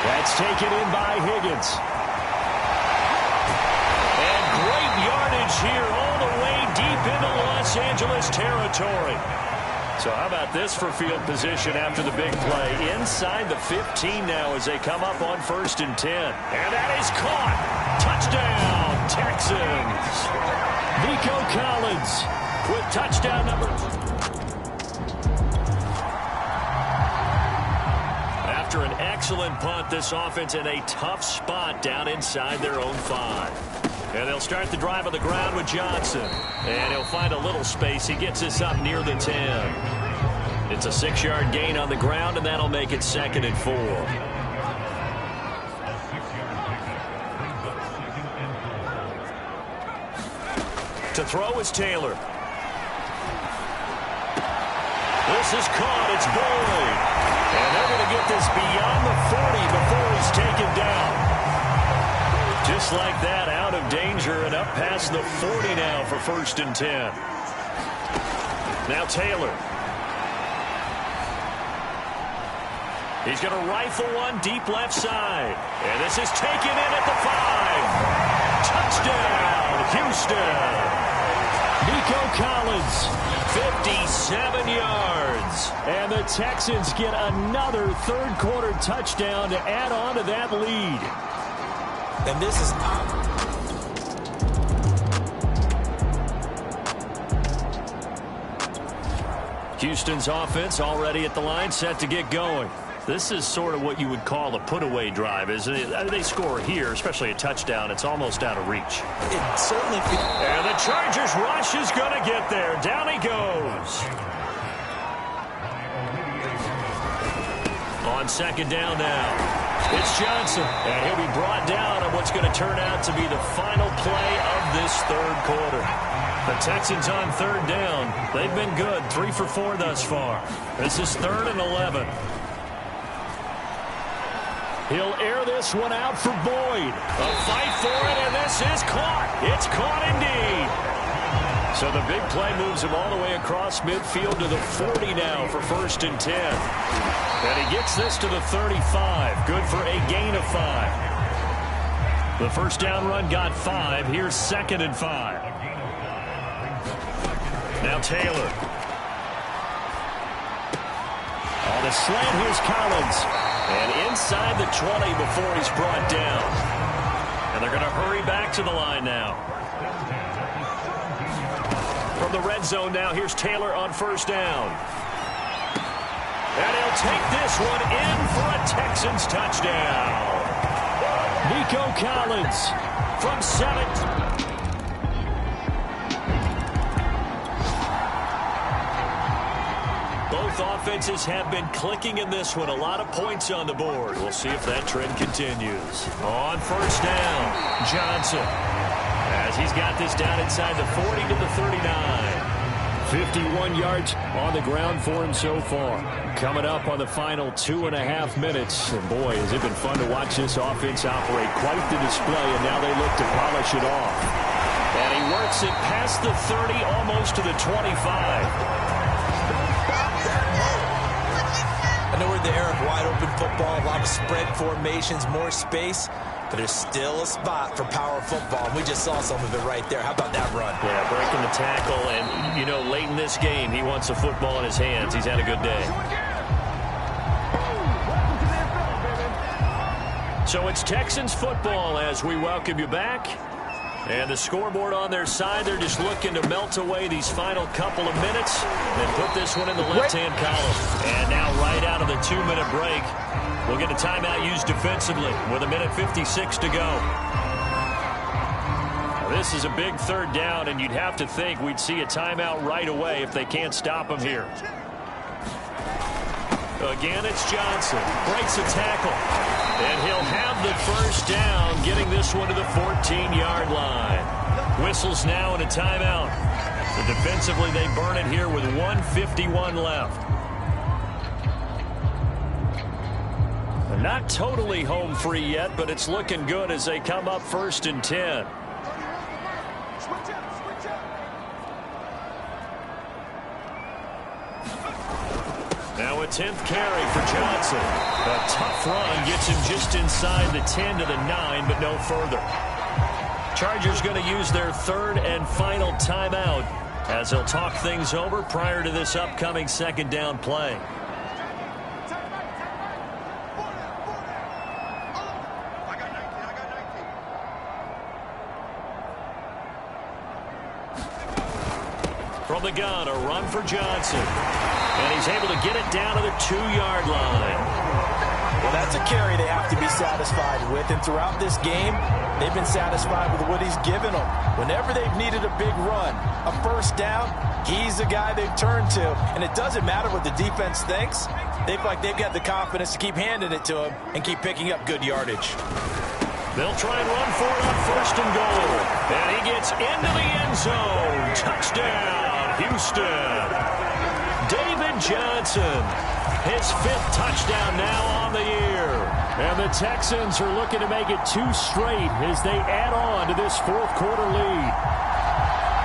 Speaker 4: That's taken in by Higgins.
Speaker 2: And great yardage here all the way deep into Los Angeles territory. So how about this for field position after the big play? Inside the 15 now as they come up on 1st and 10. And that is caught. Touchdown, Texans.
Speaker 4: Nico Collins
Speaker 2: with touchdown number 2. After an excellent punt, this offense in a tough spot down inside their own 5. And they'll start the drive on the ground with Johnson. And he'll find a little space. He gets this up near the 10. It's a 6-yard gain on the ground, and that'll make it 2nd and 4. To throw is Taylor. This is caught. It's Boyd. And they're going to get this beyond the 40 before he's taken down. Just like that, out of danger and up past the 40 now for 1st and 10. Now Taylor. He's going to rifle one deep left side. And this is taken in at the 5. Touchdown, Houston.
Speaker 4: Nico Collins.
Speaker 2: 57 yards.
Speaker 4: And the Texans get another third-quarter touchdown to add on to that lead.
Speaker 3: And this is...
Speaker 2: Houston's offense already at the line, set to get going. This is sort of what you would call a put-away drive. They score here, especially a touchdown. It's almost out of reach.
Speaker 3: It certainly...
Speaker 2: And the Chargers rush is going to get there. Down he goes. On 2nd down now. It's Johnson, and he'll be brought down on what's going to turn out to be the final play of this 3rd quarter. The Texans on 3rd down. They've been good, 3 for 4 thus far. This is 3rd and 11.
Speaker 4: He'll air this one out for Boyd.
Speaker 2: A fight for it, and this is caught. It's caught indeed. So the big play moves him all the way across midfield to the 40 now for 1st and 10. And he gets this to the 35. Good for a gain of 5. The first down run got 5. Here's 2nd and 5. Now Taylor.
Speaker 4: On the slant, here's Collins.
Speaker 2: And inside the 20 before he's brought down. And they're going to hurry back to the line now. From the red zone now, here's Taylor on first down. And he'll take this one in for a Texans touchdown.
Speaker 4: Nico Collins
Speaker 2: from 7. Both Both offenses have been clicking in this one. A lot of points on the board. We'll see if that trend continues. On first down, Johnson, as he's got this down inside the 40 to the 39.
Speaker 4: 51 yards on the ground for him so far. Coming up on the final 2.5 minutes. And boy, has it been fun to watch this offense operate. Quite the display, and now they look to polish it off.
Speaker 2: And he works it past the 30, almost to the 25.
Speaker 3: I know we're in the era of wide-open football, a lot of spread formations, more space, but there's still a spot for power football, and we just saw some of it right there. How about that run?
Speaker 2: Yeah, breaking the tackle, and, you know, late in this game, he wants the football in his hands. He's had a good day. So it's Texans football as we welcome you back. And the scoreboard on their side, they're just looking to melt away these final couple of minutes and put this one in the left-hand column. And now right out of the 2-minute break, we'll get a timeout used defensively with 1:56 to go. Now, this is a big third down, and you'd have to think we'd see a timeout right away if they can't stop him here. Again, it's Johnson. Breaks a tackle. And he'll have the first down, getting this one to the 14-yard line. Whistles now and a timeout. So defensively, they burn it here with 1:51 left. They're not totally home free yet, but it's looking good as they come up 1st and 10. Now a 10th carry for Johnson. A tough run gets him just inside the 10 to the 9, but no further. Chargers going to use their 3rd and final timeout as they'll talk things over prior to this upcoming 2nd down play. From the gun, a run for Johnson. And he's able to get it down to the 2-yard line.
Speaker 3: Well, that's a carry they have to be satisfied with. And throughout this game, they've been satisfied with what he's given them. Whenever they've needed a big run, a first down, he's the guy they've turned to. And it doesn't matter what the defense thinks. They feel like they've got the confidence to keep handing it to him and keep picking up good yardage.
Speaker 2: They'll try and run for it on 1st and goal. And he gets into the end zone. Touchdown, Houston. David Johnson, his 5th touchdown now on the year.
Speaker 4: And the Texans are looking to make it 2 straight as they add on to this 4th quarter lead.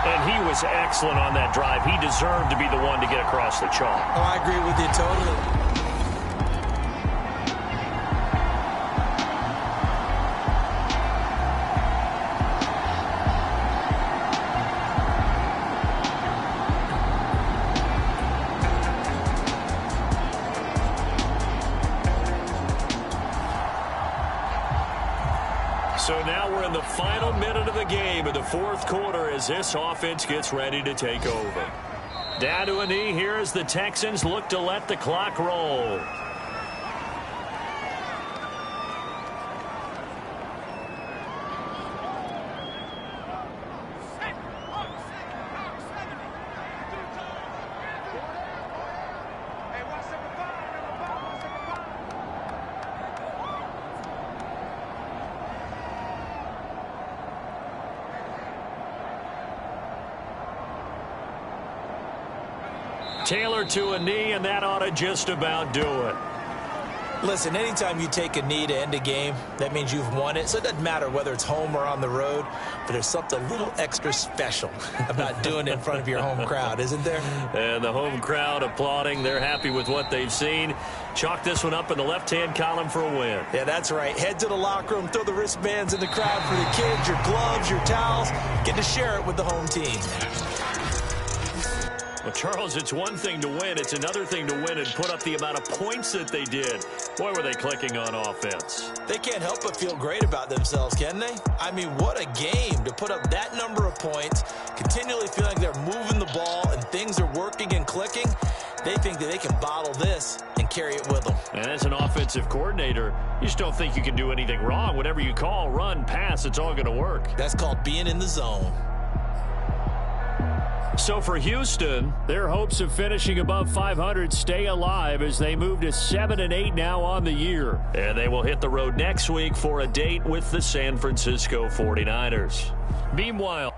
Speaker 2: And he was excellent on that drive. He deserved to be the one to get across the chalk.
Speaker 3: Oh, I agree with you totally.
Speaker 2: So now we're in the final minute of the game in the 4th quarter as this offense gets ready to take over. Down to a knee here as the Texans look to let the clock roll. Taylor to a knee, and that ought to just about do it.
Speaker 3: Listen, anytime you take a knee to end a game, that means you've won it. So it doesn't matter whether it's home or on the road, but there's something a little extra special about doing it in front of your home crowd, isn't there?
Speaker 2: And the home crowd applauding. They're happy with what they've seen. Chalk this one up in the left-hand column for a win.
Speaker 3: Yeah, that's right. Head to the locker room, throw the wristbands in the crowd for the kids, your gloves, your towels. Get to share it with the home team.
Speaker 2: Well, Charles, it's one thing to win. It's another thing to win and put up the amount of points that they did. Boy, were they clicking on offense.
Speaker 3: They can't help but feel great about themselves, can they? I mean, what a game to put up that number of points, continually feeling they're moving the ball and things are working and clicking. They think that they can bottle this and carry it with them.
Speaker 2: And as an offensive coordinator, you just don't think you can do anything wrong. Whatever you call, run, pass, it's all going to work.
Speaker 3: That's called being in the zone.
Speaker 4: So for Houston, their hopes of finishing above 500 stay alive as they move to 7-8 now on the year.
Speaker 2: And they will hit the road next week for a date with the San Francisco 49ers.
Speaker 4: Meanwhile,